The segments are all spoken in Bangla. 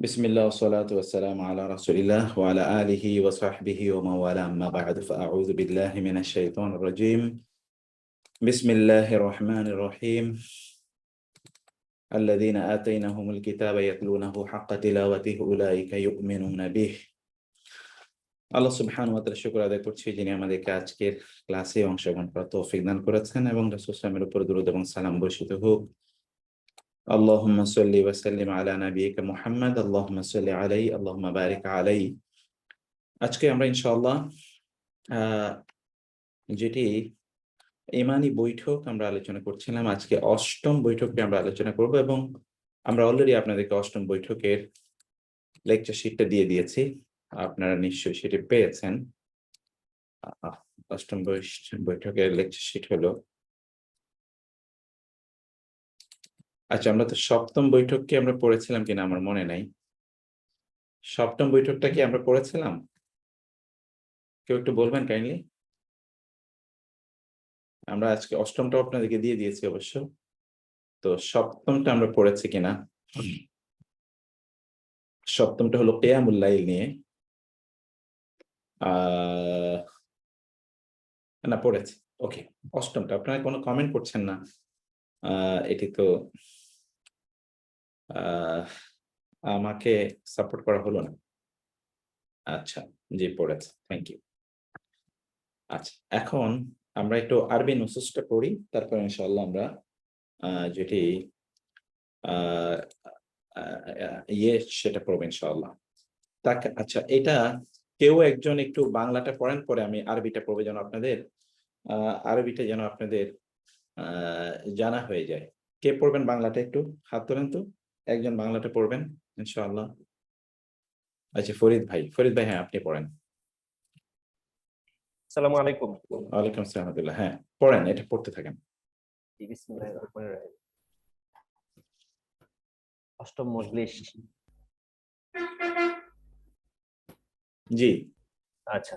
بسم الله والصلاة والسلام على رسول الله وعلى آله وصحبه ومن والاه أما بعد فأعوذ بالله من الشيطان الرجيم بسم الله الرحمن الرحيم الذين آتيناهم الكتاب يتلونه حق تلاوته أولئك يؤمنون به আল্লাহ সুবহানাহু ওয়া তাআলা শুকর আদায় করছি যিনি আমাদেরকে আজকের ক্লাসে অংশগ্রহণ করার তৌফিক দান করেছেন এবং রাসূল সাল্লাল্লাহু আলাইহি ওয়াসাল্লামের উপর দরুদ এবং সালাম বর্ষিত হোক। আল্লাহুম্মা সাল্লি ওয়া সাল্লিম আলা নাবিয়িকা মুহাম্মদ আল্লাহুম্মা সাল্লি আলাইহি আল্লাহুম্মা বারিক আলাইহি। আজকে আমরা ইনশাআল্লাহ যেটি ঈমানি বৈঠক আমরা আলোচনা করছিলাম, আজকে অষ্টম বৈঠকটি আমরা আলোচনা করব এবং আমরা অলরেডি আপনাদেরকে অষ্টম বৈঠকের লেকচার শিটটা দিয়ে দিয়েছি, আপনারা নিশ্চয়ই সেটি পেয়েছেন। অষ্টম বৈঠকের লেকচার শিট হলো, আচ্ছা আমরা তো সপ্তম বৈঠককে আমরা পড়েছিলাম কিনা আমার মনে নাই। সপ্তম বৈঠকটা কি আমরা পড়েছিলাম? কেউ একটু বলবেন কাইন্ডলি। আমরা আজকে অষ্টমটা আপনাদেরকে দিয়ে দিয়েছি অবশ্য, তো সপ্তমটা আমরা পড়েছি কিনা। সপ্তমটা হলো কিয়ামুল লাইল নিয়ে। না পড়েছি, ওকে। অষ্টমটা আপনারা কোনো কমেন্ট করছেন না, এটি তো আমাকে সাপোর্ট করা হলো না। আচ্ছা জি পড়েছে, থ্যাংক ইউ। আচ্ছা এখন আমরা একটু আরবি নুসুসটা পড়ি, তারপর ইনশাআল্লাহ আমরা যেটি সেটা পড়বো ইনশাআল্লাহ। আচ্ছা এটা কেউ একজন একটু বাংলাটা পড়েন, পরে আমি আরবিটা পড়বো, যেন আপনাদের আরবিটা যেন আপনাদের জানা হয়ে যায়। কে পড়বেন বাংলাটা? একটু হাত তোলেন তো, একজন বাংলাটা পড়বেন ইনশাআল্লাহ। আচ্ছা ফরিদ ভাই, হ্যাঁ আপনি পড়েন। আসসালামু আলাইকুম। ওয়ালাইকুম আসসালাম রাহমাতুল্লাহ। হ্যাঁ পড়েন, এটা পড়তে থাকেন। বিসমিল্লাহির রহমানির রহিম। অষ্টম মজলিস। জি আচ্ছা,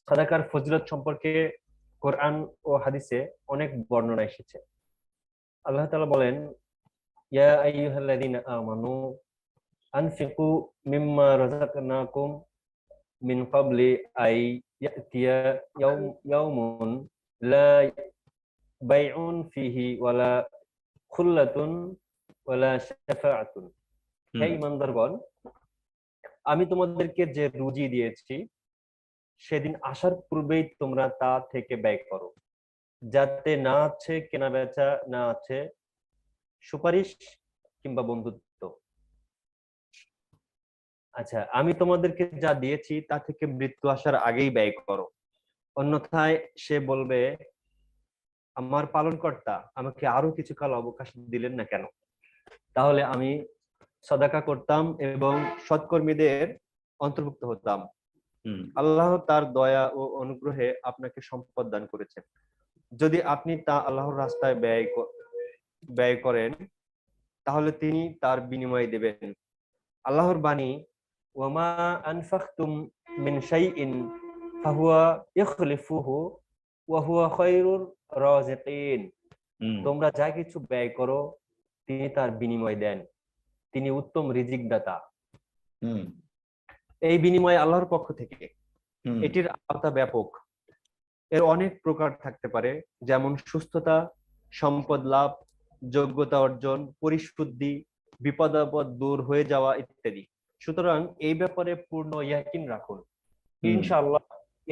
সাদাকার ফজিলত সম্পর্কে কোরআন ও হাদিসে অনেক বর্ণনা এসেছে। আল্লাহ তাআলা বলেন, ইয়া আইয়ুহাল্লাযীনা আমানু আনফিকু মিম্মা রাযাকনাকুম মিন ক্বাবলি আই ইয়াতিয়া ইয়াউমুন লা বাইউন ফিহি ওয়ালা খুল্লাতুন ওয়ালা শাফাআতুন। হে ঈমানদারগণ, আমি তোমাদেরকে যে রুজি দিয়েছি সেদিন আসার পূর্বেই তোমরা তা থেকে ব্যয় করো, যাতে না আছে কেনা বেচা, না আছে সুপারিশ কিংবা বন্ধুত্ব। আচ্ছা, আমি তোমাদেরকে যা দিয়েছি তা থেকে মৃত্যু আসার আগেই ব্যয় করো, অন্যথায় সে বলবে, আমার পালনকর্তা আমাকে আরো কিছুকাল অবকাশ দিলেন না কেন? তাহলে আমি সাদাকা করতাম এবং সৎকর্মীদের অন্তর্ভুক্ত হতাম। আল্লাহ তার দয়া ও অনুগ্রহে আপনাকে সম্পদ দান করেছেন। যদি আপনি তা আল্লাহর রাস্তায় ব্যয় করেন তাহলে তিনি তার বিনিময় দেবেন। আল্লাহর বাণী, ওয়ামা আনফাকতুম মিন শাইইন ফাহুয়া ইখলিফুহু ওয়া হুয়া খায়রুর রাযিকিন। তোমরা যা কিছু ব্যয় করো তিনি তার বিনিময় দেন, তিনি উত্তম রিজিক দাতা। এই বিনিময় আল্লাহর পক্ষ থেকে। এটির আওতা ব্যাপক, এর অনেক প্রকার থাকতে পারে, যেমন সুস্থতা, সম্পদ লাভ, যোগ্যতা অর্জন, পরিশুদ্ধি, বিপদ আপদ দূর হয়ে যাওয়া ইত্যাদি। সুতরাং এই ব্যাপারে পূর্ণ ইয়াকিন রাখুন। ইনশাআল্লাহ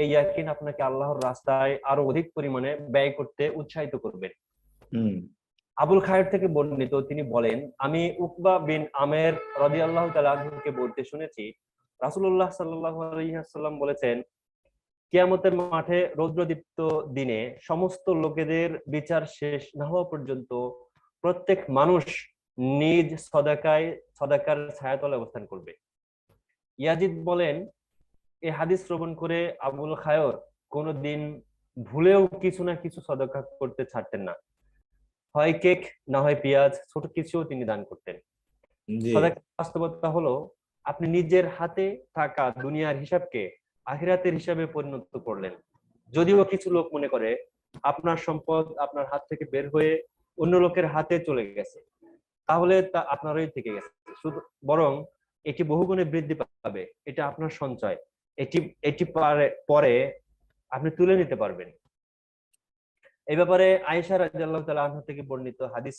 এই ইয়াকিন আপনাকে আল্লাহর রাস্তায় আরো অধিক পরিমাণে ব্যয় করতে উৎসাহিত করবে। আবুল খায়ের থেকে বর্ণিত, তিনি বলেন, আমি উকবা বিন আমের রাদিয়াল্লাহু তাআলা আনহুকে বলতে শুনেছি, রাসূলুল্লাহ সাল্লাল্লাহু আলাইহি ওয়াসাল্লাম বলেছেন, কিয়ামতের মাঠে রৌদ্রদীপ্ত দিনে সমস্ত লোকেদের বিচার শেষ না হওয়া পর্যন্ত প্রত্যেক মানুষ নিজ সদাকার ছায়াতলে অবস্থান করবে। ইয়াজিদ বলেন, এই হাদিস শ্রবণ করে আবুল খায়র কোনদিন ভুলেও কিছু না কিছু সদাকা করতে ছাড়তেন না, হয় কেক না হয় পেঁয়াজ, ছোট কিছুও তিনি দান করতেন। সদাকার বাস্তবতা হলো আপনি নিজের হাতে থাকা দুনিয়ার হিসাবকে আখিরাতের হিসাবে পরিণত করলেন। যদিও কিছু লোক মনে করে আপনার সম্পদ আপনার হাত থেকে বের হয়ে অন্য লোকের হাতে চলে গেছে, তাহলে তা আপনারই থেকে গেছে, শুধু বরং এটি বহুগুণে বৃদ্ধি পাবে। এটা আপনার সঞ্চয়, এটি এটি পরে আপনি তুলে নিতে পারবেন। এই ব্যাপারে আয়েশা রাদিয়াল্লাহু তাআলা আনহা থেকে বর্ণিত হাদিস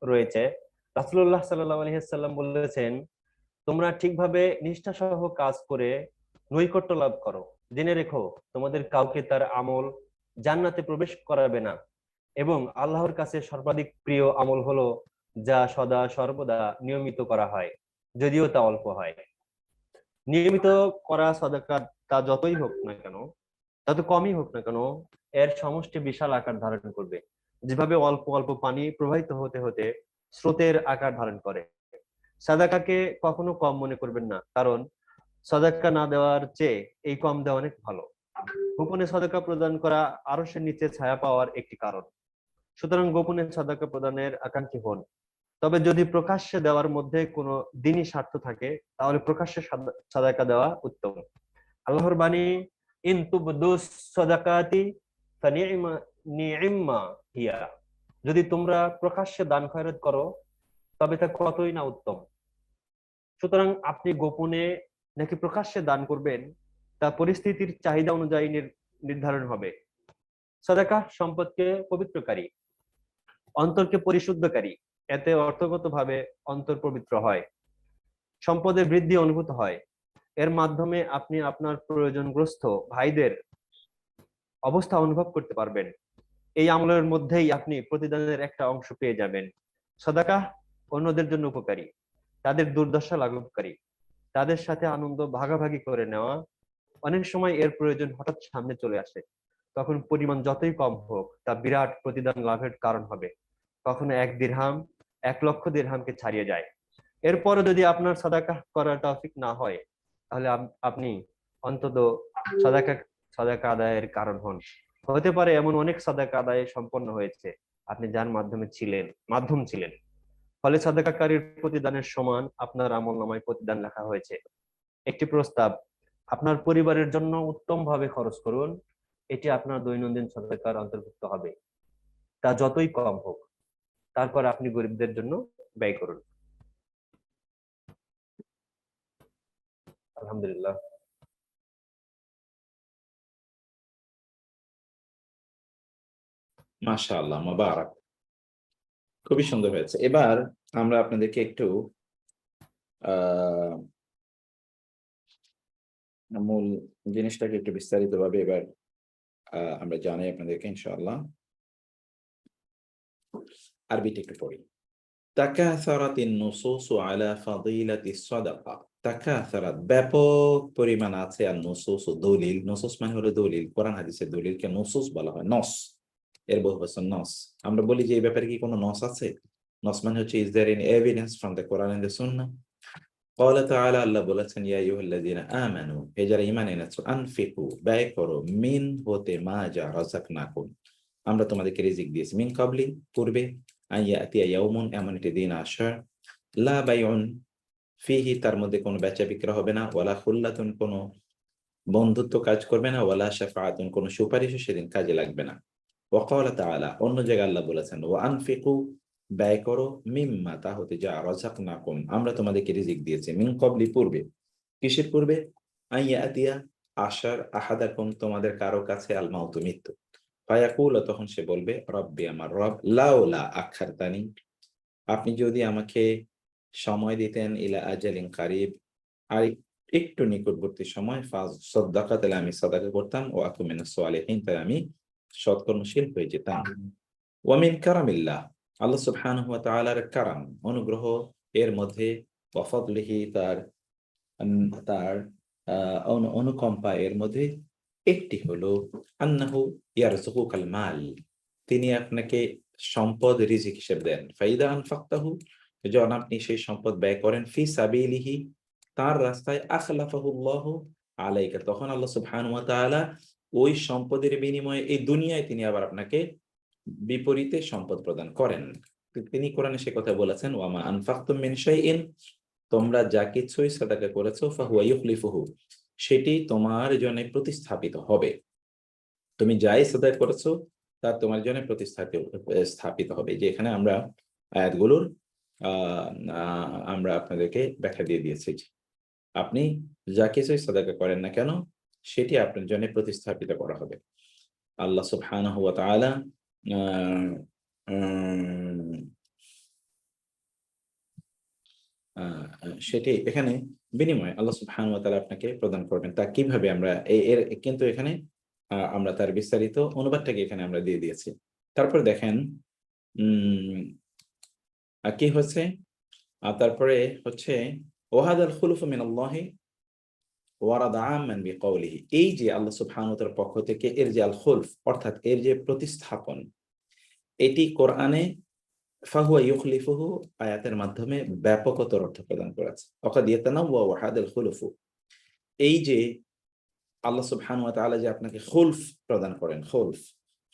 রয়েছে। রাসূলুল্লাহ সাল্লাল্লাহু আলাইহি ওয়াসাল্লাম বলেছেন, তোমরা ঠিকভাবে নিষ্ঠা সহ কাজ করে নৈকট্য লাভ করো। জেনে রেখো, তোমাদের কাউকে তার আমল জান্নাতে প্রবেশ করাবে না, এবং আল্লাহর কাছে সর্বাধিক প্রিয় আমল হলো যা সদা সর্বদা নিয়মিত করা হয়, যদিও তা অল্প হয়। নিয়মিত করা সাদাকা, তা যতই হোক না কেন, তত কমই হোক না কেন, এর সমষ্টি বিশাল আকার ধারণ করবে। যেভাবে অল্প অল্প পানি প্রবাহিত হতে হতে স্রোতের আকার ধারণ করে। সাদাকাকে কখনো কম মনে করবেন না, কারণ সাদাকা না দেওয়ার চেয়ে এই কম দেওয়া অনেক ভালো। গোপনে সাদাকা প্রদান করা আরশের নিচে ছায়া পাওয়ার একটি কারণ। সুতরাং গোপনে সাদাকা প্রদানের আকাঙ্ক্ষী হন। তবে যদি প্রকাশ্যে দেওয়ার মধ্যে কোনো দিনই স্বার্থ থাকে, তাহলে প্রকাশ্যে সাদাকা দেওয়া উত্তম। আল্লাহর বাণী, ইন তুবদুস সাদাকাতি ফানি'মা হিয়া, যদি তোমরা প্রকাশ্যে দান খয়রাত করো তবে তা কতই না উত্তম। সুতরাং আপনি গোপনে নাকি প্রকাশ্যে দান করবেন, তা পরিস্থিতির চাহিদা অনুযায়ী নির্ধারণ হবে। সাদাকা সম্পদকে পবিত্রকারী, অন্তরকে পরিশুদ্ধকারী। এতে অর্থগতভাবে অন্তর পবিত্র হয়, সম্পদের বৃদ্ধি অনুভূত হয়। এর মাধ্যমে আপনি আপনার প্রয়োজনগ্রস্ত ভাইদের অবস্থা অনুভব করতে পারবেন। এই আমলের মধ্যেই আপনি প্রতিদানের একটা অংশ পেয়ে যাবেন। সাদাকা অন্যদের জন্য উপকারী, তাদের দুর্দশা লাঘবকারী, তাদের সাথে আনন্দ ভাগাভাগি করে নেওয়া। অনেক সময় এর প্রয়োজন হঠাৎ সামনে চলে আসে, তখন পরিমাণ যতই কম হোক তা বিরাট প্রতিদান লাভের কারণ হবে। কখনো 1 দিরহাম 1 লক্ষ দিরহামকে ছাড়িয়ে যায়। এরপরে যদি আপনার সাদাকা করার তৌফিক না হয়, তাহলে আপনি অন্তত সাদাকা সাদাকা আদায়ের কারণ হন। হতে পারে এমন অনেক সাদাকা আদায় সম্পন্ন হয়েছে আপনি যার মাধ্যম ছিলেন, ফলে সাদাকাকারীর প্রতিদানের সমান আপনার আমলনামায় প্রতিদান লেখা হয়েছে। একটি প্রস্তাব, আপনার পরিবারের জন্য উত্তম ভাবে খরচ করুন। এটি আপনার দৈনন্দিন সাদাকার অন্তর্ভুক্ত হবে, তা যতই কম হোক। তারপর আপনি গরিবদের জন্য ব্যয় করুন। আলহামদুলিল্লাহ। মাশাআল্লাহ, মুবারাক, খুবই সুন্দর হয়েছে। এবার আমরা আপনাদেরকে একটু আহ মূল জিনিসটাকে একটু বিস্তারিতভাবে এবার আমরা জানাই আপনাদেরকে ইনশাআল্লাহ। আরবিটা একটু পড়ি। তাকাসারাতিন নুসুসু আলা ফাদিলাতিস সাদাকা। তাকাসারাত ব্যাপক পরিমাণ আছে, আর নুসুস দলিল, নুসুস মানে হলো দলিল, কোরআন হাদিসের দলিলকে নুসুস বলা হয়। নস এর বহু বচন নস। আমরা বলি যে এই ব্যাপারে কি কোনো নস আছে? নস মানে হচ্ছে is there any evidence from the Quran and the sunnah? ক্বালা তাআলা, আল্লাহ বলেছেন, ইয়া আইয়ুহাল্লাযীনা আমানু, হে যারা ঈমান এনেছো, আনফিকু ব্যয় করো, মিন হতে মা যা রাযাকনাকুম, আমরা তোমাদেরকে রিজিক দিয়েছি, মিন ক্বাবলি পূর্বে, আইয়াতিয়া ইয়াউমুন এমন একটি দিন আসার, লা বাইউন ফিহি তার মধ্যে কোনো বেচা বিক্রি হবে না, ওয়ালা খুল্লাতুন কোনো বন্ধুত্ব কাজ করবে না, ওয়ালা শাফাআতুন কোনো সুপারিশও সেদিন কাজে লাগবে না। ওয়া ক্বালা তাআলা অন্য জায়গায় আল্লাহ বলেছেন, ওয়া আনফিকু ব্যয় করো, মিম্মা তা হতে যা রাযাকনাকুম আমরা তোমাদেরকে রিজিক দিয়েছি, মিন ক্বাবলি পূর্বে, কিসের পূর্বে? আইয়াতিয়া আসার, আহাদাকুম তোমাদের কারো কাছে, আল মাউতু মৃত্যু, ফায়াকুল তখন সে বলবে, রব্বি আমার রব, লাউলা আখারতানি আপনি যদি আমাকে সময় দিতেন, ইলা আজালিন কারিব আর একটু নিকটবর্তী সময়, ফাজ সাদাকা তাহলে আমি সাদাকা করতাম, ও আকুম মিনাস সালিহিন তাহলে আমি সৎকর্মশীল হয়ে যেতাম। ওয়া মিন কারামিল্লাহ আল্লাহ সুবহানাহু ওয়া তাআলার কারাম অনুগ্রহ এর মধ্যে, ওয়া ফাদলিহি তার তার অনুকম্পা এর মধ্যে একটি হলো, আন্নাহু ইয়ারযুকুকাল মাল তিনি আপনাকে সম্পদ রিজিক হিসেবে দেন, ফাইদা আনফাকতাহু যখন আপনি সেই সম্পদ ব্যয় করেন, ফি সাবিলিহি তার রাস্তায়, আখলাফাহুল্লাহু আলাইকা তখন আল্লাহ সুবহানাহু ওয়া তাআলা ওই সম্পদের বিনিময়ে এই দুনিয়ায় তিনি আবার আপনাকে বিপরীতে সম্পদ প্রদান করেন। তিনি কোরআনে সে কথা বলেছেন, ওয়ামা আনফাকতুম মিন শাইইন তোমরা যা কিছুই সাদাকা করেছো, ফাহুয়া ইউখলিফুহু সেটি তোমার জন্য প্রতিস্থাপিত হবে। তুমি যাই সাদাকা করেছো তা তোমার জন্য স্থাপিত হবে। যে এখানে আমরা আয়াতগুলোর আমরা আপনাদেরকে ব্যাখ্যা দিয়ে দিয়েছি। আপনি যা কিছুই সাদাকা করেন না কেন, সেটি আপনার জন্য প্রতিস্থাপিত করা হবে। আল্লাহ সুবহানাহু ওয়া তাআলা আ উম আ সেটি এখানে বিনিময়ে আল্লাহ সুবহানাহু ওয়া তাআলা আপনাকে প্রদান করবেন। তা কিভাবে আমরা এর কিন্তু এখানে আমরা তার বিস্তারিত অনুবাদটাকে এখানে আমরা দিয়ে দিয়েছি। তারপর দেখেন উম কি হচ্ছে? তারপরে হচ্ছে ওয়াহাদাল খুলুফু মিনাল্লাহি ওয়ারাদা আম্মান বিকাউলিহি। এই যে আল্লাহ সুবহানাহু ওয়া তাআলার পক্ষ থেকে এর যে আল খুলফ অর্থাৎ এর যে প্রতিস্থাপন, এটি কোরআনে ফাহুয়া ইউখলিফুহু আয়াতের মাধ্যমে ব্যাপকতর অর্থ প্রদান করেছে। ওয়াকাদ ইয়াতানাওয়া ওয়াহাদাল খুলুফু। এই যে আল্লাহ সুবহানাহু ওয়া তাআলা যে আপনাকে খুলফ প্রদান করেন, খুলফ।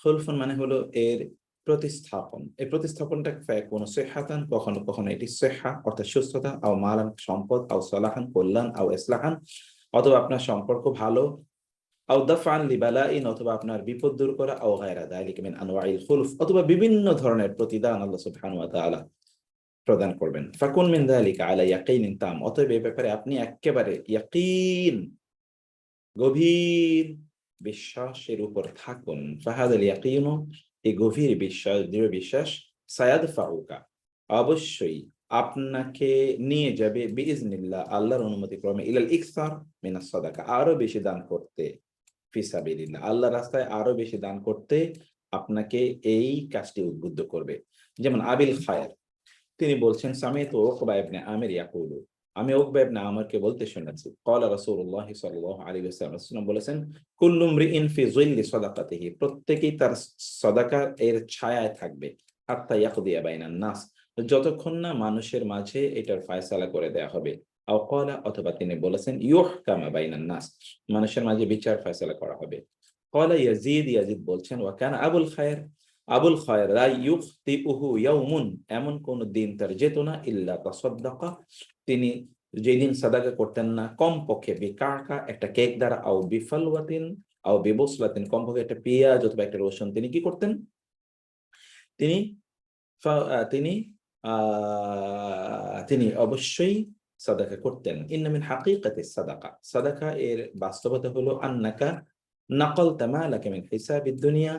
খুলফুন মানে হলো এর প্রতিস্থাপন। এই প্রতিস্থাপনটা ফায়াকুনু সিহহাতান, কখনো, কখনো এটি সিহহা অর্থাৎ সুস্থতা, আও মালান সম্পদ, আও সালাহান কল্যাণ, আও ইসলাহান অথবা আপনার সম্পর্ক ভালো, আও দাফআন লিবালাইন অথবা আপনার বিপদ দূর করা, আও গায়রা যালিকা মিন আনওয়াইল খুলফ অথবা বিভিন্ন ধরনের প্রতিদান আল্লাহ সুবহানাহু ওয়া তাআলা প্রদান করবেন। ফাকুন মিন যালিকা আলা ইয়াকিনিন তাম। অতএব এই ব্যাপারে আপনি এক্কেবারে ইয়াকিন গভীর বিশ্বাসের উপর থাকুন। ফাহাদাল ইয়াকিনু এই গভীর বিশ্বাস, দৃঢ় বিশ্বাস সায়াদফাউকা অবশ্যই আপনাকে নিয়ে যাবে বিইজনিল্লাহ আল্লাহর অনুমতি ক্রমে ইলাল ইকসার মিনাস সাদাকা আরো বেশি দান করতে ফি সাবিলিল্লাহ আল্লাহর রাস্তায় আরো বেশি দান করতে আপনাকে এই কাজটি উদ্বুদ্ধ করবে। যেমন আবিল খায়ের তিনি বলছেন সামিতু উকবা ইবনে আমির ইয়াকুলু আমি উকবা ইবনে আমিরকে বলতে শুনেছি ক্বালা রাসূলুল্লাহ সাল্লাল্লাহু আলাইহি ওয়াসাল্লাম রাসূলুল্লাহ বলেছেন কুল্লু মরিইন ফি যিল্লি সাদাকাতিহি প্রত্যেকেই তার সাদাকা এর ছায়ায় থাকবে হাত্তা ইয়াকদিয়া বাইনান নাস যতক্ষণ না মানুষের মাঝে এটার ফয়সালা করে দেয়া হবে। আও ক্বালা অথবা তিনি বলেছেন ইউহকামা বাইনান নাস মানুষের মাঝে বিচার ফয়সালা করা হবে। ক্বালা ইয়াজিদ বলছেন ওয়া কানা আবুল খায়র আবুল খায়র লা ইউখতিউহু ইয়াউমুন এমন কোন দিন তার যেত না ইল্লা তাসাদ্দাকা তিনি যেদিন সাদাকা করতেন না কমপক্ষে বিকাকা একটা কেক দ্বারা আও বিফালওয়াতিন আও বিবসলাতিন কমপক্ষে একটা পেঁয়াজ অথবা একটা রসুন তিনি কি করতেন তিনি তিনি তিনি অবশ্যই সাদাকা করতেন। ইন্না মিন হাকিকাতিস সাদাকা সাদাকা এর বাস্তবতা হলো আন্নাকা নাকালতা মালাকা মিন হিসাবিদ দুনিয়া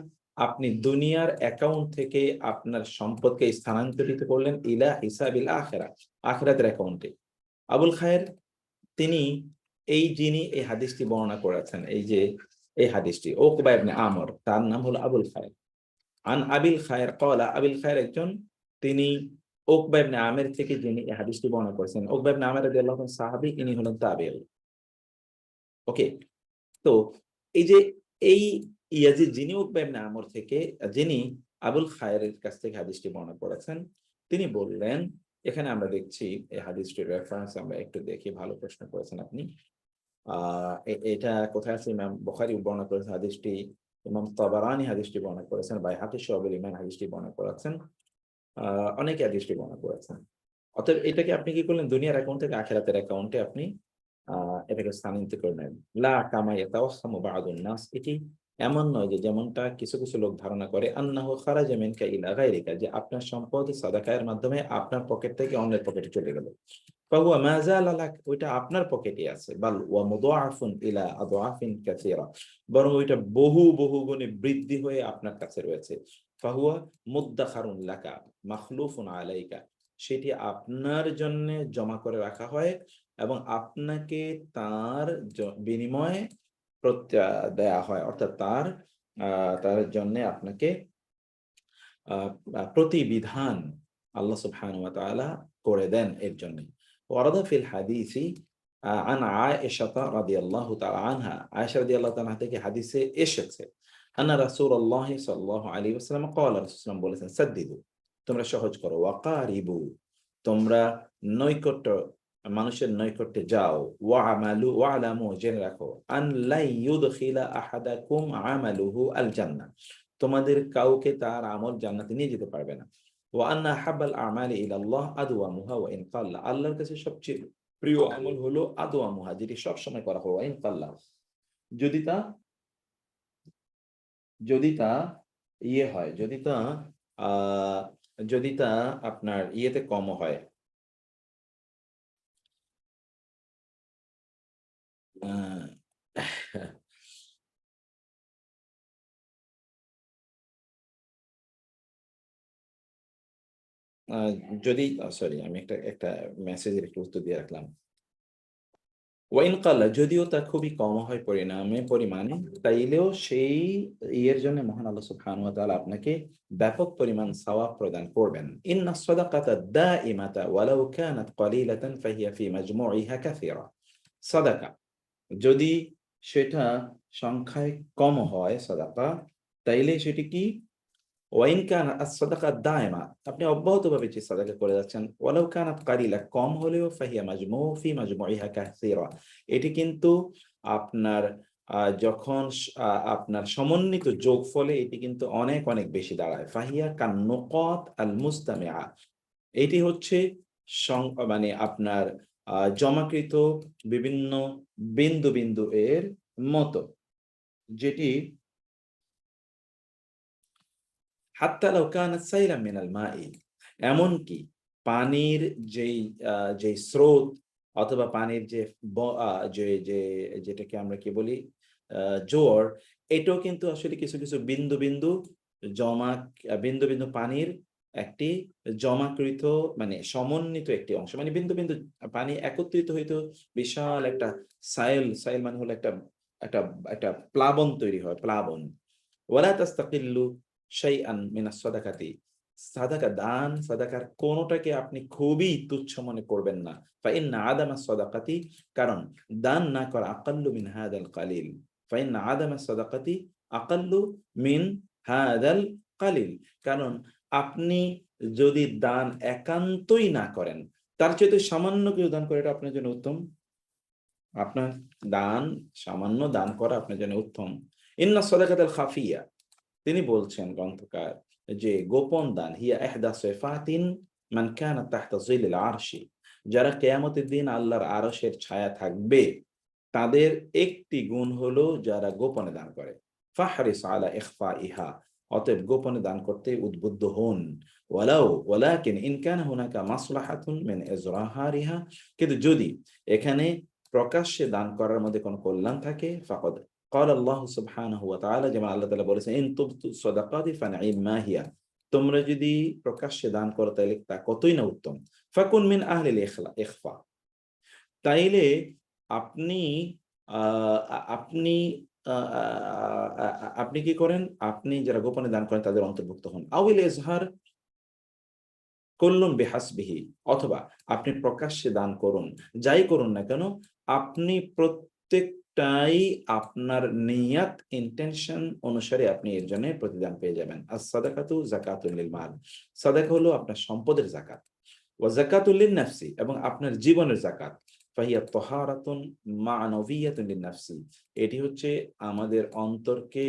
আপনি দুনিয়ার অ্যাকাউন্ট থেকে আপনার সম্পদকে স্থানান্তরিত করলেন ইলা হিসাবিল আখিরাহ আখিরাতের অ্যাকাউন্টে। আবুল খায়ের তিনি যিনি এই হাদিসটি বর্ণনা করেছেন এই যে এই হাদিসটি উকবা ইবনে আমর তার নাম হলো আবুল খায়ের। আন আবিল খায়ের ক্বালা আবিল খায়ের একজন তিনি উকবা ইবনে আমির থেকে যিনি এই হাদিসটি বর্ণনা করেছেন উকবা ইবনে আমির রাদিয়াল্লাহু আনহু সাহাবী ইনি হলেন তাবেঈ। ওকে তো এই যে এই ইয়াজিদ যিনি উকবা ইবনে আমর থেকে যিনি আবুল খায়েরের কাছ থেকে হাদিসটি বর্ণনা করেছেন তিনি বললেন এখানে আমরা দেখছি এই হাদিসটির রেফারেন্স আমরা একটু দেখি ভালো প্রশ্ন করেছেন আপনি এটা কোথায় আছে ইমাম বুখারী বর্ণনা করেছেন হাদিসটি ইমাম তাবারানী হাদিসটি বর্ণনা করেছেন বাইহাকী শুআবুল ঈমান হাদিসটি বর্ণনা করেছেন অনেকে হাদিসটি বর্ণনা করেছেন। অতএব এটাকে আপনি কি করলেন দুনিয়ার অ্যাকাউন্ট থেকে আখিরাতের অ্যাকাউন্টে আপনি এটাকে স্থানান্তরিত করে নেন। লা কামা ইয়াতাওয়াহহামু বা'দুন নাস এটি এমন নয় যে যেমনটা কিছু, কিছু লোক ধারণা করে আন্নাহু খারাজা মিনকা ইলা গায়রিকা যে আপনার সম্পদ সাদাকায়ের মাধ্যমে আপনার পকেট থেকে অন্যের পকেটে চলে গেল। ফাহুয়া মা যালা লাক ওইটা আপনার পকেটে আছে বাল ওয়া মুদাআফুন ইলা আদআফিন কাসীরা বরং ওইটা বহু বহু গুণে বৃদ্ধি হয়ে আপনার কাছে রয়েছে। ফাহুয়া মুদ্দাখারুন লাকা মাখলুফুন আলাইকা সেটি আপনার জন্য জমা করে রাখা হয় এবং আপনাকে তার বিনিময়ে দেয়া হয় অর্থাৎ তার জন্য আপনাকে প্রতিবিধান আল্লাহ সুবহানাহু ওয়া তাআলা করে দেন এর জন্য। ওয়ারাদা ফিল হাদিসি আন আয়েশা রাদিয়াল্লাহু তাআলা আনহা আয়েশা রাদিয়াল্লাহু তাআলা থেকে হাদিসে এসেছে আন্না রাসূলুল্লাহ সাল্লাল্লাহু আলাইহি ওয়াসাল্লাম ক্বালা রাসূলুল্লাহ বলেছেন সাদ্দিদু তোমরা সহজ করো ওয়াকারিবু তোমরা নৈকট্য মানুষের নৈকট্যে যাও ওয়া'মালু ওয়া'লামু জেনে রাখো আন লা ইউদখিলা আহাদাকুম আমালুহু আল জান্নাহ তোমাদের কাউকে তার আমল জান্নাতে নিয়ে যেতে পারবে না। ওয়া আন্না হাব্বাল আমালি ইলাল্লাহ আদওয়ামুহা ওয়া ইন কাল্লা আল্লাহর কাছে সবচেয়ে প্রিয় আমল হলো আদওয়ামুহা যেটি সব সময় করা হয় ওয়া ইন কাল্লা যদি তা যদি তা ইয়ে হয় যদি তা যদি তা আপনার ইয়েতে কম হয়, আহ, আহ, যদি সরি, আমি একটা একটা মেসেজের একটু উত্তর দিয়ে রাখলাম। ওয়াইন কাল্লা, যদিও তা খুবই কম হয় পরিমাণে, তাইলেও সেই ইয়ের জন্য মহান আল্লাহ সুবহানাহু ওয়া তাআলা আপনাকে ব্যাপক পরিমাণ সওয়াব প্রদান করবেন। ইন্না সাদাকাতা দাইমাতা ওয়ালাউ কানাত কলিলাতান ফাহিয়া ফি মাজমুইহা কাসীরা। সাদাকা যদি সেটা সংখ্যায় কম হয় সাদাকা, তাইলে সেটি কি, ওয়াইন কানা আস-সাদাকা দায়মা, আপনি অব্যাহতভাবে যে সাদাকা করে যাচ্ছেন, ওয়ালাউ কানাত কালিলা, কম হলেও ফাহিয়া ফি মাজমুইহা কাসীরা, এটি কিন্তু আপনার যখন আপনার সমন্বিত যোগফলে এটি কিন্তু অনেক অনেক বেশি দাঁড়ায়। ফাহিয়া কান নুকাত আল মুস্তামিআ, এটি হচ্ছে মানে আপনার জমাকৃত বিভিন্ন বিন্দু বিন্দু এর মতো, যেটি হাত্তা লাউ কানাত সাইলাম মিনাল মাই, এমনকি পানির যেই যে স্রোত অথবা পানির যে যে যে যেটাকে আমরা কি বলি জোয়ার, এটাও কিন্তু আসলে কিছু কিছু বিন্দু বিন্দু জমা বিন্দু বিন্দু পানির একটি জমাকৃত মানে সমন্বিত একটি অংশ, মানে বিন্দু বিন্দু পানি একত্রিত হইতো বিশাল একটা সাইল মানে হলো একটা একটা একটা প্লাবন তৈরি হয়, প্লাবন। ওয়ালা তাস্তাকিল্লু শাইআন মিনাস সাদাকাতি, সাদাকা দান সাদাকার কোনটাকে আপনি খুবই তুচ্ছ মনে করবেন না। ফাইন্না আদামাস সাদাকাতি, কারণ দান না করা আকাল্লু মিন হাদাল কালিল। ফাইন্না আদামাস সাদাকাতি আকাল্লু মিন হাদাল কালিল, কারণ আপনি যদি দান একান্তই না করেন, তার চেয়ে সামান্য কিছু দান করে এটা আপনার জন্য উত্তম। আপনার দান, সামান্য দান করা আপনার জন্য উত্তম। ইন্না সাদাকাতাল খাফিয়া, তিনি বলছেন গ্রন্থকার যে গোপন দান, হিয়া ইহদা সিফাতিন মান কানা তাহতা যিলিল আরশি, যারা কিয়ামতের দিন আল্লাহর আরশের ছায়া থাকবে তাদের একটি গুণ হলো যারা গোপনে দান করে। ফাহরিস আলা ইখফাইহা, অতএব গোপনে দান করতে উদ্বুদ্ধ হন। ওয়ালাকিন ইন কানা হুনাকা মাসলাহাতুন মিন ইজরাহারিহা, কিন্তু যদি এখানে প্রকাশ্যে দান করার মধ্যে কোনো কল্যাণ থাকে, ফাকাদ قال الله سبحانه وتعالى, যেমন আল্লাহ তাআলা বলেছেন, ইন তুবতু সাদাকাতি ফানি'মা হিয়া, তোমরা যদি প্রকাশ্যে দান করো তাহলে তা কতই না উত্তম। ফাকুন মিন আহলিল ইখফা, তাইলে আপনি আপনি আপনি কি করেন, আপনি যারা গোপনে দান করেন তাদের অন্তর্ভুক্ত হন। আউল ইজহার কুল্লুন বিহাসবিহি, অথবা আপনি প্রকাশ্যে দান করুন, যাই করুন না কেন, আপনি প্রত্যেকটাই আপনার নিয়াত ইন্টেনশন অনুসারে আপনি এর জন্য প্রতিদান পেয়ে যাবেন। as-সাদাকাতু যাকাতুল লিল মাল, সাদাকা হলো আপনার সম্পদের যাকাত, ওয়া যাকাতুল লিন নাফসি, এবং আপনার জীবনের যাকাত। ফাহিয়া তাহারাতুন মা'নাবিয়াতুন লিন নাফসি, এটি হচ্ছে আমাদের অন্তরকে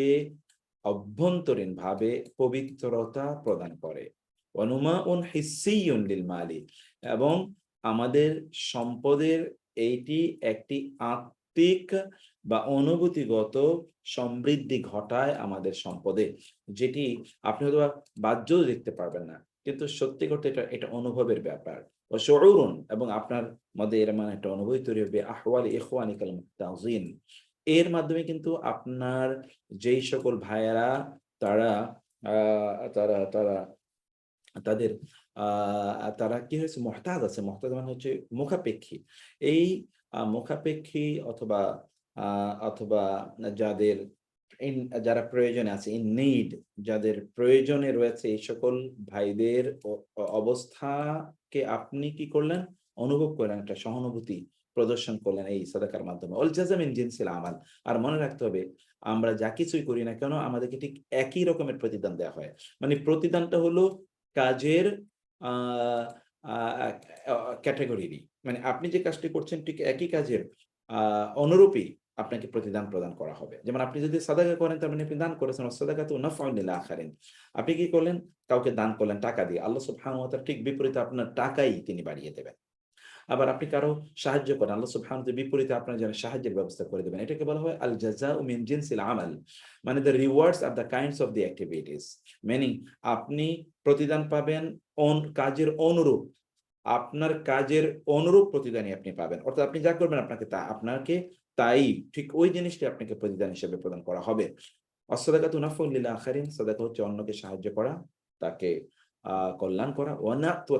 অভ্যন্তরীণ ভাবে পবিত্রতা প্রদান করে। ওয়ানুমাউন হিসসিয়ুন লিল মালি, এবং আমাদের সম্পদের এইটি একটি আত্মিক বা অনুভূতিগত সমৃদ্ধি ঘটায় আমাদের সম্পদে, যেটি আপনি হয়তো বাহ্য দেখতে পারবেন না, কিন্তু সত্যি করতে এটা এটা অনুভবের ব্যাপার। ও শুউরুন, এবং আপনার মধ্যে এর মানে একটা অনুভূতি তৈরি হবে, আহওয়ালি ইখওয়ানিকাল মুহতাজিন, এর মাধ্যমে কিন্তু আপনার যেই সকল ভাইয়েরা তারা তারা তারা তাদের তারা কি হয়েছে, মুহতাজ আছে, মুহতাজ মানে হচ্ছে মুখাপেক্ষী, এই মুখাপেক্ষী অথবা অথবা যাদের যারা প্রয়োজনে আছে, ইন নিড, যাদের প্রয়োজনে রয়েছে, এই সকল ভাইদের অবস্থাকে আপনি কি করলেন, অনুভব করলেন, একটা সহানুভূতি প্রদর্শন করলেন এই সাদাকার মাধ্যমে। অল জাযা মিন জিনসিল আমাল, আর মনে রাখতে হবে আমরা যা কিছুই করি না কেন আমাদেরকে ঠিক একই রকমের প্রতিদান দেওয়া হয়। মানে প্রতিদানটা হলো কাজের ক্যাটাগরিরই, মানে আপনি যে কাজটি করছেন ঠিক একই কাজের অনুরূপী আপনাকে প্রতিদান প্রদান করা হবে। যেমন আপনি যদি সাদাকা করেন তার মানে আপনি দান করেছেন, সাদাকাতু নাফউন লিল আখিরিন, আপনি কি করলেন, কাউকে দান করলেন টাকা দিয়ে, আল্লাহ সুবহানাহু ওয়া তাআলা ঠিক বিপরীতে আপনার টাকাই তিনি বাড়িয়ে দেবেন। আবার আপনি কারো সাহায্য করেন, আল্লাহ সুবহানাহু ওয়া তাআলা বিপরীতে আপনার জন্য সাহায্যের ব্যবস্থা করে দেবেন। এটাকে বলা হয় আল জাযাউ মিন জিনসিল আমাল, মানে the rewards are the kinds of the activities. Meaning আপনি প্রতিদান পাবেন কাজের অনুরূপ, আপনার কাজের অনুরূপ প্রতিদানই আপনি পাবেন। অর্থাৎ আপনি যা করবেন আপনাকে তাই ঠিক ওই জিনিসটি আপনাকে প্রতিদান হিসেবে প্রদান করা হবে। অসদাকাতু নাফউল লিল আখারিন, সাদাকা হচ্ছে অন্যকে সাহায্য করা, তাকে কল্যাণ করা। ওয়া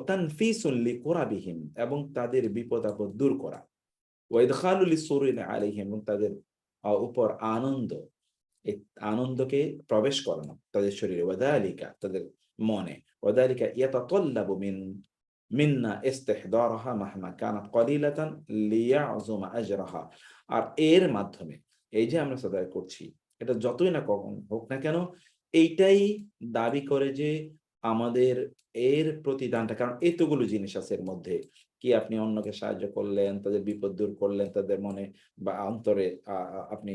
তানফিসুন লিকুরাবিহিম, এবং তাদের বিপদ আপদ দূর করা। ওয়া ইদখালু লিসুরুরি আলাইহিম, এবং তাদের উপর এই আনন্দকে প্রবেশ করানো তাদের শরীরে, ওয়াদালিকা তাদের মনে, ওয়াদালিকা ইয়াতাতাল্লাবু মিন্না ইস্তিহদারাহা মাহমা কানাত কলিলাতান লিয়াযুমা আজরাহা। আর এর মাধ্যমে এই যে আমরা সাদাকা করছি, এটা যতই না কখন হোক না কেন, এইটাই দাবি করে যে আমাদের এর প্রতিদানটা, কারণ এতগুলো জিনিস আছে এর মধ্যে, কি আপনি অন্যকে সাহায্য করলেন, তাদের বিপদ দূর করলেন, তাদের মনে বা অন্তরে আপনি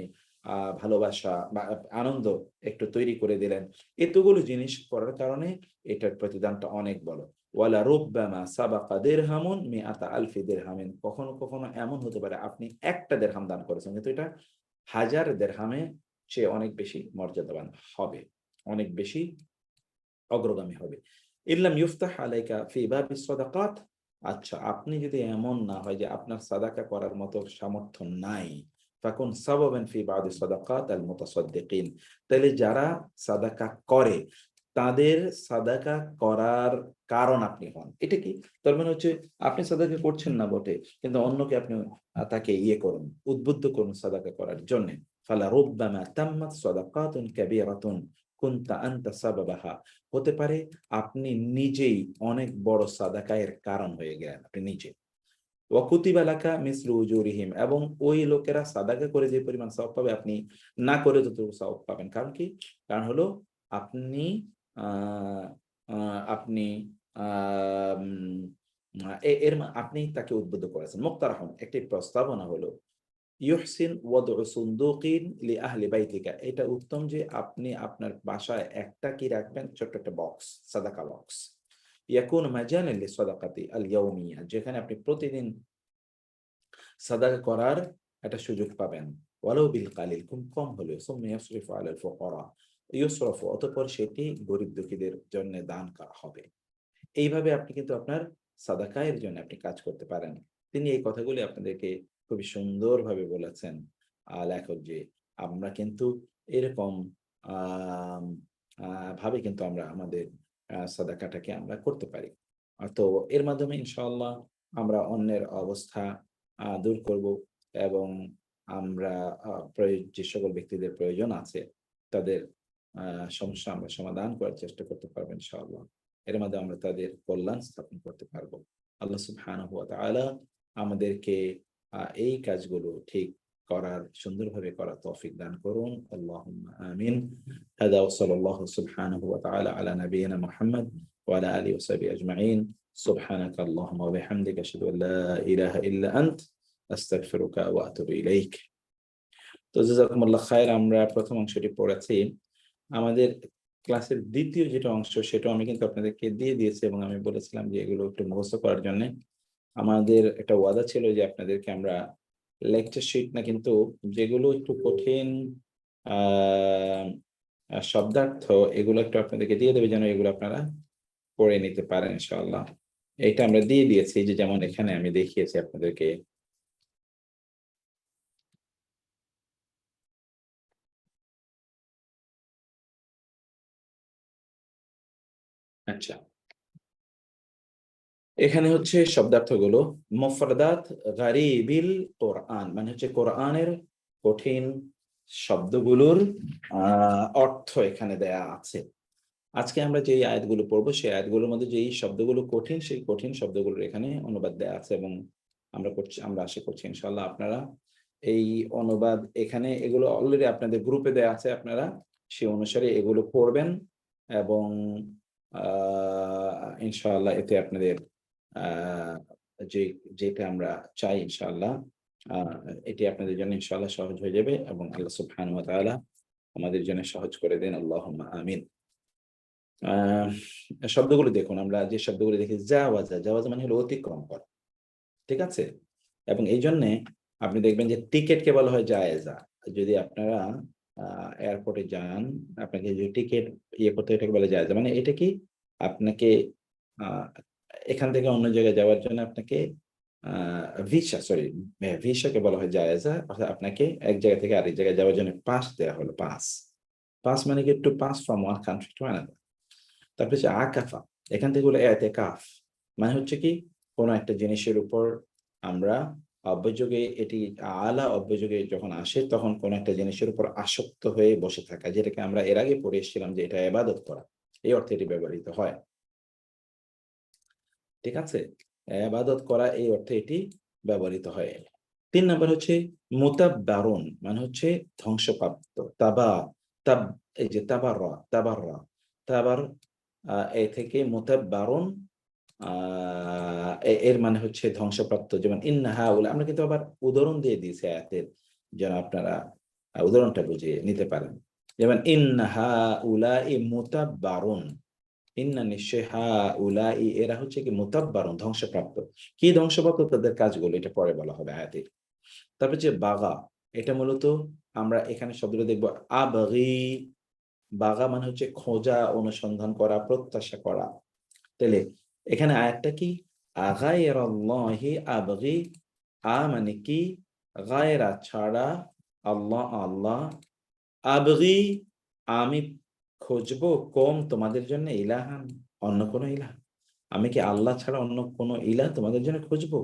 ভালোবাসা বা আনন্দ একটু তৈরি করে দিলেন। এতগুলো জিনিস করার কারণে এটার প্রতিদানটা অনেক বড়। ওয়ালা রুব্বামা সাবাকা দিরহামুন মিআতা আলফি দিরহামিন, কখনো কখনো এমন হতে পারে আপনি একটা দিরহাম দান করেছেন, কিন্তু এটা 1000 দিরহামে চেয়ে অনেক বেশি মর্যাদাবান হবে, অনেক বেশি অগ্রগামী হবে। ইল্লাম ইফতাহ আলাইকা ফি বাবিস সাদাকাত, আচ্ছা আপনি যদি এমন না হয় যে আপনার সাদাকা করার মতো সামর্থ্য নাই, ফাকুন সাবাবান ফি বাদি সাদাকাত আল মুতাসাদ্দিকিন, তাহলে যারা সাদাকা করে তাদের সাদাকা করার কারণ আপনি হন। এটা কি? তার মানে হচ্ছে আপনি সাদাকা করছেন না বটে, কিন্তু অন্যকে আপনি তাকে করুন, উদ্বুদ্ধ করুন সাদাকা করার জন্য। ফালা রুব্বামা তাম্মাত সাদাকাতুন কাবীরাতুন কুনতা আনতা সাবাবাহা, হতে পারে আপনি নিজেই অনেক বড় সাদাকায়ের কারণ হয়ে গেলেন, আপনি নিজে। ওয়াকুতিবা লাকা মিসলু উজুরিহিম, এবং ওই লোকেরা সাদাকা করে যে পরিমাণ সওয়াব পাবে আপনি না করে ততটুকু সওয়াব পাবেন। কারণ কি? কারণ হলো আপনি আহ আপনি আপনি তাকে উদ্বুদ্ধ করেছেন। মুক্তারাহম, একটি প্রস্তাবনা হলো ইউহসিন ওয়াদউ সুনদুকিন লি আহলি বাইতিকা, এটা উত্তম যে আপনি আপনার বাসায় একটা কি রাখবেন, ছোট্ট একটা বক্স, সাদাকা বক্স। ইয়াকুন মাজানান লিসাদাকাতি আল ইয়াউমিয়া, যেখানে আপনি প্রতিদিন সাদাকা করার একটা সুযোগ পাবেন। ওয়ালাউ বিল কালিল, খুব কম হলেও। সুম্মা ইয়াসরিফু আলাল ফুকারা ইউসরাফু, অতঃপর সেটি গরিব দুঃখীদের জন্য দান করা হবে। এইভাবে আপনি কিন্তু আপনার সাদাকায়ের জন্য আপনি কাজ করতে পারেন। তিনি এই কথাগুলি আপনাদেরকে খুবই সুন্দরভাবে বলেছেন লেখক, যে আমরা কিন্তু এরকম আম আ ভাবে কিন্তু আমরা আমাদের সাদাকাটাকে আমরা করতে পারি। তো এর মাধ্যমে ইনশাআল্লাহ আমরা অন্যের অবস্থা দূর করব, এবং আমরা যে সকল ব্যক্তিদের প্রয়োজন আছে তাদের সমস্যা আমরা সমাধান করার চেষ্টা করতে পারবো ইনশাআল্লাহ। এর মাধ্যমে আমরা তাদের কল্যাণ স্থাপন করতে পারবো। আল্লাহ সুবহানাহু ওয়া তাআলা আমাদেরকে এই কাজগুলো ঠিক করার, সুন্দরভাবে করার তৌফিক দান করুন। আল্লাহুম্মা আমিন। হাদা ওয়া সাল্লাল্লাহু সুবহানাহু ওয়া তাআলা আলা নাবিয়িনা মুহাম্মদ ওয়া আলা আলিহি ওয়া সাহবিহি আজমাইন। সুবহানাকা আল্লাহুম্মা ওয়া বিহামদিকা আশহাদু আল লা ইলাহা ইল্লা আনত আস্তাগফিরুকা ওয়া আতুবু ইলাইক। তো জাযাকুমুল্লাহ খাইর, আমরা প্রথম অংশটি পড়েছি। আমাদের ক্লাসের দ্বিতীয় যেটা অংশ সেটাও আমি কিন্তু আপনাদেরকে দিয়ে দিয়েছি, এবং আমি বলেছিলাম যে এগুলো একটু মুখস্থ করার জন্য। আমাদের একটা ওয়াদা ছিল যে আপনাদেরকে আমরা লেকচার শিট না, কিন্তু যেগুলো একটু কঠিন আহ শব্দার্থ, এগুলো একটু আপনাদেরকে দিয়ে দেবে, যেন এগুলো আপনারা পড়ে নিতে পারেন ইনশাআল্লাহ। এটা আমরা দিয়ে দিয়েছি, যে যেমন এখানে আমি দেখিয়েছি আপনাদেরকে। আচ্ছা, এখানে হচ্ছে শব্দার্থগুলো। মুফরাদাত গারিবিল কোরআন, মানে হচ্ছে কোরআনের কঠিন শব্দগুলোর অর্থ এখানে দেয়া আছে। আজকে আমরা যে আয়াতগুলো পড়বো সেই আয়াতগুলোর মধ্যে যেই শব্দগুলো কঠিন, সেই কঠিন শব্দগুলোর এখানে অনুবাদ দেয়া আছে, এবং আমরা আশা করছি ইনশাআল্লাহ আপনারা এই অনুবাদ, এখানে এগুলো অলরেডি আপনাদের গ্রুপে দেয়া আছে, আপনারা সে অনুসারে এগুলো পড়বেন, এবং ইনশাআল্লাহ এতে আপনাদের আহ যে যেটা আমরা চাই ইনশাআল্লাহ এটি আপনাদের জন্য ইনশাআল্লাহ সহজ হয়ে যাবে, এবং আল্লাহ সুবহানাহু ওয়া তাআলা আমাদের জন্য সহজ করে দেন। আল্লাহুম্মা আমিন। শব্দগুলো দেখুন, আমরা যে শব্দগুলো দেখি, জাওয়াজা, জাওয়াজা মানে হলো অতিক্রম করা। ঠিক আছে? এবং এই জন্যে আপনি দেখবেন যে টিকিটকে বলা হয় জায়েজা। যদি আপনারা এয়ারপোর্টে যান, আপনাকে যে টিকিট করতে এটাকে বলে জায়েজা। মানে এটা কি? আপনাকে আহ, এখান থেকে অন্য জায়গায় যাওয়ার জন্য আপনাকে ভিসাকে বলা হয় জায়েজা। অর্থাৎ আপনাকে এক জায়গা থেকে আরেক জায়গায় যাওয়ার জন্য পাস দেওয়া হলো। পাস পাস মানে কি? To pass from one country to another. তারপরে হচ্ছে আকাফা, এখান থেকে হলো এতেকাফ, মানে হচ্ছে কি কোনো একটা জিনিসের উপর আমরা অব্যযোগে, এটি আলা অব্যযোগে যখন আসে তখন কোন একটা জিনিসের উপর আসক্ত হয়ে বসে থাকা, যেটাকে আমরা এর আগে পড়ে এসেছিলাম যে এটা ইবাদত করা, এই অর্থে এটি ব্যবহৃত হয়। ঠিক আছে? ইবাদত করা এই অর্থে এটি ব্যবহৃত হয়। 3 নম্বর হচ্ছে মুতাব্বারুন, মানে হচ্ছে ধ্বংসপ্রাপ্ত। তাব এই যে তাবার এ থেকে মুতাব্বারুন, এর মানে হচ্ছে ধ্বংসপ্রাপ্ত। যেমন ইন্নাহা উলা, আমরা কিন্তু আবার উদাহরণ দিয়ে দিয়েছি আয়াতের, যেন আপনারা উদাহরণটা বুঝিয়ে নিতে পারেন। যেমন ইন্নাহা উলা ই মুতাব্বারুন, ইন্না নিশ্চয় হা উলা ই, এরা হচ্ছে কি মুতাব্বারুন, ধ্বংসপ্রাপ্ত। কি ধ্বংসপ্রাপ্ত? তাদের কাজগুলো, এটা পরে বলা হবে আয়াতে। তারপর যে বাগা, এটা মূলত আমরা এখানে শব্দটা দেখবো আবগি। বাগা মানে হচ্ছে খোঁজা, অনুসন্ধান করা, প্রত্যাশা করা। তাহলে এখানে আয়াতটা কি? আগায়রাল্লাহি আবগি, মানে কি? গায়রা ছাড়া, আল্লাহ আল্লাহ, আবগি আমি খুঁজবো, কম তোমাদের জন্য, ইলাহান অন্য কোনো ইলাহ, আমি কি আল্লাহ ছাড়া অন্য কোনো ইলাহ তোমাদের জন্য খুঁজবো?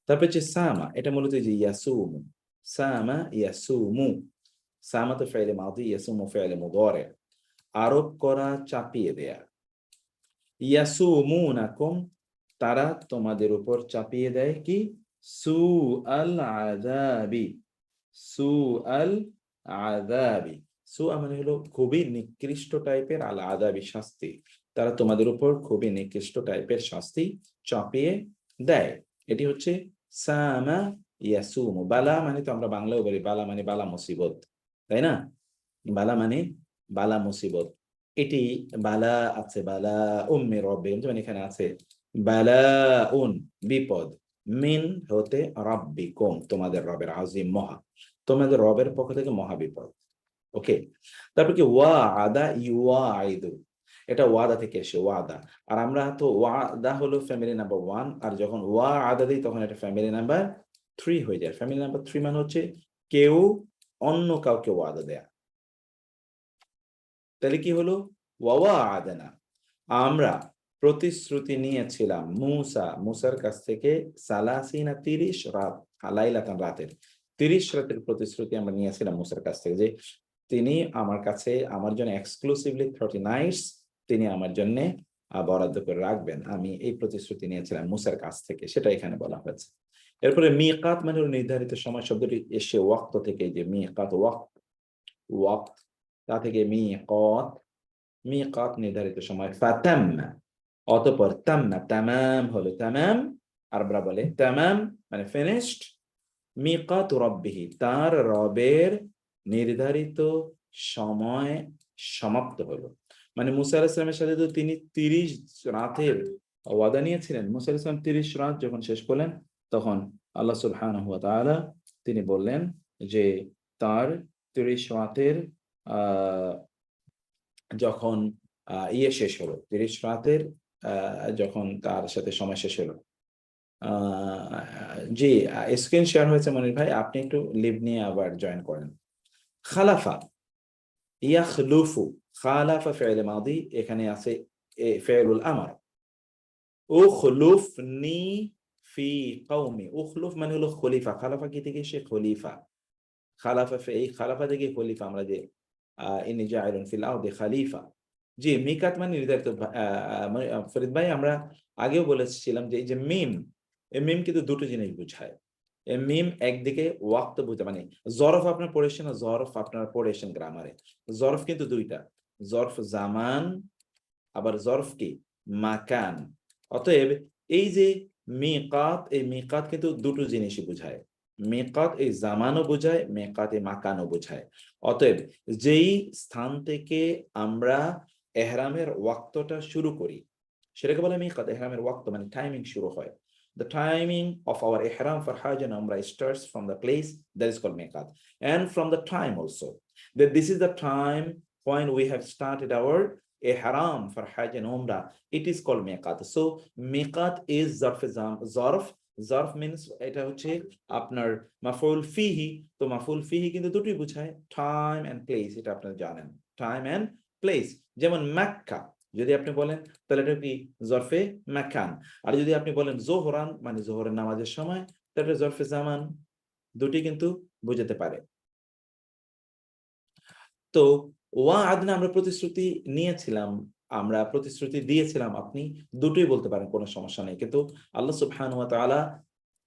তারপর হচ্ছে সামা, এটা মূলত যে ইয়াসুমু, সামা ইয়াসুমু, সামা তো ফেলে মাদি, ইয়াসুমু ফেলে মুদারে, আরোপ করা, চাপিয়ে দেয়া। ইয়াসুমুনাকুম, তারা তোমাদের উপর চাপিয়ে দেয় কি? সু আল আযাবি, সু আল আযাবি, সু মানে হলো খুবই নিকৃষ্ট টাইপের, আল আযাবি শাস্তি, তারা তোমাদের উপর খুবই নিকৃষ্ট টাইপের শাস্তি চাপিয়ে দেয়। এটি হচ্ছে সামা ইয়াসুমু। বালা মানে তো আমরা বাংলায় বলি বালা মানে বালা মুসিবত, তাই না? বালা মানে বালা মুসিবত। এটি বালা আছে, বালা উম্মি রব্বিকুম, যেমন এখানে আছে বালা উন বিপদ, মিন হতে রব্বিকুম তোমাদের রবের, আজিম মহা, তোমাদের রবের পক্ষ থেকে মহা বিপদ। ওকে। তারপর কি ওয়া আদা ইউআইদু, এটা ওয়াদা থেকে এসে ওয়াদা। আর আমরা তো ওয়াদা হলো ফ্যামিলি নাম্বার 1, আর যখন ওয়া আদা দিই তখন এটা ফ্যামিলি নাম্বার 3 হয়ে যায়। ফ্যামিলি নাম্বার 3 মানে হচ্ছে কেউ অন্য কাউকে ওয়াদা দেয়া। তাহলে কি হলো? ওয়া আদানা, আমরা প্রতিশ্রুতি নিয়েছিলাম মুসার কাছ থেকে, সালাসিনা 30 রাত, লাইলাতান রাতের, 30 রাতের প্রতিশ্রুতি আমরা নিয়েছিলাম মুসার কাছ থেকে, যে তিনি আমার কাছে আমার জন্য এক্সক্লুসিভলি 30 নাইটস তিনি আমার জন্য বরাদ্দ করে রাখবেন। আমি এই প্রতিশ্রুতি নিয়েছিলাম মুসার কাছ থেকে, সেটা এখানে বলা হয়েছে। এরপরে মিকাত মানে হলো নির্ধারিত সময়, শব্দটি এসে ওয়াক্ত থেকে, যে মিকাত ওয়াক্ত তা থেকে মিকাত নির্ধারিত সময়। ফাতাম্মা, অতঃপর তাম্মা তামাম হলো, তামাম আরবরা বলে তামাম মানে ফিনিশড, মিকাত রব্বিহি তার রবের নির্ধারিত সময় সমাপ্ত হলো। মানে মুসা আলাইহিস সালামের সাথে তো তিনি 30 রাতের ওয়াদা নিয়েছিলেন। মুসা আলাইহিস সালাম 30 রাত যখন শেষ করলেন, তখন আল্লাহ সুবহানাহু ওয়া তাআলা তিনি বললেন যে তার 30 রাতের আহ যখন শেষ হলো, 30 রাতের যখন তার সাথে সময় শেষ হলো, জি স্ক্রিন শেয়ার হয়েছে মনির ভাই, আপনি একটু লিভ নিয়ে আবার জয়েন করেন। খালাফা ইয়াখলুফু, খালাফা ফি'ল মাদি, এখানে আছে ফি'লুল আমর। উখলুফনি ফি কওমি, উখলুফ মানে হলো খলিফা, খালাফা কি থেকে সে খলিফা, খালাফা এই খালাফা থেকে খলিফা, আমরা যে ইন্নী জাইলুন ফিল আরদি খলিফা। জি মিকাত মানে নির্ধারিত। ফরিদ ভাই আমরা আগেও বলেছিলাম যে এই যে মিম, এই মিম কিন্তু দুটো জিনিস বোঝায়। এই মিম একদিকে ওয়াক্ত বোঝায়, মানে জরফ আপনার পড়েছেন না, জরফ আপনার পড়েছেন গ্রামারে, জরফ কিন্তু দুইটা, জরফ জামান, আবার জরফ কি মাকান। অতএব এই যে মিকাত, এই মিকাত কিন্তু দুটো জিনিসই বোঝায়, মিকাত এই জামানও বোঝায়, মিকাত এই মাকানও বোঝায়। অতএব যেই স্থান থেকে আমরা এহরামের ওয়াক্তটা শুরু করি সেটাকে বলে মিকাত, এহরামের ওয়াক্ত মানে টাইমিং শুরু হয়। The timing of our ihram for Hajj and Umrah starts from the place that is called miqat, and from the time also that this is the time when we have started our ihram for Hajj and Umrah. It is called miqat. So miqat is zarf means এটা হচ্ছে আপনার মাফউল ফিহি। তো মাফউল ফিহি কিন্তু দুটোই বোঝায়, টাইম এন্ড প্লেস, এটা আপনারা জানেন, টাইম এন্ড প্লেস। যেমন মক্কা যদি আপনি বলেন তাহলে এটা কি জরফে মাকান, আর যদি আপনি বলেন জোহরান মানে জোহরের নামাজের সময় তাহলে জরফে জামান, দুটি কিন্তু বোঝাতে পারে। তো ওয়াআদনা আমরা প্রতিশ্রুতি নিয়েছিলাম, আমরা প্রতিশ্রুতি দিয়েছিলাম, আপনি দুটোই বলতে পারেন, কোনো সমস্যা নেই। কিন্তু আল্লাহ সুবহানাহু ওয়া তাআলা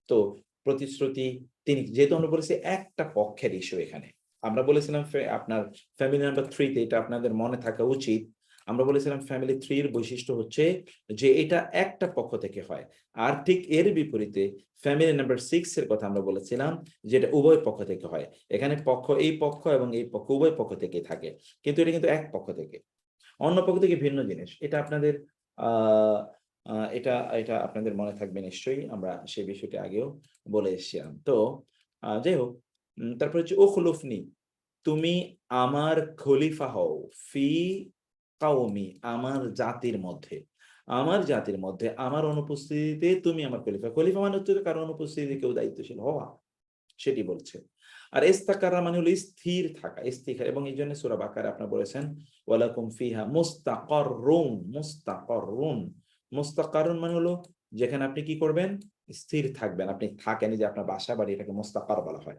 তো প্রতিশ্রুতি তিনি, যেহেতু আমরা বলেছি একটা পক্ষের ইস্যু এখানে, আমরা বলেছিলাম আপনার ফ্যামিলি নাম্বার 3 তে, এটা আপনাদের মনে থাকা উচিত। আমরা বলেছিলাম ফ্যামিলি 3 এর বৈশিষ্ট্য হচ্ছে যে এটা একটা পক্ষ থেকে হয়, আর ঠিক এর বিপরীতে ফ্যামিলি নাম্বার 6 এর কথা আমরা বলেছিলাম যেটা উভয় পক্ষ থেকে হয়। এখানে পক্ষ, এই পক্ষ এবং এই পক্ষ উভয় পক্ষ থেকেই থাকে, কিন্তু এটা কিন্তু এক পক্ষ থেকে, অন্য পক্ষ থেকে ভিন্ন জিনিস। এটা আপনাদের আহ এটা এটা আপনাদের মনে থাকবে নিশ্চয়ই, আমরা সেই বিষয়টি আগেও বলে এসেছিলাম। তো যাই হোক, তারপর হচ্ছে উখলুফনি, তুমি আমার খলিফা হও, ফি কাওমি, আমার জাতির মধ্যে, আমার জাতির মধ্যে আমার অনুপস্থিতিতে তুমি আমার খলিফা। খলিফা মানে হচ্ছে কারো অনুপস্থিতিতে কেউ দায়িত্বশীল হওয়া, সেটি বলছে। আর ইস্তাকারা মানে হলো স্থির থাকা, স্থির, এবং এই জন্য সূরা বাকারা আপনারা বলেছেন ওয়ালাকুম ফিহা মুস্তাকাররুন, মুস্তাকাররুন, মুস্তাকাররুন মানে হলো যেখানে আপনি কি করবেন, স্থির থাকবেন, আপনি থাকেন, যে আপনার বাসা বাড়ি, এটাকে মুস্তাকার বলা হয়,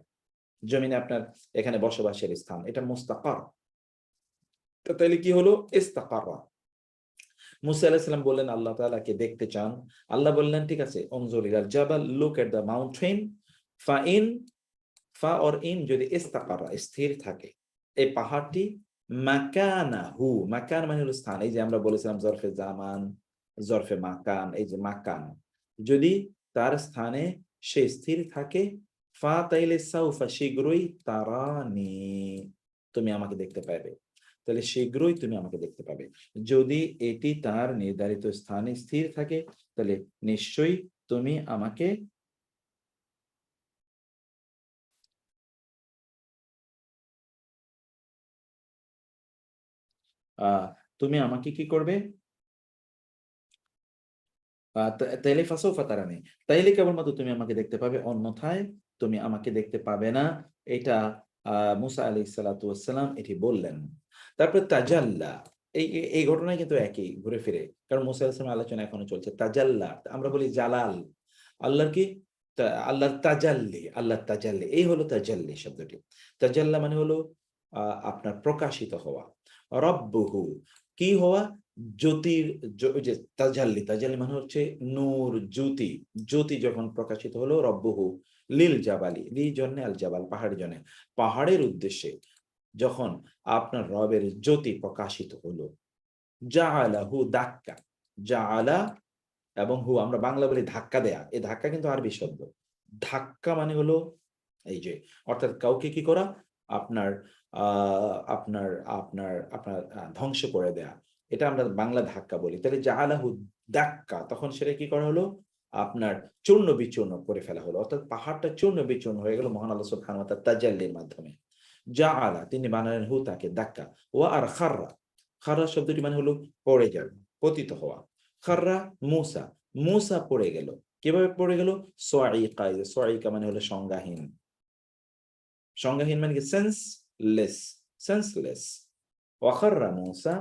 জমিনে আপনার এখানে বসবাসের স্থান, এটা মুস্তাকার। তো তাহলে কি হলো, ইস্তাকারা। মুসা আলাইহিস সালাম বললেন আল্লাহ তাআলাকে দেখতে চান, আল্লাহ বললেন ঠিক আছে, উনজুর ইলাল জাবাল, look at the mountain, fine, ফা অর ইন যদি ইস্তাকারা, স্থির থাকে এই পাহাড়টি, মাকানাহু, মাকান মানে হলো স্থান, এই যে আমরা বলেছিলাম জরফে জামান, জরফে মাকান, এই যে মাকান, যদি তার স্থানে সে স্থির থাকে, ফা তাইলে সাউফা, শীঘ্রই, তারানি, তুমি আমাকে দেখতে পাবে। তাহলে শীঘ্রই তুমি আমাকে দেখতে পাবে, যদি এটি তার নির্ধারিত স্থানে স্থির থাকে তাহলে নিশ্চয়ই তুমি আমাকে তুমি আমাকে কি করবে, তাইলে ফাসাউফা তারানি, তাইলে কেবলমাত্র তুমি আমাকে দেখতে পাবে, অন্যথায় তুমি আমাকে দেখতে পাবে না। এটা মুসা আলাইহিস সালাতু ওয়াস সালাম এটি বললেন। তারপর তাজাল্লা, এই ঘটনায় কিন্তু একই ঘুরে ফিরে, কারণ মুসা আলাইহিস সালামের আলোচনা এখনো চলছে। তাজাল্লা আমরা বলি জালাল, আল্লাহর কি, আল্লাহর তাজাল্লি, আল্লাহর তাজাল্লি, এই হলো তাজাল্লি শব্দটি। তাজাল্লা মানে হলো আপনার প্রকাশিত হওয়া। রব্বুহু কি হওয়া, জ্যোতির, যে তাজাল্লি, তাজাল্লি মানে হচ্ছে নূর, জ্যোতি, জ্যোতি যখন প্রকাশিত হলো, রব্বুহু লিল জাবালি, লি জন্যে আল জাবাল, পাহাড়ের জন্য, পাহাড়ের উদ্দেশ্যে যখন আপনার রবের জ্যোতি প্রকাশিত হলো, জাআলাহু দাক্কা, জাআলা এবং হু আমরা বাংলা বলি ধাক্কা দেয়া, এই ধাক্কা কিন্তু আরবি শব্দ। ধাক্কা মানে হলো এই যে, অর্থাৎ কাউকে কি করা, আপনার আপনার আপনার আপনার ধ্বংস করে দেয়া, এটা আমরা বাংলা ধাক্কা বলি। তাহলে জাআলাহু দাক্কা, তখন সেটা কি করা হলো, আপনার চূর্ণ বিচূর্ণ করে ফেলা হলো, অর্থাৎ পাহাড়টা চূর্ণ বিচূর্ণ হয়ে গেল মহান আল্লাহ সুবহানাহু ওয়া তাআলার তাজাল্লির মাধ্যমে। জাআলা তিনি বানালেন হু তাকে দাক্কা, ওয়া আর খাররা, খাররা শব্দটি মানে হলো পড়ে যাওয়া, পতিত হওয়া। খাররা মুসা, মুসা পড়ে গেল, কিভাবে পড়ে গেল, সাইকা, সাইকা মানে হলো সংজ্ঞাহীন, সংজ্ঞাহীন মানে কি, সেন্সলেস, সেন্সলেস। ওয়াখাররা মুসা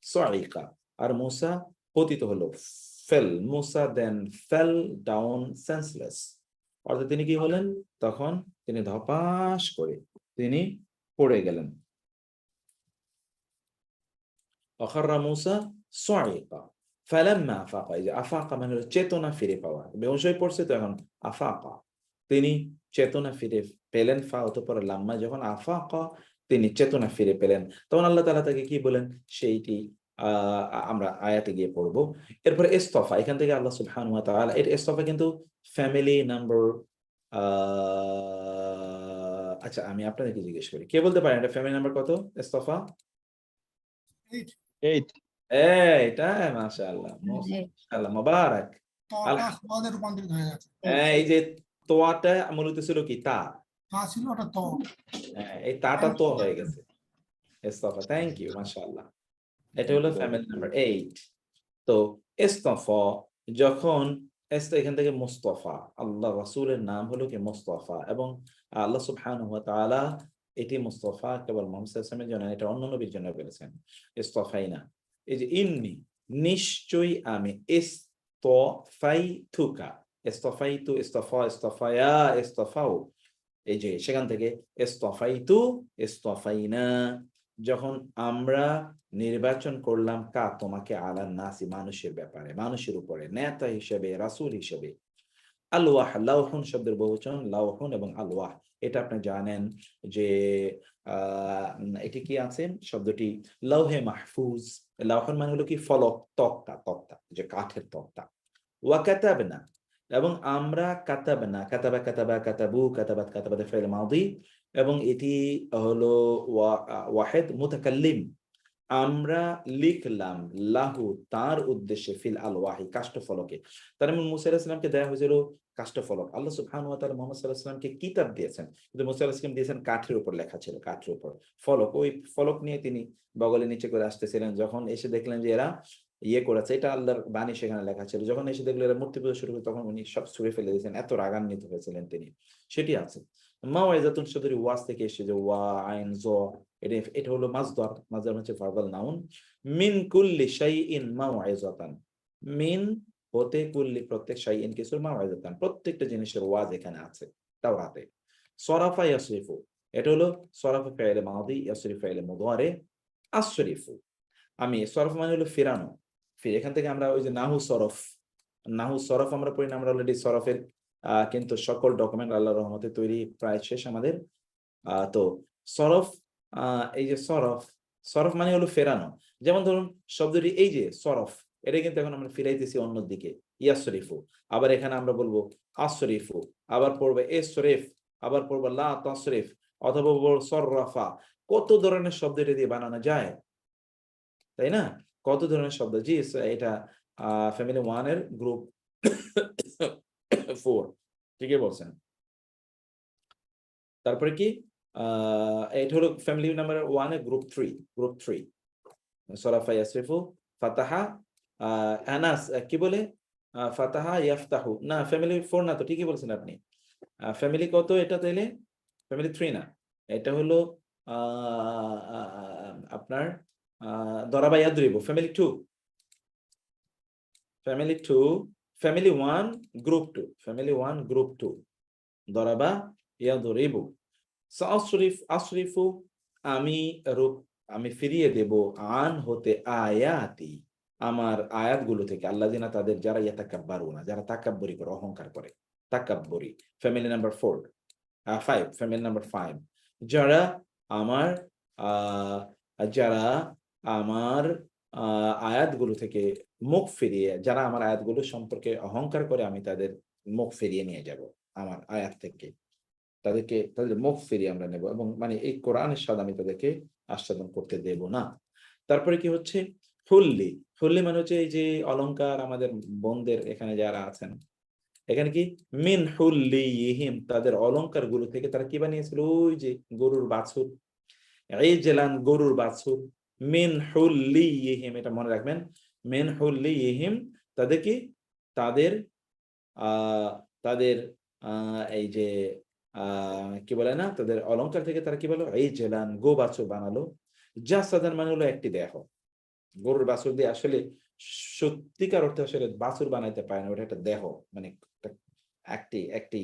সাইকা, আর মুসা পতিত হলো, ফেল, মুসা দেন ফেল ডাউন সেন্সলেস, অর্থাৎ তিনি কি হলেন, তখন তিনি ধপাস করে তিনি পড়ে গেলেন। ওয়াখাররা মুসা সাইকা ফালাম্মা আফাকা, এই যে আফাকা মানে হলো চেতনা ফিরে পাওয়া, বেহুশ হয়ে পড়ছে তো এখন আফাকা, তিনি চেতনা ফিরে পেলেন, ফা অতঃপর লাম্মা, যখন আফাকা তিনি চেতনা ফিরে পেলেন, তখন আল্লাহ তাআলা তাকে কি বলেন সেইটি আমরা আয়াতে গিয়ে পড়বো। এরপরে ইস্তফা, এখান থেকে আল্লাহ সুবহানাহু ওয়া তাআলা, এটা ইস্তফা কিন্তু ফ্যামিলি নাম্বার, আচ্ছা আমি আপনাদেরকে জিজ্ঞেস করি, কে বলতে পারেন এটা ফ্যামিলি নাম্বার কত, ইস্তফা? 8 এটা মাশাআল্লাহ, মাশাআল্লাহ, মুবারক, তটা সওয়াদে রূপান্তরিত হয়ে গেছে। এই যে তোয়াটা মূলত ছিল কি তা, তা ছিল ওটা ত। এই তাটা তো হয়ে গেছে ইস্তফা। থ্যাংক ইউ, মাশাআল্লাহ। এটা হলো ফ্যামিলি নাম্বার 8। তো ইস্তফা, যখন এখান থেকে মুস্তাফা, আল্লাহ রাসূলের নাম হলো কি মুস্তাফা, এবং আল্লাহ সুবহানাহু ওয়া তাআলা এটি মুস্তাফা কেবল মুহাম্মদ সাল্লাল্লাহু আলাইহি ওয়াসাল্লামের জন্য, এটা অন্য নবীর জন্য বলেছেন ইস্তফাইনা। এই যে ইন্নী, নিশ্চয়ই আমি, ইস্তফাইতুকা, ইস্তফাইতু, ইস্তফা, ইস্তফায়া, ইস্তফাউ, এই যে সেখান থেকে ইস্তফাইতু, ইস্তফাইনা, যখন আমরা নির্বাচন করলাম কা তোমাকে, আলান নাসি, মানুষের ব্যাপারে, মানুষের উপরে, নেতা হিসেবে, রাসূল হিসেবে। আলওয়াহ, লাউহুন শব্দের বহুবচন লাউহুন, এবং আলওয়াহ এটা আপনি জানেন যে এটি কি আছে শব্দটি লাউহে মাহফুজ। লাউহুন মানে হলো কি ফলক, তক্তা, তক্তা যে কাঠের তক্তা। ওয়া কাতাবনা, এবং আমরা কাতাবনা, কাতাবা, কাতাবা, কাতাবু, কাতাবাত, কাতাবাতে ফেল মাদি, এবং এটি হলো ওয়াহিদ মুতাকাল্লিম, আমরা লিখলাম লাহু তার উদ্দেশ্যে ফিল আলওয়াহি কাষ্ঠফলকে। তার মানে মুসা আলাইহিস সালামকে দেয়া হয়েছিল কাষ্ঠফলক। আল্লাহ সুবহানাহু ওয়া তাআলা মুহাম্মদ সাল্লাল্লাহু আলাইহি ওয়াসাল্লামকে কিতাব দিয়েছেন, কিন্তু মুসা আলাইহিস সালাম দিয়েছেন কাঠের উপর, লেখা ছিল কাঠের উপর ফলক। ওই ফলক নিয়ে তিনি বগলের নিচে করে আসতেছিলেন, যখন এসে দেখলেন যে এরা ইয়ে করেছে, এটা আল্লাহর বাণী সেখানে লেখা ছিল, যখন এসে দেখলেন এরা মূর্তি পূজা শুরু করে, তখন উনি সব ছুঁড়ে ফেলে দিয়েছেন, এত রাগান্বিত হয়েছিলেন তিনি। সেটি আছে মাওয়াইজাতুন শব্দের ওয়াজ থেকে এসে, যে ওয়া আইন জ, এটা হলো মাজদার, মাজদার হচ্ছে ভার্বাল নাউন। মিন কুল্লি শাইইন মাওয়াইজাতান, মিন হতে, কুল্লি প্রত্যেক, শাইইন কিছুর, মাওয়াইজাতান প্রত্যেকটা জিনিসের ওয়াজ এখানে আছে তাওরাতে। সরাফা ইয়াসরিফু, এটা হলো সরাফা ফি'ল মাদি, ইয়াসরিফু ফি'ল মুদারি, আসরিফু, আমি সরফ মানে হলো ফেরানো। এখান থেকে আমরা ওই যে নাহু সরফ, নাহু সরফ আমরা পড়ি না, আমরা অলরেডি সরফের কিন্তু সকল ডকুমেন্ট আল্লাহর রহমতে তৈরি প্রায় শেষ আমাদের। তো সরফ, এই যে সরফ, সরফ মানে হলো ফেরানো। যেমন ধরুন শব্দটি এই যে সরফ, এটা কিন্তু এখন আমরা ফিরাইতেছি অন্যদিকে, ইয়াসরিফু, আবার এখানে আমরা বলবো আসরিফু, আবার পড়বে এসরিফ, আবার পড়বো লা তাসরিফ, অথবা বলবো সররাফা। কত ধরনের শব্দ এটা দিয়ে বানানো যায়, তাই না? কত ধরনের শব্দ। জি, এটা ফ্যামিলি 1 এর গ্রুপ 4, ঠিকই বলছেন। তারপরে কি এটা হলো ফ্যামিলি নাম্বার 1 এর গ্রুপ 3, গ্রুপ 3 সরাফা ইয়াসরিফু, ফাতাহা, আনাস কি বলে, ফাতাহা ইয়াফতাহু, না ফ্যামিলি 4 না তো, ঠিকই বলছেন আপনি। ফ্যামিলি কত এটা তাইলে? ফ্যামিলি 3 না, এটা হলো আপনার দরাবা ইয়াদরিবু, family 2, family 2, family 1 group 2, family 1 group 2, দরাবা ইয়াদরিবু। সাসরিফ, আসরিফু, আমি আমি ফিরিয়ে দেব, আন হতে, আয়াতি, আমার আয়াতগুলো থেকে, আল্লাযিনা তাদের, যারা ইয়াতাকাব্বারুনা, যারা তাকাব্বুরি করে, অহংকার করে, তাকাব্বুরি। ফ্যামিলি নাম্বার 5, ফ্যামিলি নাম্বার 5, যারা আমার যারা আমার আয়াতগুলো থেকে মুখ ফিরিয়ে, যারা আমার আয়াতগুলো সম্পর্কে অহংকার করে, আমি তাদের মুখ ফিরিয়ে নিয়ে যাব আমার আয়াত থেকে, তাদের মুখ ফিরিয়ে আমরা নেব, এবং মানে এই কোরআনের স্বাদ আমি তাদেরকে আস্বাদন করতে দেব না। তারপরে কি হচ্ছে হুল্লি, হুল্লি মানে হচ্ছে এই যে অলংকার, আমাদের বোনদের এখানে যারা আছেন, এখানে কি মিন হুল্লিহিম, তাদের অলংকার গুলো থেকে তারা কি বানিয়েছিল, ওই যে গরুর বাছুর, এই জেলান গরুর বাছুর, মিন হুল্লিহিম, এটা মনে রাখবেন, মিন হুল্লিহিম, তাদের কি, তাদের তাদের এই যে কি বলে না, তাদের অলংকার থেকে তারা কি বলো, এই জেলান গো বাছুর বানালো। জাসাদান মানে হলো একটি দেহ, গরুর বাছুর দিয়ে আসলে সত্যিকার অর্থে আসলে বাছুর বানাইতে পারে না, ওটা একটা দেহ, মানে একটি একটি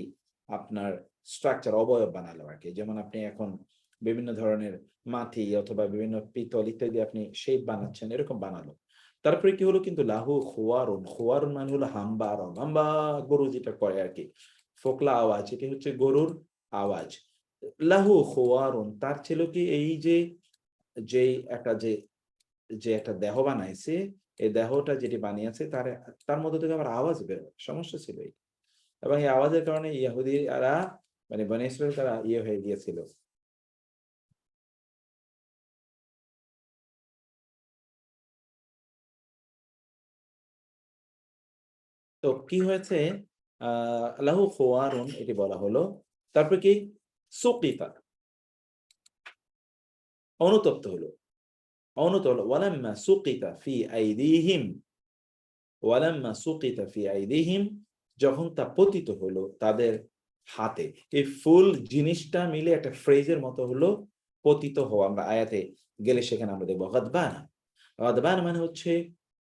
আপনার স্ট্রাকচার, অবয়ব বানালো আর কি। যেমন আপনি এখন বিভিন্ন ধরনের মাটি অথবা বিভিন্ন পিতল ইত্যাদি আপনি শেপ বানাচ্ছেন, এরকম বানালো। তারপরে কি হলো কিন্তু লাহু খোয়ারুন, খোয়ারুন মানে হলো হাম্বা, হাম্বা গরু যেটা করে আর কি, ফোকলা আওয়াজ, এটি হচ্ছে গরুর আওয়াজ। লাহু খোয়ারুন, তার ছিল কি এই যে, যে একটা যে একটা দেহ বানাইছে, এই দেহটা যেটি বানিয়েছে তার তার মধ্যে থেকে আবার আওয়াজ বের হয়, সমস্যা ছিল এই। এবং এই আওয়াজের কারণে ইহুদিরা, মানে বনী ইসরাইল, তারা ইয়ে হয়ে গিয়েছিল, তো কি হয়েছে, লাহু খুয়ারুন এটি বলা হলো, তারপর কি সুকিতা অনুতপ্ত হলো, অনুতপ্ত হলো, ওয়ালাম্মা সুকিতা ফি আইদিহিম, ওয়ালাম্মা সুকিতা ফি আইদিহিম, যখন তা পতিত হলো তাদের হাতে। এই ফুল জিনিসটা মিলে একটা ফ্রেজের মতো হলো পতিত হওয়া। আমরা আয়াতে গেলে সেখানে আমরা দেখবো গাদবান। গাদবান মানে হচ্ছে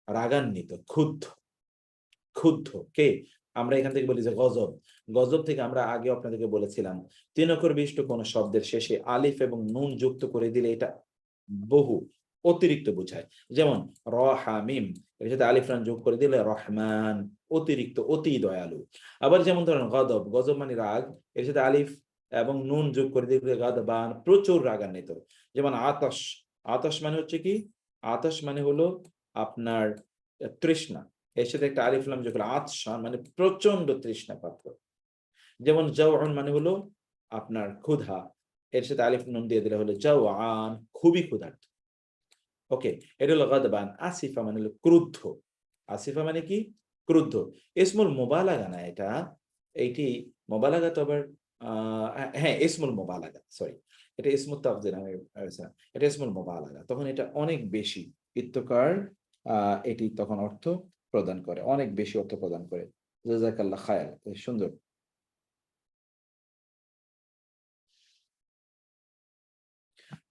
রাগান্বিত, ক্ষুব্ধ। ক্ষুব্ধ কে? আমরা এখান থেকে বলি যে গজব। গজব থেকে আমরা আগে আপনাদেরকে বলেছিলাম 3 অক্ষর বিশিষ্ট কোন শব্দের শেষে আলিফ এবং নুন যুক্ত করে দিলে এটা বহু অতিরিক্ত বোঝায়। যেমন রহামিম, এর সাথে আলিফ লাম যোগ করে দিলে রহমান, অতিরিক্ত, অতি দয়ালু। আবার যেমন ধরেন গজব, গজব মানে রাগ, এর সাথে আলিফ এবং নুন যোগ করে দিলে গাদবান, প্রচুর রাগান্বিত। যেমন আতশ, আতশ মানে হচ্ছে কি, আতশ মানে হলো আপনার তৃষ্ণা, এর সাথে একটা আলিফ লাম যোগ করে আতশান মানে প্রচন্ড তৃষ্ণা পাত্র। যেমন জাওয়ান মানে হলো আপনার ক্ষুধা, এর সাথে আলিফ নুন দিয়ে দিলে হলো জাওয়ান, খুবই ক্ষুধার্ত। ওকে, এটা হলো গাদবান। আসিফা মানে হলো ক্রুদ্ধ, আসিফা মানে কি, ক্রুদ্ধ। ইসমুল মুবালাগা না এটা, এইটি মুবালাগা তো আবার হ্যাঁ ইসমুল মুবালাগা, সরি, এটা ইসমুত তাফযীল, এটা ইসমুল মুবালাগা, তখন এটা অনেক বেশি ইত্তকার, এটি তখন অর্থ প্রদান করে, অনেক বেশি অর্থ প্রদান করে। জাযাকাল্লাহ খায়র, সুন্দর।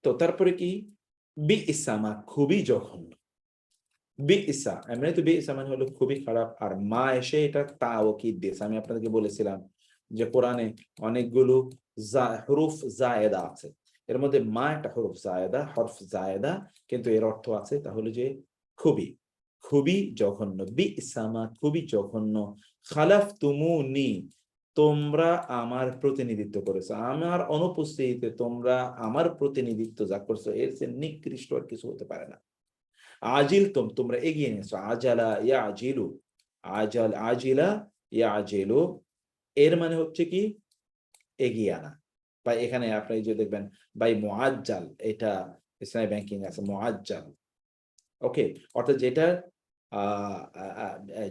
তো তারপরে কি, বিইসামা খুবই জঘন্য, বিইসা এমনি তো বিইসা মানে হলো খুবই খারাপ, আর মা এসে এটা তাওকীদ দিয়েছে। আমি আপনাদেরকে বলেছিলাম যে কোরআনে অনেকগুলো হরফ জায়েদা আছে, এর মধ্যে মা একটা হরফ জায়েদা, হরফ জায়েদা, কিন্তু এর অর্থ আছে তাহলে যে খুবই, খুবই জঘন্য। বিইসামা খুবই জঘন্য, খালাফতুমুনি তোমরা আমার প্রতিনিধিত্ব করেছো, আমার অনুপস্থিতিতে তোমরা আমার প্রতিনিধিত্ব যা করছো এর চেয়ে নিকৃষ্ট আর কিছু হতে পারে না। আজিল তোমরা এগিয়ে নিয়েছো, আজালা ইয়া আজিলু, আজাল আজিলা ইয়া আজিলু, এর মানে হচ্ছে কি এগিয়ে আনা। বা এখানে আপনি যে দেখবেন বাই মুআজ্জাল, এটা ইসলামী ব্যাংকিং আছে মুআজ্জাল। ওকে, অর্থাৎ যেটা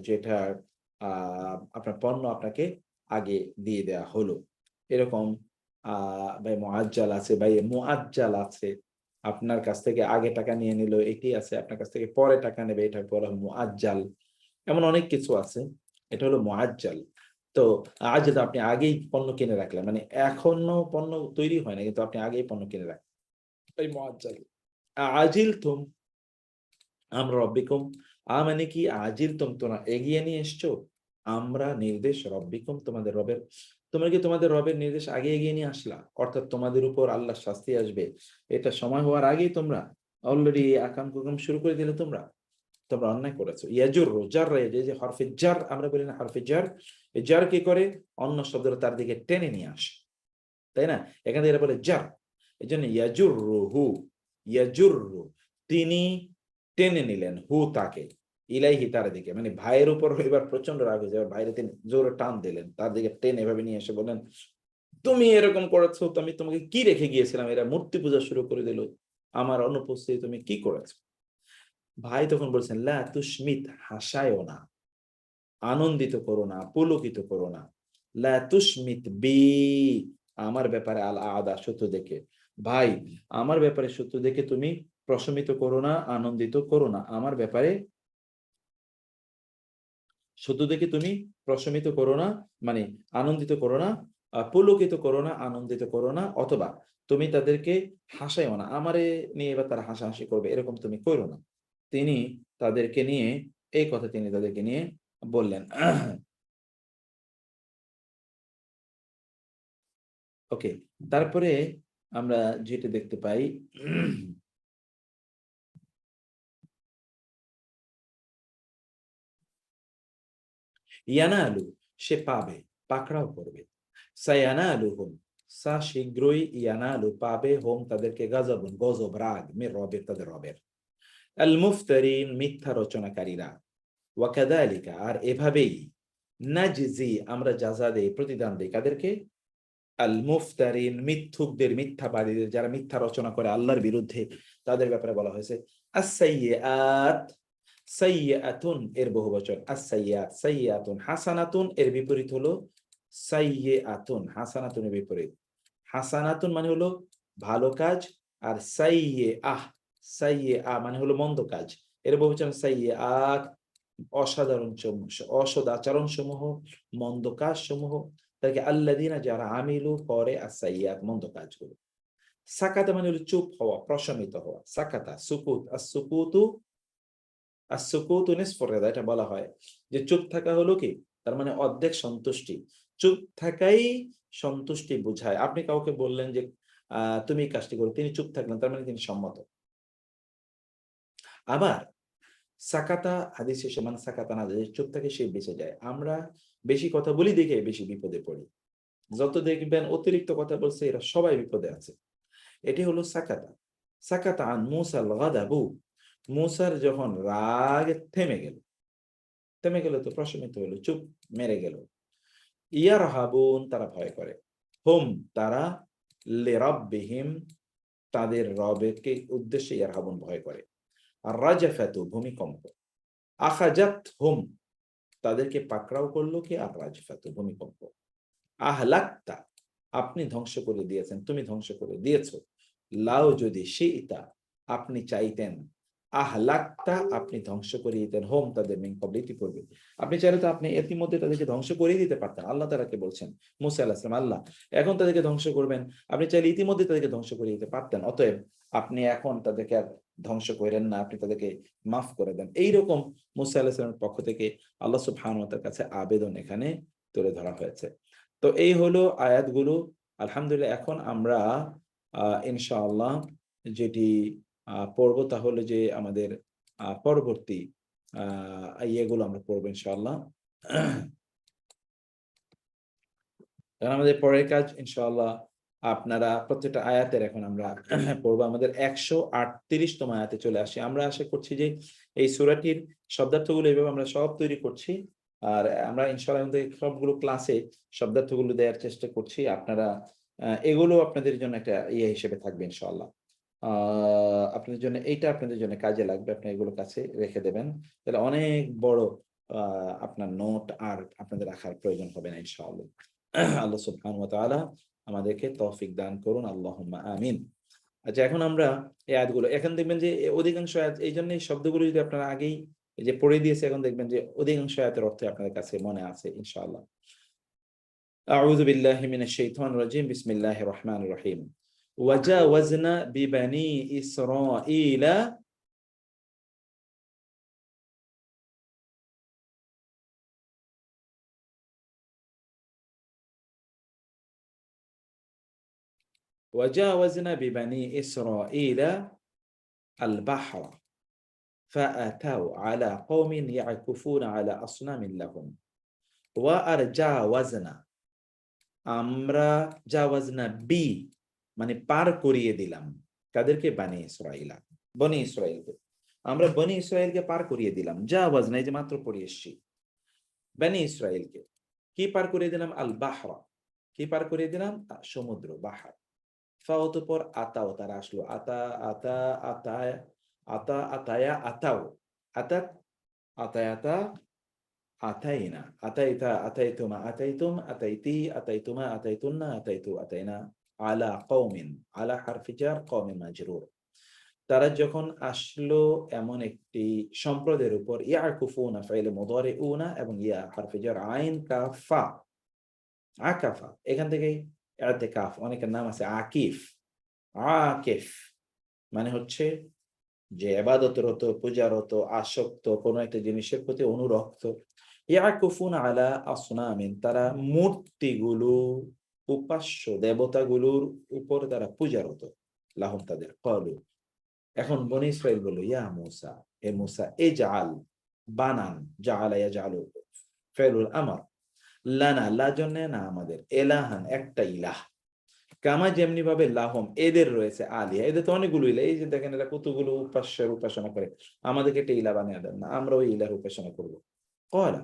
যেটা আপনার পণ্য আপনাকে আগে দিয়ে দেওয়া হলো, এরকম ভাই মুআজ্জাল আছে, ভাই মুআজ্জাল আছে, আপনার কাছ থেকে আগে টাকা নিয়ে নিল এটি আছে, আপনার কাছ থেকে পরে টাকা নেবে, এটা বলা হয় মুআজ্জাল। এমন অনেক কিছু আছে, এটা হলো মুআজ্জাল। তো আজ যদি আপনি আগেই পণ্য কিনে রাখলেন, মানে এখনো পণ্য তৈরি হয় না কিন্তু আপনি আগেই পণ্য কিনে রাখলেন, এই মুআজ্জাল। আজিলতুম আমরা রব্বিকুম, মানে কি আজিলতুম তোমরা এগিয়ে নিয়ে এসছো, আমরা নির্দেশ রব্বিকুম তোমাদের রবের, তোমরা কি তোমাদের রবের নির্দেশ আগে এগিয়ে নিয়ে আসলা, অর্থাৎ তোমাদের উপর আল্লাহ শাস্তি আসবে এটা সময় হওয়ার আগেই তোমরা অলরেডি আকাম কুকাম শুরু করে দিলে, তোমরা তোমরা অন্যায় করেছো। ইয়াজুর জার, যে হরফে জার আমরা বলি না, হরফে জার, এই জার কি করে অন্য শব্দটা তার দিকে টেনে নিয়ে আসে, তাই না? এখান থেকে বলে জার, এই জন্য ইয়াজুর হু, ইয়াজুর তিনি টেনে নিলেন, হু তাকে, ইলাইহি তার দিকে, মানে ভাইয়ের উপর এবার প্রচন্ড রাগ হয়ে যাবে, ভাইরে তিনি জোরে টান দিলেন, তার দিকে টেনে এভাবে নিয়ে এসে বলেন তুমি এরকম করেছো, তো আমি তোমাকে কি রেখে গিয়েছিলাম, এরা মূর্তি পূজা শুরু করে দিল আমার অনুপস্থিতি, তুমি কি করেছো? ভাই তখন বলছেন লা তুশমিত, হাসায়ও না, আনন্দিত করো না, পুলকিত করো না, লা তুশমিত বি, আমার ব্যাপারে আল আদা শত্রু দেখে, ভাই আমার ব্যাপারে শত্রু দেখে তুমি প্রশমিত করো না, আনন্দিত করো না, আমার ব্যাপারে শত্রু দেখে তুমি প্রশমিত করো না, মানে আনন্দিত করো না, পুলকিত করো না, আনন্দিত করো না, অথবা তুমি তাদেরকে হাসাইও না, আমারে নিয়ে এবার তারা হাসাহাসি করবে এরকম তুমি করো না। তিনি তাদেরকে নিয়ে, এই কথা তিনি তাদেরকে নিয়ে বললেন। ওকে, তারপরে আমরা যেটা দেখতে পাই, ইয়ানালু সে পাবে, পাকড়াও করবে, সায়ানালুহুম সা শীঘ্রই, ইয়ানালু পাবে, হোম তাদেরকে, গাজবুন গজব, রাগ, মির রবের তাদের রবের, আল মুফতারিন মিথ্যা রচনাকারীরা, ওয়াকাদালিকা আর এভাবেই, নাজজি আমরা যাজা দেই, প্রতিদান দেই কাদেরকে, আল মুফতারিন মিথ্যুকদের, মিথ্যাবাদীদের, যারা মিথ্যা রচনা করে আল্লাহর বিরুদ্ধে, তাদের ব্যাপারে বলা হয়েছে। আস-সাইয়্যাত সাইয়্যাতুন এর বহুবচন আস-সাইয়্যাত, সাইয়্যাতুন। হাসানাতুন এর বিপরীত হলো সাইয়্যাতুন, হাসানাতুনের বিপরীত। হাসানাতুন মানে হলো ভালো কাজ, আর সাইয়্যা মানে হলো মন্দ কাজ। এর বহুবচন সাইয়্যাত, অসাধারণ অসদাচরণ সমূহ, মন্দ কাজ সমূহ। তাকে আল্লাযীনা যারা আমিলু করে আস-সাইয়্যাত মন্দ কাজগুলো। সাকাতা মানে হলো চুপ হওয়া, প্রশমিত হওয়া। সাকাতা সুকুত, আর সুকুতু নিসফুর রিদা, এটা বলা হয় যে চুপ থাকা হলো কি, তার মানে অর্ধেক সন্তুষ্টি। চুপ থাকাই সন্তুষ্টি বোঝায়। আপনি কাউকে বললেন যে তুমি এই কাজটি করো, তিনি চুপ থাকলেন, তার মানে তিনি সম্মত। আবার সাকাতা হাদিসে সমান সাকাতা না, যে চুপ থাকে সে বেঁচে যায়। আমরা বেশি কথা বলি দেখে বেশি বিপদে পড়ি। যত দেখবেন অতিরিক্ত কথা বলছে এরা সবাই বিপদে আছে। এটি হলো সাকাতা। সাকাতা আন মূসাল গাদাবু, মূসার যখন রাগ থেমে গেল, তো প্রশমিত হলো, চুপ মেরে গেল। ইয়ারহাবুন তারা ভয় করে, হুম তারা, লিরাব্বিহিম তাদের রবেরকে উদ্দেশ্যে ইয়ারহাবুন ভয় করে। আর রাজাফাতু ভূমিকম্প, আখাজাত হুম তাদেরকে পাকড়াও করলো কি, আর রাজফাতু ভূমিকম্প। আহলাক্তা আপনি ধ্বংস করে দিয়েছেন, তুমি ধ্বংস করে দিয়েছো। লাও যদি শিইতা আপনি চাইতেন, আহলাক্তা আপনি ধ্বংস করে দিতেন, হোম তাদের মিন ক্বাবলি ইতিপূর্বে। আপনি চাইলে তো আপনি ইতিমধ্যে তাদেরকে ধ্বংস করে দিতে পারতেন। আল্লাহ তাআলাকে বলছেন, মূসা আলাইহিস সালাম, আল্লাহ এখন তাদেরকে ধ্বংস করবেন, আপনি চাইলে ইতিমধ্যে তাদেরকে ধ্বংস করে দিতে পারতেন। অতএব আপনি এখন তাদেরকে আর ধ্বংস করেন না, আপনি তাদেরকে মাফ করে দেন। এইরকম মূসা আলাইহিস সালামের পক্ষ থেকে আল্লাহ সুবহানাহু ওয়া তাআলার কাছে আবেদন এখানে তুলে ধরা হয়েছে। তো এই হলো আয়াতগুলো। আলহামদুলিল্লাহ, এখন আমরা ইনশাআল্লাহ যেটি পড়বো তা হলো যে আমাদের পরবর্তী ইয়েগুলো আমরা পড়বো ইনশাআল্লাহ। আমাদের পরের কাজ ইনশাআল্লাহ আপনারা প্রত্যেকটা আয়াতের এখন আমরা পড়বো। আমাদের 138তম আয়াতে চলে আসি। আমরা আশা করছি যে এই সূরাটির শব্দার্থগুলো এইভাবে আমরা সব তৈরি করছি, আর আমরা ইনশাআল্লাহ আমাদের সবগুলো ক্লাসে শব্দার্থগুলো দেওয়ার চেষ্টা করছি। আপনারা এগুলো আপনাদের জন্য একটা ইয়ে হিসেবে থাকবে ইনশাআল্লাহ। আপনাদের জন্য এইটা আপনাদের জন্য কাজে লাগবে, আপনি এগুলো কাছে রেখে দেবেন, তাহলে অনেক বড় আপনার নোট আর আপনাদের রাখার প্রয়োজন হবে না ইনশাআল্লাহ। আল্লাহ সুবহানাহু ওয়া তাআলা আমাদেরকে তৌফিক দান করুন, আল্লাহুম্মা আমিন। আচ্ছা, এখন আমরা এই আয়াতগুলো, এখন দেখবেন যে অধিকাংশ আয়াত, এই জন্য এই শব্দগুলো যদি আপনারা আগেই এই যে পড়ে দিয়েছে, এখন দেখবেন যে অধিকাংশ আয়াতের অর্থ আপনাদের কাছে মনে আছে ইনশাআল্লাহ। আউযু বিল্লাহি মিনাশ শাইতানির রাজীম, বিসমিল্লাহির রহমানির রহিম। ওয়াজাওয়াজনা বিবানি ইসরাঈলা وجاوزنا ببني إسرائيل البحر فأتوا على قوم يعكفون على أصنام لهم وأرجاوزنا আমরা জাওয়াজনা বি মানে পার করিয়ে দিলাম কাদেরকে, বানি ইসরাঈলা, বনি ইসরাঈলকে। আমরা বনি ইসরাঈলকে পার করিয়ে দিলাম। জাওয়াজনা এই যে মাত্র পড়ে এসেছি, বনি ইসরাঈলকে কি পার করিয়ে দিলাম, আল বাহরা কি পার করিয়ে দিলাম, সমুদ্র, বাহার। অতঃপর আতাও তারা আসলো, আতাও আতাত আতায়াতা আতাইনা আতাইতা আতাইতুমা আতাইতুম আতাইতি আতাইতুমা আতাইতুন্না আতাইতু আতাইনা আলা কওমিন, আলা হারফি জার, কওমিন মাজরুর। তারা যখন আসলো এমন একটি সম্প্রদায়ের উপর, ইয়াকুফুনা ফাইলে মুদারিউনা এবং ইয়া হারফি জার, আইন কাফ ফা, আকাফা, এখান থেকেই ইতিকাফ, অনেকের নাম আছে আকিফ, আকিফ মানে হচ্ছে যে ইবাদতরত, পূজারত, আসক্ত, কোনো একটা জিনিসের প্রতি অনুরক্ত। ইয়াকুফুনা আলা আসনামিন তারা মূর্তিগুলো, উপাস্য দেবতাগুলোর উপর তারা পূজারত, লাহুম তাদের, ক্বালু এখন বনি ইসরাইল বলল, ইয়া মূসা, হে মূসা, ইজআল বানান, জাআলা ইয়াজআলু ফি'লুল আমর, লানা লা জন্য না আমাদের, ইলাহান একটা ইলাহ, কামা যেমনি ভাবে লাহম এদের রয়েছে আলিয়া, এদের তো অনেকগুলো ইলাহ, এই যে দেখেন এরা কতগুলো উপাস্যের উপাসনা করে, আমাদেরকে একটা ইলাহ বানিয়ে দেন না, আমরা ওই ইলাহর উপাসনা করবো। ক্বালা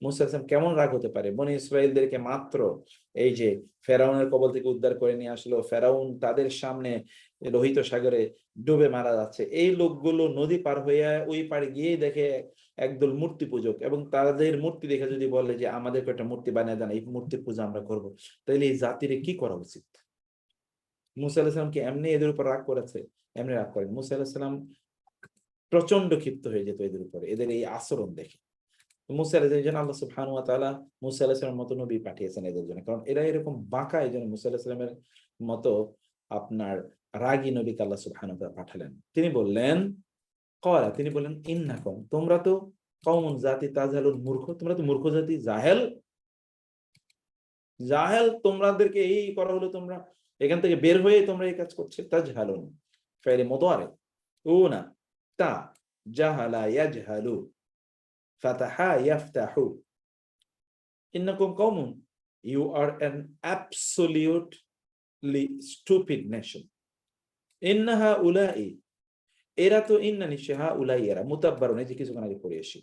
মুসা আলাইহিস সালাম কেমন রাগ হতে পারে? বনি ইসরাইলদেরকে মাত্র এই যে ফেরাউনের কবল থেকে উদ্ধার করে নিয়ে আসলো, ফেরাউন তাদের সামনে লোহিত সাগরে ডুবে মারা যাচ্ছে, এই লোকগুলো নদী পার হয়ে ওই পাড়ে গিয়ে দেখে একদল মূর্তি পূজক, এবং তাদের মূর্তি দেখে যদি বলে যে আমাদেরকে একটা মূর্তি বানিয়ে দেন, এই মূর্তির পূজা আমরা করবো, তাহলে এই জাতির কি করা উচিত? মুসা আলাইহিস সালাম কি এমনি এদের উপর রাগ করেছে? এমনি রাগ করেন। মুসা আলাইহিস সালাম প্রচন্ড ক্ষিপ্ত হয়ে যেত এদের উপরে, এদের এই আচরণ দেখে। মুসা আলাইহিস সালামের জন্য আল্লাহ সুবহানাহু ওয়া তাআলা মুসা আলাইহিস সালামের মতো নবী পাঠিয়েছেন এদের জন্য, কারণ এরা এরকম বাঁকা, এই জন্য মুসা আলাইহিস সালামের মতো আপনার রাগী নবীকে আল্লাহ সুবহানাহু ওয়া তাআলা পাঠালেন। তিনি বললেন ইন্নাকুম, তোমরা তো কওমুন জাতি তাজহালুন, মূর্খ, তোমরা তো মূর্খ জাতি, জাহেল, তোমাদেরকে এই করা হলো, তোমরা এখান থেকে বের হয়ে তোমরা এই কাজ করছো। তাজহালুন ফাইলে মুদারি উনা তা জাহালা ইয়াজহালু ফাতাহা ইয়াফতাহু, ইন্নাকুম কওমুন, you are an absolutely stupid nation. ইন্নাহা উলাই, এরা তো ইন্না নিশ্চয় হা উলাই, এরা মুতাব্বারুন, এই যে কিছুক্ষণ আগে পড়ে এসেছি,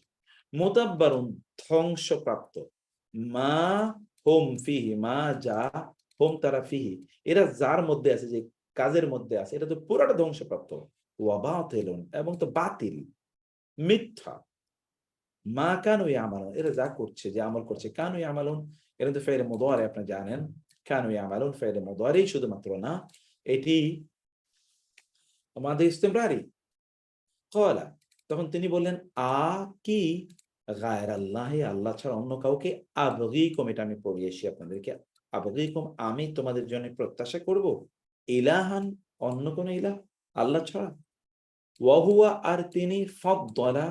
মুতাব্বারুন ধ্বংসপ্রাপ্ত, মা হোম ফিহি, মা যা হোম তারা ফিহি, এরা যার মধ্যে আছে, যে কাজের মধ্যে আছে, এটা তো পুরোটা ধ্বংসপ্রাপ্ত, ওয়া বাতিলুন, এবং তো বাতিল, মিথ্যা, মা কানু ইয়ামালুন, এরা যা করছে, যে আমল করছে, কানু ইয়ামালুন, এরা তো ফাইলে মুদারি, আপনি জানেন কানু ইয়ামালুন ফাইলে মুদারি, শুধুমাত্র না, এটি আমাদের ইস্তেমরারি। ক্বালা, তখন তিনি বললেন, কি গায়র আল্লাহি, আল্লাহ ছাড়া অন্য কাউকে, আবগীকুম, এটা আমি পড়িয়েছি আপনাদেরকে, আবগীকুম, আমি তোমাদের জন্য প্রত্যাশা করব, ইলাহান, অন্য কোন ইলাহ আল্লাহ ছাড়া, ওয়া হুয়া, আর তিনি, ফাদ্দালা,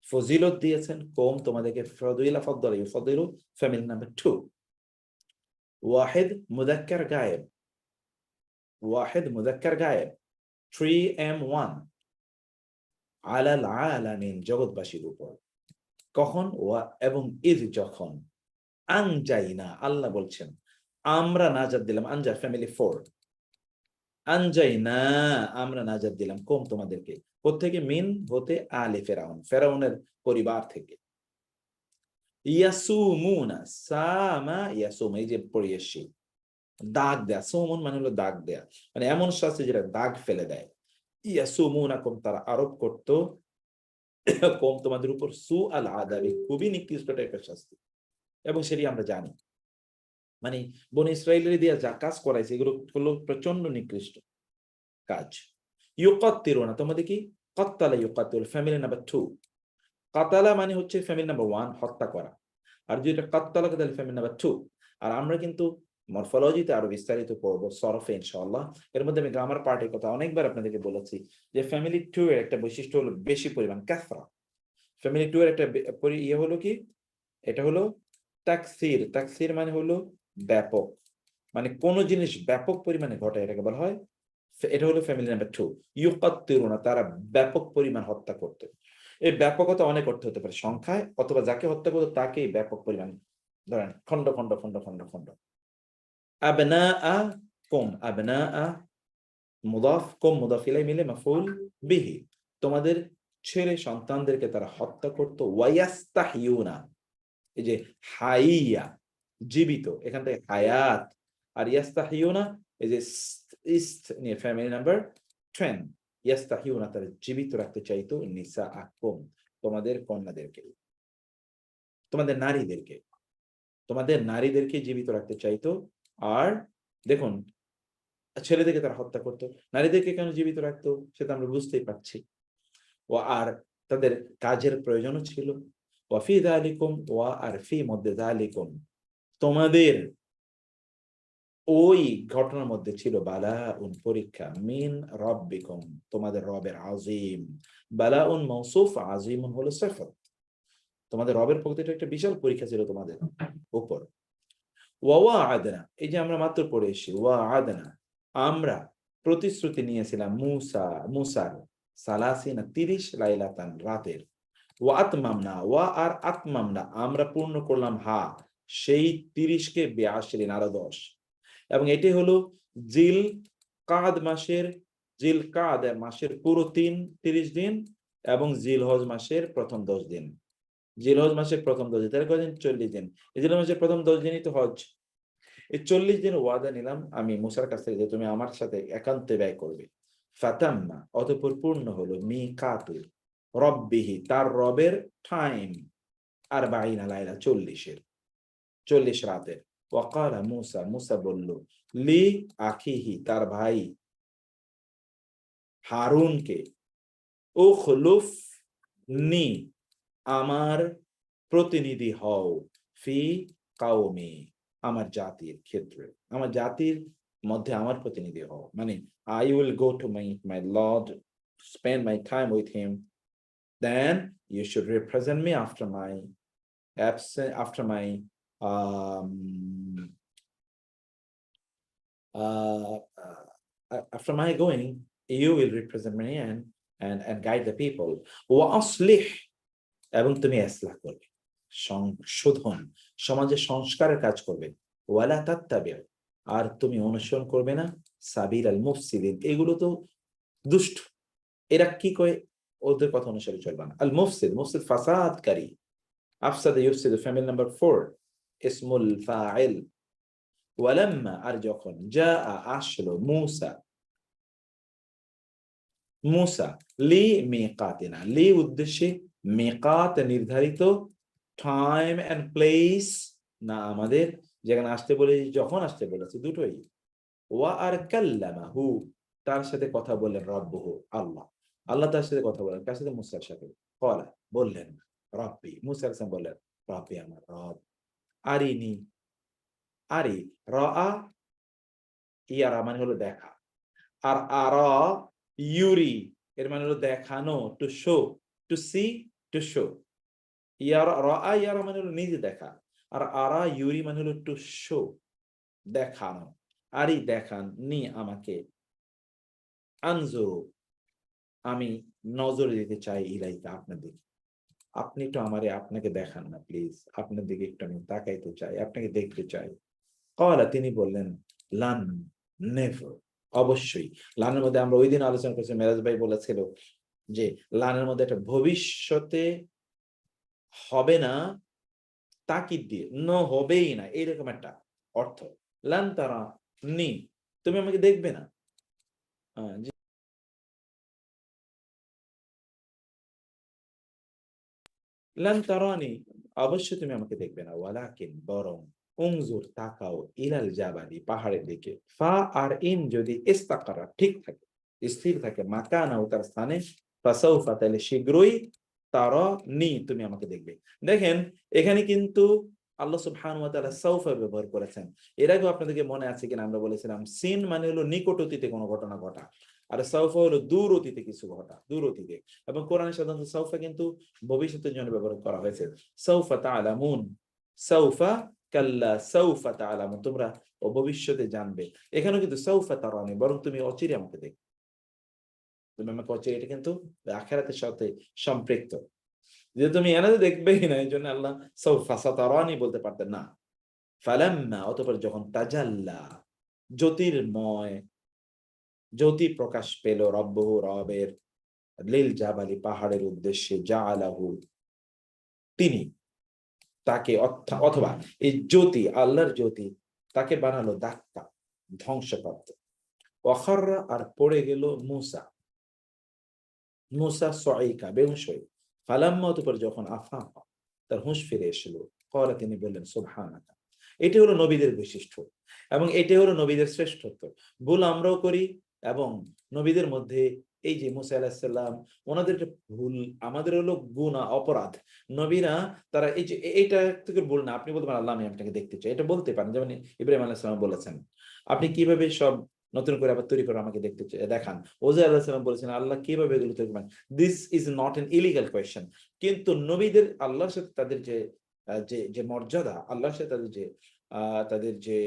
ফজিলত দিয়েছেন, কম তোমাদেরকে, ফাদিলা, ফাদ্দালা ইউফাদ্দিলু, ফ্যামিলি নাম্বার 2, ওয়াহিদ মুযাক্কার গায়েব, ওয়াহিদ মুযাক্কার গায়েব, 3M1, আলাল আলামিন, জগৎবাসীর উপর, কখন, ওয়া এবং ইদ, যখন, আনজাইনা, আল্লাহ বলছেন আমরা নাজাত দিলাম, আনজা ফ্যামিলি 4, আনজাইনা, আমরা নাজাত দিলাম, কম তোমাদেরকে, কোত্থেকে, মিন হতে, আলে ফেরাউন, ফেরাউনের পরিবার থেকে, ইয়াসুমুনা, সামা ইয়াসুম, এই যে পড়িয়েছি, দাগ দেয়া, সুমুন মানে হলো দাগ দেয়া, মানে এমন শাস্তি যেটা দাগ ফেলে দেয়, ইয়াসুমুনাকুম, তারা আরোপ করতো কম তোমাদের উপর, সু আল আদাবি, খুবই নিকৃষ্ট টাইপের শাস্তি, এবং সেটি আমরা জানি, মানে বনি ইসরাইলের দিয়ে যা কাজ করাইছে, এগুলো হলো প্রচন্ড নিকৃষ্ট কাজ। ইউকাত্তিরুনা, তোমাদের কি, কাত্তালা ইউকাত্তিরু, ফ্যামিলি নাম্বার 2, কাতালা মানে হচ্ছে ফ্যামিলি নাম্বার 1, হত্যা করা, আর যেটা কাত্তালা তাহলে ফ্যামিলি নাম্বার 2। আর আমরা কিন্তু মরফোলজিতে আরো বিস্তারিত পড়বো সরফে ইনশাআল্লাহ, এর মধ্যে আমি গ্রামার পার্টের কথা অনেকবার আপনাদেরকে বলেছি, যে ফ্যামিলি 2 এর একটা বৈশিষ্ট্য হলো বেশি পরিমাণ কাসরা। ফ্যামিলি 2 এর একটা ইয়ে হলো কি, এটা হলো তাকসির, তাকসির মানে হলো ব্যাপক, মানে কোন জিনিস ব্যাপক পরিমাণে ঘটে, এটাকে বলা হয়, এটা হলো ফ্যামিলি নাম্বার 2। ইউকাত্তিরুনা, তারা ব্যাপক পরিমাণ হত্যা করতে, এই ব্যাপকতা অনেক অর্থ হতে পারে, সংখ্যায়, অথবা যাকে হত্যা করতো তাকেই ব্যাপক পরিমাণ, ধরেন খন্ড খন্ড খন্ড খন্ড খন্ড। আবনাআ কুম, আবনাআ মুদাফ, কুম মুদাফ ইলাইহি মিলে মাফউল বিহি, তোমাদের ছেলে সন্তানদেরকে তারা হত্যা করতো, ওয়ায়াস্তাহিয়ুনা, এই যে হাইয়া, জীবিত, এখান থেকে হায়াত, আর ইয়াস্তাহিয়ুনা, এই যে ইস্ত নিয়ে ফ্যামিলি নাম্বার 10, ইয়াস্তাহিয়ুনা, তারা জীবিত রাখতে চাইতো, নিসা আকুম, তোমাদের কন্যাদেরকে, তোমাদের নারীদেরকে, তোমাদের নারীদেরকে জীবিত রাখতে চাইতো। আর দেখুন, ছেলেদেরকে তারা হত্যা করতো, নারীদেরকে কেন জীবিত রাখতো সেটা আমরা বুঝতেই পারছি, ও আর তাদের কাজের প্রয়োজনও ছিল, ওয়াফি যালিকুম, ওয়া আর ফি মধ্যে যালিকুম, তোমাদের ওই ঘটনার মধ্যে ছিল, বালাউন, পরীক্ষা, মিন রাব্বিকুম, তোমাদের রবের, আযীম, বালাউন মাওসুফ, আযীমুন হলো সিফাত, তোমাদের রবের পক্ষ থেকে একটা বিশাল পরীক্ষা ছিল তোমাদের উপর। ওয়া আদনা, এই যে আমরা মাত্র পড়ে এসেছি, ওয়া আদনা, আমরা প্রতিশ্রুতি নিয়েছিলাম মুসার, সালাসিনা, 30 লাইলাতান, রাতের, ওয়া আতমামনা, ওয়া আর আতমামনা, আমরা পূর্ণ করলাম, হা সেই 30 কে, বিআশরিন, আরো 10, এবং এটি হলো জিল কাদ মাসের, জিল কাদ মাসের পুরো 30 দিন, এবং জিল হজ মাসের প্রথম 10 দিন, জিলহজ মাসের প্রথম 10 দিন, তাহলে কয়দিন? 40 দিন। এই জিলহজ মাসের প্রথম 10 দিনই তো হজ। এই 40 দিন ওয়াদা নিলাম আমি মুসার কাছ থেকে যে তুমি আমার সাথে একান্তে ব্যয় করবে। ফাতাম্মা, অতঃপর পূর্ণ হলো মিকাতু রব্বিহি, তার রবের টাইম, আর বাইনা লাইলা, 40 রাতের। ওয়াকালা মুসা, মুসা বলল, লি আখিহি, তার ভাই হারুনকে, উখলুফ নি, আমার প্রতিনিধি হও, ফি কাওমি, আমার জাতির ক্ষেত্রে, আমার জাতির মধ্যে আমার প্রতিনিধি হও। মানে I will go to my Lord, spend my time with him, then you should represent me after my absence, after my um, after my going, you will represent me and guide the people. Wa aslih, এবং তুমি ইসলাহ করবে, সংশোধন, সমাজে সংস্কারের কাজ করবে। ওয়ালা তাত্তাবিউ, আর তুমি অনুসরণ করবে না সাবিল আল মুফসিদিন, এগুলো তো দুষ্ট, এরা কি কয়, ওদের কথা অনুসারে চলবে না। আল মুফসিদ, মুফসিদ ফাসাদকারী, আফসাদা ইউফসিদু, ফ্যামিলি নাম্বার 4, ইসমুল ফাইল। ওয়ালাম্মা, আর যখন, জাআ, আসলো, মুসা, মুসা, লি মিকাতিনা, লি উদ্দেশ্যে, মিকাত নির্ধারিত, টাইম এন্ড প্লেস না আমাদের, যেখানে আসতে বলেছি, যখন আসতে বলেছে, দুটোই। ওয়া আর কাল্লামাহু, তার সাথে কথা বললেন, রব্বুহু, আল্লাহ, আল্লাহ তার সাথে কথা বলেন, কার সাথে? মুসার সাথে। ক্বালা, বললেন, রব্বি, মুসা আলাইহিস সালাম বললেন, রব্বি, আমার রব, আরিনি, আরি, রাআ, ইয়ারা মানে হলো দেখা, আর আরা, ইউরি, এর মানে হলো দেখানো, to show, to see, to show. ইয়ারা, রাআ, ইয়ারা মানে হলো নিজে দেখা, আর আরা, ইউরি মানে হলো টু শো, দেখানো। আরি, দেখান, নি, আমাকে, আনজুরু, আমি নজর দিতে চাই, ইলাইকা, আপনার দিকে, আপনি একটু আমারে, আপনাকে দেখান না প্লিজ, আপনার দিকে একটু আমি তাকাইতে চাই, আপনাকে দেখতে চাই। ক্বালা, তিনি বললেন, লান, নেভার, অবশ্যই। লানের মধ্যে আমরা ওই দিন আলোচনা করেছি, মেরাজ ভাই বলেছিল যে লানের মধ্যে একটা ভবিষ্যতে হবে না তাকিদ দিয়ে, হবেই না, এইরকম একটা অর্থ। লান তারা নি, তুমি আমাকে দেখবে না। লান তারানি, অবশ্যই তুমি আমাকে দেখবে না, ওয়ালাকিন, বরং, উনজুর, তাকাও, ইলাল জাবালি, পাহাড়ের দিকে, ফা আর ইন, যদি ইস্তাকারা, ঠিক থাকে, স্থির থাকে, মাকানা, তার স্থানে, ফাসাউফা, তাহলে শীঘ্রই, তারা নি, তুমি আমাকে দেখবে। দেখেন এখানে কিন্তু আল্লাহ সুবহানাহু ওয়া তাআলা সাউফা ব্যবহার করেছেন। এর আগেও আপনাদেরকে মনে আছে কিনা, আমরা বলেছিলাম সিন মানে হলো নিকট অতীতে কোনো ঘটনা ঘটা, আর সাউফা হলো দূর অতীতে কিছু ঘটা, দূর অতীতে। এবং কোরআনে সাধারণত সাউফা কিন্তু ভবিষ্যতের জন্য ব্যবহার করা হয়েছে। সাউফা তাআলামুন, সাউফা, কাল্লা সাউফা তাআলামুন, তোমরা ভবিষ্যতে জানবে। এখানেও কিন্তু সাউফা তারানি, বরং তুমি অচিরে আমাকে দেখবে, তুমি আমাকে অচিরে, এটা কিন্তু আখিরাতের সাথে সম্পৃক্ত। যে তুমি এনাতে দেখবেই না, এই জন্য আল্লাহ সাউফা সাতারানি বলতে পারতেন না। ফালাম্মা, অতঃপর যখন, তাজাল্লা, জ্যোতির্ময়, জ্যোতি প্রকাশ পেল, রব্বহু, রবের, লিল জাবালি, পাহাড়ের উদ্দেশ্যে, জাআলাহু, তিনি তাকে, অথবা এই জ্যোতি, আল্লাহর জ্যোতি তাকে বানালো দাক্কা, ধ্বংসপ্রাপ্ত। ওয়াখাররা, আর পড়ে গেল, মুসা, মুসা সাইকা, বেহুশ হয়ে। ফালাম্মা, অতঃপর যখন, আফাকা, তার হুঁশ ফিরে এসেছিল, ক্বালা, তিনি বললেন, সুবহানাকা, এটি হলো নবীদের বৈশিষ্ট্য এবং এটি হলো নবীদের শ্রেষ্ঠত্ব। ভুল আমরাও করি, এবং নবীদের মধ্যে এই যে মুসা আলাইহিস সালাম, ওনাদের ভুল, আমাদের হলো গুনাহ, অপরাধ। নবীরা, তারা এই যে এইটা থেকে ভুল না, আপনি বলতে পারেন আল্লাহ আমি আপনাকে দেখতে চাই, এটা বলতে পারেন, যেমন ইব্রাহিম আলাইহিস সালাম বলেছেন, আপনি কিভাবে সব নতুন করে আবার তৈরি করে আমাকে দেখতে চাই, দেখান। ওজাইর আলাইহিস সালাম বলেছেন, আল্লাহ কিভাবে এগুলো তৈরি করেন, this is not an illegal question. কিন্তু নবীদের আল্লাহর সাথে তাদের যে যে যে মর্যাদা, আল্লাহর সাথে তাদের যে তাদের যে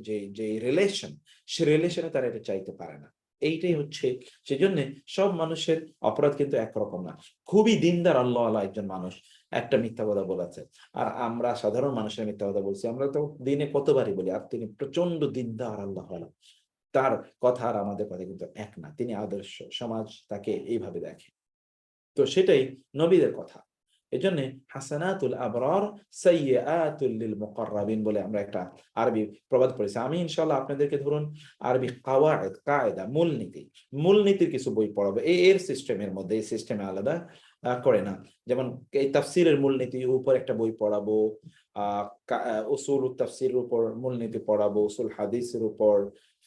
যে যে রিলেশন, সে রিলেশনে তারা এটা চাইতে পারে না। এইটাই হচ্ছে, সেজন্য সব মানুষের অপরাধ কিন্তু একরকম না। খুবই দিনদার আল্লাহ আল্লাহ একজন মানুষ একটা মিথ্যা কথা বলেছে, আর আমরা সাধারণ মানুষের মিথ্যা কথা বলছি, আমরা তো দিনে কতবারই বলি। আর তিনি প্রচন্ড দিনদার আল্লাহ আল্লাহ, তার কথা আর আমাদের কথা কিন্তু এক না, তিনি আদর্শ, সমাজ তাকে এইভাবে দেখে। তো সেটাই নবীদের কথা। এই জন্য হাসানাতুল আবরার সাইয়্যাতুল লিল মুকাররাবিন বলে আমরা একটা আরবি প্রবাদ পড়েছি। আমি ইনশাআল্লাহ আপনাদেরকে ধরুন আরবি কাওয়ায়েদ, কায়দা, মূলনীতির কিছু বই পড়াবো এর সিস্টেমের মধ্যে, এই সিস্টেমে আলাদা করে না। যেমন এই তাফসীরের মূলনীতির উপর একটা বই পড়াবো, উসুল তাফসীরের উপর মূলনীতি পড়াবো, উসুল হাদিসের উপর,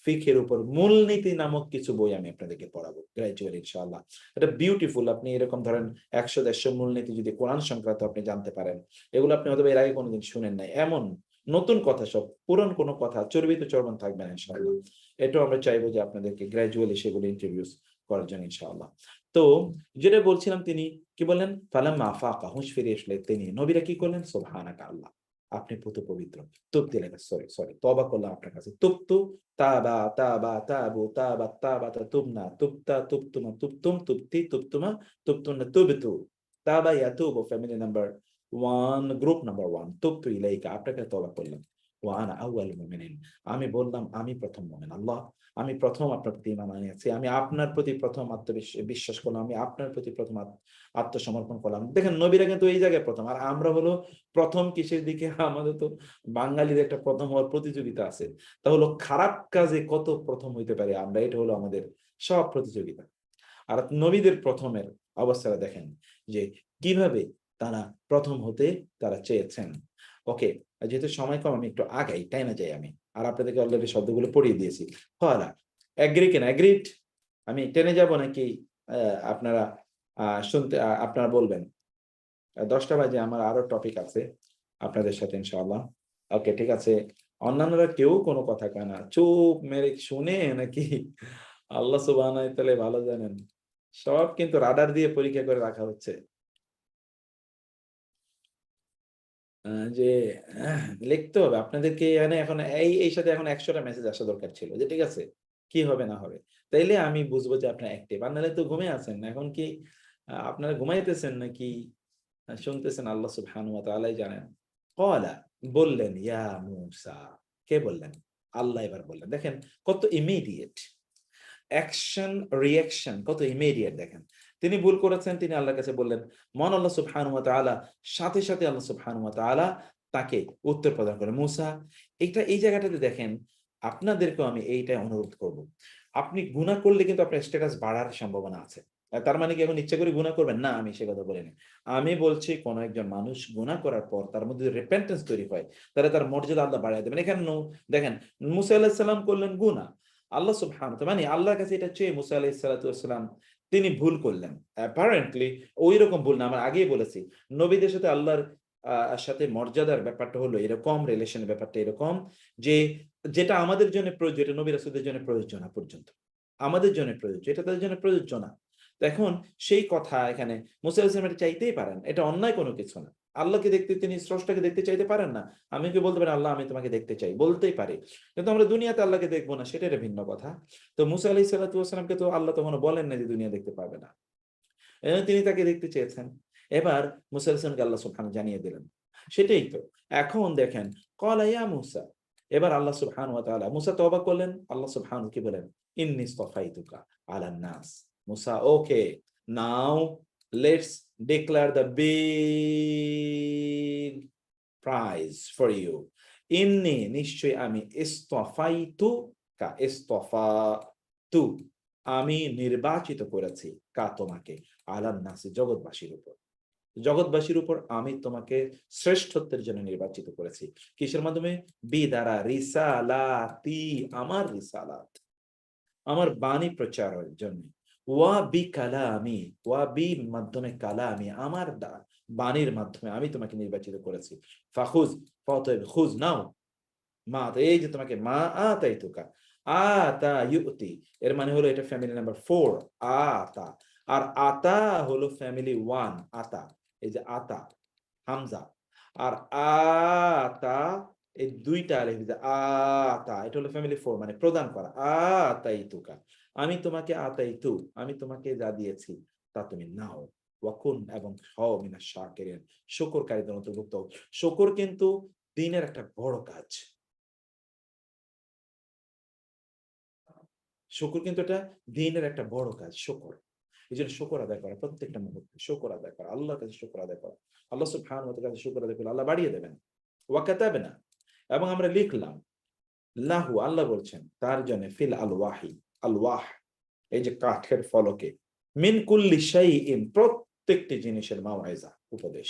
ফিকহের উপর মূলনীতি নামক কিছু বই আমি আপনাদেরকে পড়াবো গ্র্যাজুয়ালি ইনশাআল্লাহ। এটা বিউটিফুল। আপনি এরকম ধরেন 100-150 মূলনীতি যদি কোরআন সংক্রান্ত আপনি জানতে পারেন, এগুলো আপনি হয়তো এর আগে কোনোদিন শুনেন নাই, এমন নতুন কথা, সব পুরান কোনো কথা চর্বিত চর্বণ থাকবে না ইনশাআল্লাহ। এটাও আমরা চাইবো যে আপনাদেরকে গ্র্যাজুয়ালি সেগুলো ইন্ট্রোডিউস করার জন্য ইনশাআল্লাহ। তো যেটা বলছিলাম, তিনি কি বললেন, ফালাম্মা আফাকা, হুঁশ ফিরে আসলে তিনি নবীরা কি করলেন, সুবহানাকা আল্লাহ, আপনি পুত পবিত্র। তুবতি লেখা, সরি তওবা করলাম আপনার কাছে। তুবতু, তাবা, তাবা, তাবু, তাবা, তাবাতা, তুবনা, তুবতা, তুবতুমা, তুবতুম, তুবতি, তুবতুমা, তুবতুনা, তুবতু। তাবা ইয়াতুবু, ফ্যামিলি নাম্বার 1, গ্রুপ নাম্বার 1। তুবতু ইলাইকা, আপনাকে তওবা করলাম। ওয়া আনা আউয়ালুল মুমিনিন, আমি বললাম আমি প্রথম মুমিন। আল্লাহ, আমি প্রথম আপনার প্রতি ঈমান আনিয়েছি, আমি আপনার প্রতি প্রথম বিশ্বাস করলাম, আমি আপনার প্রতি প্রথম আত্মসমর্পণ করলাম। দেখেন নবীরা কিন্তু এই জায়গায় প্রথম, আর আমরা হলো প্রথম কিসের দিকে, আমাদের তো বাঙালিদের একটা প্রথম হওয়ার প্রতিযোগিতা আছে। তা হলো খারাপ কাজে কত প্রথম হইতে পারে আমরা, এটা হলো আমাদের সব প্রতিযোগিতা। আর নবীদের প্রথমের অবস্থাটা দেখেন যে কিভাবে তারা প্রথম হতে তারা চেয়েছেন। ওকে, যেহেতু সময় কম আমি একটু আগাই, টাইমে যাই আমি, আর আপনাদেরকে অলরেডি শব্দগুলো পড়িয়ে দিয়েছি। ফলা এগ্রি কেন, এগ্রিড? আমি টেনে যাব নাকি আপনারা শুনতে আপনারা বলবেন? 10টা বাজে, আমার আরো টপিক আছে আপনাদের সাথে ইনশাআল্লাহ। ওকে, ঠিক আছে। অন্যান্যরা কেউ কোনো কথা কয় না, চুপ মেরে শুনে নাকি? আল্লাহ সুবহানাহু ওয়া তাআলা ভালো জানেন, সব কিন্তু রাডার দিয়ে পরীক্ষা করে রাখা হচ্ছে। যে লিখতে হবে আপনাদেরকে, মানে এখন এই সাথে এখন 100টা মেসেজ আসা দরকার ছিল, যে ঠিক আছে কি হবে না হবে, তাইলে আমি বুঝবো যে আপনার অ্যাক্টিভ। আর নাহলে তো ঘুমিয়ে আছেন। এখন কি আপনারা ঘুমাইতেছেন নাকি শুনতেছেন? আল্লাহ সুবহানাহু ওয়া তাআলাই জানেন। ক্বালা, বললেন, ইয়া মূসা, কে বললেন? আল্লাহ এবার বললেন। দেখেন কত ইমিডিয়েট অ্যাকশন রিঅ্যাকশন, কত ইমিডিয়েট। দেখেন তিনি ভুল করেছেন, তিনি আল্লাহর কাছে বললেন, মহান আল্লাহ সুবহানাহু ওয়া তাআলা সাথে সাথে আল্লাহ সুবহানাহু ওয়া তাআলা তাকে উত্তর প্রদান করেন। মূসা, এই জায়গাটাতে দেখেন, আপনাদেরকেও আমি এইটাই অনুরোধ করব। আপনি গুনাহ করলে কিন্তু আপনার স্ট্যাটাস বাড়ার সম্ভাবনা আছে। তার মানে কি এখন ইচ্ছা করে গুনাহ করবেন? না, আমি সে কথা বলিনি। আমি বলছি কোন একজন মানুষ গুনাহ করার পর তার মধ্যে রিপেন্টেন্স তৈরি হয়, তাহলে তার মর্যাদা আল্লাহ বাড়ায় দেবেন। এখানে দেখেন মূসা আলাইহিস সালাম করলেন গুনাহ, আল্লাহ সুবহানাহু ওয়া তাআলা, মানে আল্লাহর কাছে এটা চেয়ে মুসা আলাইহিস সালাতু ওয়াস সালাম তিনি ভুল করলেন। অ্যাপারেন্টলি ওইরকম ভুল না, আমরা আগেই বলেছি নবীদের সাথে আল্লাহর সাথে মর্যাদার ব্যাপারটা হলো এরকম, রিলেশনের ব্যাপারটা এরকম যে যেটা আমাদের জন্য প্রয়োজন, এটা নবী রাসূলদের জন্য প্রযোজ্য না পর্যন্ত। আমাদের জন্য প্রযোজ্য, এটা তাদের জন্য প্রযোজ্য না। তো এখন সেই কথা এখানে মুসা আলাইহিস সালাম এটা চাইতেই পারেন, এটা অন্যায় কোনো কিছু না। আল্লাহকে দেখতে, তিনি স্রষ্টাকে দেখতে চাইতে পারেন না? আমি কি বলতে পারি আল্লাহ আমি তোমাকে দেখতে চাই? বলতেই পারি, কিন্তু আমরা দুনিয়াতে আল্লাহকে দেখবো না, সেটা একটা ভিন্ন কথা। তো মুসা আলাইহিস সালাতু ওয়াস সালামকে তো আল্লাহ তখনও বলেন না যে দুনিয়া দেখতে পারবে না, তিনি তাকে দেখতে চেয়েছেন। এবার মুসা আলাইহিস সালামকে আল্লাহ সুবহানাহু জানিয়ে দিলেন। সেটাই তো। এখন দেখেন, ক্বালা ইয়া মূসা, এবার আল্লাহ সুবহানাহু ওয়া তাআলা, মুসা তওবা করলেন, আল্লাহ সুবহানাহু কি বলেন? ইন্নী ইসতাফাইতুকা আলান নাস। Musa, okay, now let's declare the big prize for you. ইন্নী, নিশ্চয়ই আমি, ইসতাফাইতুকা, ইসতাফাতু, আমি নির্বাচিত করেছি, কা, তোমাকে, আলান নাসি, জগৎবাসীর উপর। জগৎবাসীর উপর আমি তোমাকে শ্রেষ্ঠত্বের জন্য নির্বাচিত করেছি। কিসের মাধ্যমে? বি দ্বারা, রিসালাতি, আমার রিসালাত, আমার বাণী প্রচারের জন্য। ওয়া বি কালামি, ওয়া বি মাধ্যমে, কালামি, আমার বাণীর মাধ্যমে আমি তোমাকে নির্বাচিত করেছি। ফাখুজ, ফতব, খুজ, নাও, মা, এই যে তোমাকে মা আতাইতুকা, আতা ইউতি, এর মানে হলো এটা ফ্যামিলি নাম্বার 4, আতা। আর আতা হলো ফ্যামিলি 1, আতা, এই যে আতা হামজা, আর আতা এই দুইটা আলিফ, যে আতা, এটা হলো ফ্যামিলি 4, মানে প্রদান করা। আতাইতুকা, আমি তোমাকে, আতাইতু, আমি তোমাকে যা দিয়েছি তা তুমি নাও। ওয়াকুন, এবং হও মিনাশ শাকিরিন, শুকরকারীদের অন্তর্ভুক্ত। শুকর কিন্তু দিনের একটা বড় কাজ। শুকর কিন্তু এটা দিনের একটা বড় কাজ, শুকর। এই জন্য শুকর আদায় করা, প্রত্যেকটা মুহূর্তে শুকর আদায় করা, আল্লাহর কাছে শুকর আদায় করা, আল্লাহ সুবহানাহু ওয়া তাআলার কাছে শুকর আদায় করলে আল্লাহ বাড়িয়ে দেবেন। ওয়া কাতাবনা, এবং আমরা লিখলাম, লাহু আল্লাহ বলছেন তার জন্য, ফিল আলওয়াহি, আলওয়াহ এই যে কাঠের ফলকে, মিন কুল্লি শাইইন প্রত্যেকটি জিনিসের মাওয়াইজা উপদেশ,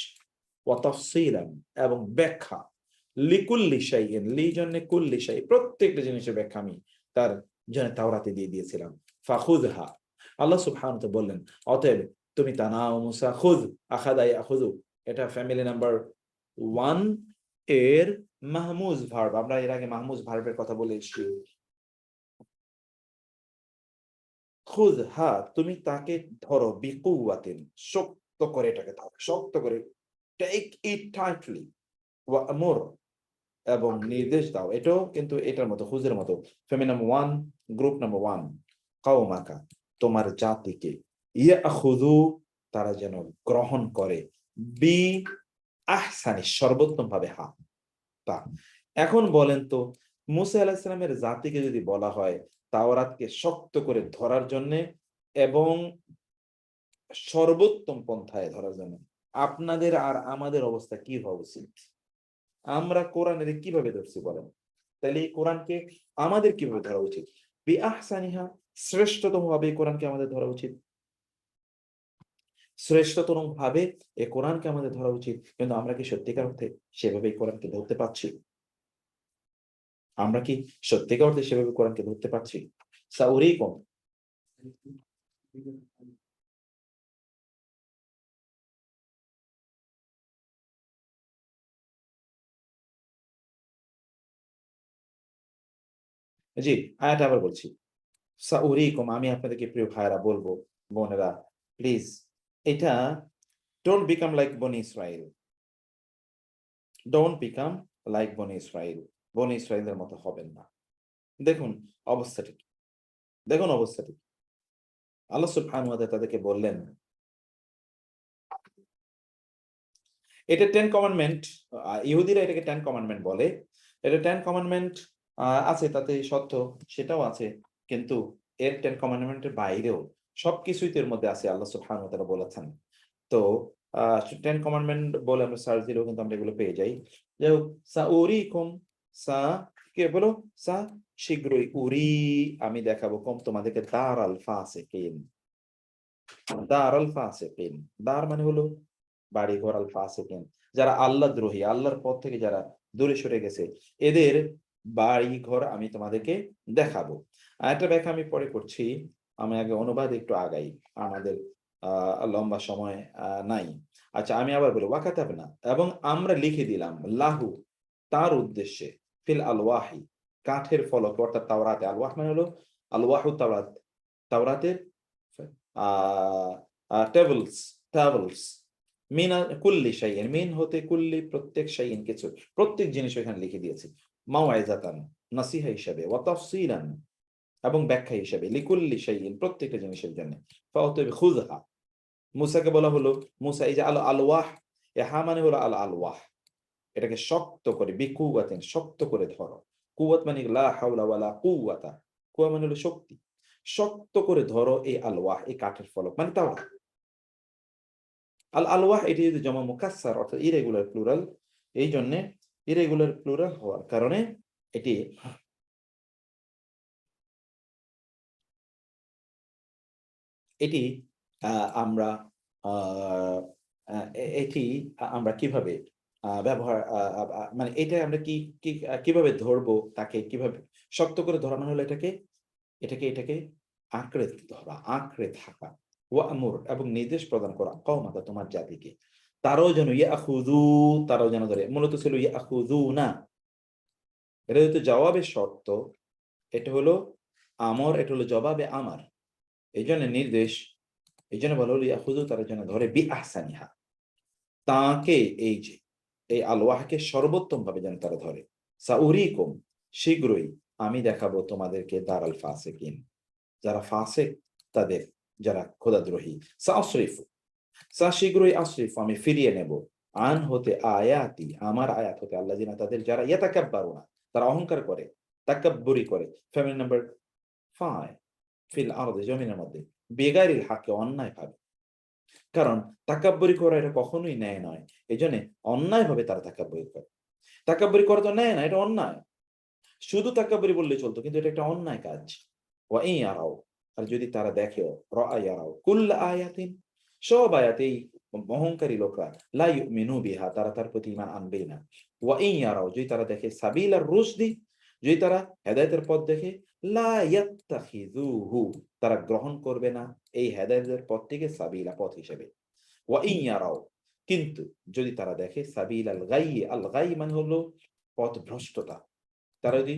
ওয়া তাফসীলান এবং ব্যাখ্যা, লিকুল্লি শাইইন লি জন্য কুল্লি শাই প্রত্যেকটা জিনিসের ব্যাখ্যা আমি তার জন্য তাওরাতে দিয়ে দিয়েছিলাম। ফাখুযহা আল্লাহ সুবহানাহু ওয়া তাআলা বললেন, অতএব তুমি তা নাও মুসা, খুয আখাযা ইয়াখুযু, এটা ফ্যামিলি নাম্বার 1 এর মাহমুজ ভার্ব। আমরা এর আগে মাহমুজ ভার্বের কথা বলে এসেছি। খুদ হা তুমি তাকে ধরো, বিকুওয়াতিন শক্ত করে এটাকে ধরো, শক্ত করে, টেক ইট টাইটলি, ওয়া আমুর এবং নির্দেশ দাও। এটাও কিন্তু এটার মতো, খুজের মতো, ফেমিন নাম্বার 1 গ্রুপ নাম্বার 1, কাওমাকা তোমার জাতিকে, ইয়াখুযু তারা যেন গ্রহণ করে, বি আহসানি সর্বোত্তম ভাবে, হা তা। এখন বলেন তো, মুসা আলাইহিস সালামের জাতিকে যদি বলা হয় তাওরাতকে শক্ত করে ধরার জন্য এবং সর্বোত্তম পন্থায় ধরার জন্য, আপনাদের আর আমাদের অবস্থা কি হওয়া উচিত? আমরা কোরআনের কিভাবে ধরছি বলেন? তাহলে এই কোরআনকে আমাদের কিভাবে ধরা উচিত? বি আহসানিহা শ্রেষ্ঠতম ভাবে কোরআনকে আমাদের ধরা উচিত, শ্রেষ্ঠতম ভাবে এই কোরআনকে আমাদের ধরা উচিত। কিন্তু আমরা কি সত্যিকার অর্থে সেভাবে এই কোরআনকে ধরতে পারছি? আমরা কি সত্যিকার অর্থে সেভাবে কোরআনকে ধরতে পারছি? সাউরিকুম, জি আয়াতটা আবার বলছি, সাউরিকুম আমি আপনাদেরকে, প্রিয় ভাইরা বলবো, বোনেরা প্লিজ, এটা ডোন্ট বিকাম লাইক বনি ইসরাইল, ডোন্ট বিকাম লাইক বনি ইসরাইল, বনি ইসরাইলের মতো হবেন না। দেখুন অবস্থাটা কি, দেখুন অবস্থাটা কি। আল্লাহ সুবহানাহু ওয়া তাআলা তাদেরকে বললেন, এটা 10 কমান্ডমেন্ট, ইহুদিরা এটাকে 10 কমান্ডমেন্ট বলে। এটা 10 কমান্ডমেন্ট আছে, তাতে সত্য সেটাও আছে, কিন্তু এর 10 কমান্ডমেন্টের বাইরেও সবকিছুই তো এর মধ্যে আছে, আল্লাহ সুবহানাহু ওয়া তাআলা বলেছেন। তো 10 কমান্ডমেন্ট বলে আমরা সার্চ দিলেও কিন্তু আমরা এগুলো পেয়ে যাই। যাই হোক, সাউরিকুম, সা কে বলো, সা শীঘ্রই, উরি আমি দেখাবো, কম তোমাদেরকে, দারাল ফাসিকিন, দারাল ফাসিকিন, দার মানে হলো বাড়ি ঘর, আল ফাসিকিন যারা আল্লাহ দ্রোহী, আল্লাহর পথ থেকে যারা দূরে সরে গেছে, এদের বাড়ি ঘর আমি তোমাদেরকে দেখাবো। একটা ব্যাখ্যা আমি পরে করছি, আমি আগে অনুবাদ একটু আগাই, আমাদের লম্বা সময় নাই। আচ্ছা আমি আবার বলি, ওয়াকাতাবনা এবং আমরা লিখে দিলাম, লাহু তার উদ্দেশ্যে, ফিল আলওয়াহি কাঠের ফলক, অর্থাৎ তাওরাতে, আলওয়াহ মানে হলো আলওয়াহু তাওরাত, তাওরাতের টেবলস, টেবলস, মিন কুল্লি শাইইন, মিন হতে কুল্লি প্রত্যেক শাইইন কিছু, প্রত্যেক জিনিস এখানে লিখে দিয়েছে, মাওয়াইজাতান নসিহা হিসেবে, ওয়া তাফসীলান এবং ব্যাখ্যা হিসেবে, লিকুল্লি শাইইন প্রত্যেকটা জিনিসের জন্য। ফাওয়াতিব খুযহা মুসাকে বলা হলো, মুসা এই যে আল আলওয়াহ, হা মানে হলো আল আলওয়াহ, এটাকে শক্ত করে, বিকুওয়াতিন শক্ত করে ধরো, কুওয়াত মানে লা হাওলা ওয়ালা কুওয়াতা, কুওয়া মানে হলো শক্তি, শক্ত করে ধরো এই আলওয়াহ, এই কাঠের ফলক মানে তাওরাত। আল আলওয়াহ এটি যদি জমা মুকাসসার অর্থাৎ ইরেগুলার প্লুরাল, এই জন্য ইরেগুলার প্লুরাল হওয়ার কারণে এটি এটি আমরা এটি আমরা কিভাবে ব্যবহার, মানে এটা আমরা কিভাবে ধরবো, তাকে কিভাবে শক্ত করে ধরানো হলো, এটাকে এটাকে এটাকে আঁকড়ে ধরা, আঁকড়ে থাকা, ওয়ামুর এবং নির্দেশ প্রদান করা, কওমাকা তোমার জাতিকে, তারাও যেন ইয়াখুযু, তারাও যেন ধরে, মূলত ছিল ইয়াখুযু না, এটা হচ্ছে জবাবের শর্ত, এটা হলো আমর, এটা হলো জবাবে আমার, এই জন্য নির্দেশ, এই জন্য বলা হলো ইয়াখুযু তারা যেন ধরে, বি আহসানিহা তাকে, এই যে এই আলওয়াহকে সর্বোত্তম ভাবে যেন তারা ধরে, সাউরিকুম শীঘ্রই আমি দেখাবো তোমাদেরকে, দারাল ফাসিকিন যারা ফাসিক তাদের, যারা খোদাদ্রোহী, সাসরিফু সা শীঘ্রই আসরিফ আমি ফিরিয়ে নেব, আন হতে আয়াতি আমার আয়াত হতে, আল্লাযিনা তাদের যারা, ইয়াতাকাব্বারুনা তারা অহংকার করে, তাকাব্বুরি করে, ফ্যামিলি নাম্বার 5 ফিল আরদি জমিনের মধ্যে, বেগারিল হাকে, অন্যায় ভাবে। কারণ তাকাব্বুরি করা এটা কখনোই ন্যায় নয়। এই জন্য অন্যায় ভাবে তারা তাকাব্বুরি করে। তাকাব্বুরি করা তো ন্যায় না, এটা অন্যায়। শুধু তাকাব্বুরি বললে চলতো, কিন্তু এটা একটা অন্যায় কাজ। ওয়া ইন ইয়ারাও, আর যদি তারা দেখেও, রাআ ইয়ারাও কুল্লা আয়াতিন, সব আয়াতেই অহংকারী লোকরা, লা ইউমিনু বিহা, তারা তার প্রতি ঈমান আনবেই না। ওয়া ইন ইয়ারাও, যদি তারা দেখে, সাবিলার রুশদি, যদি তারা হেদায়েতের পথ দেখে, লা ইয়াত্তাখিযুহু, তারা গ্রহণ করবে না এই হেদায়েতের পথটিকে সাবিলা, পথ হিসেবে। ওয়া ইন ইয়ারাও, কিন্তু যদি তারা দেখে, সাবিলাল গায়ি, আল গাই মানে হলো পথ ভ্রষ্টতা, তারা যদি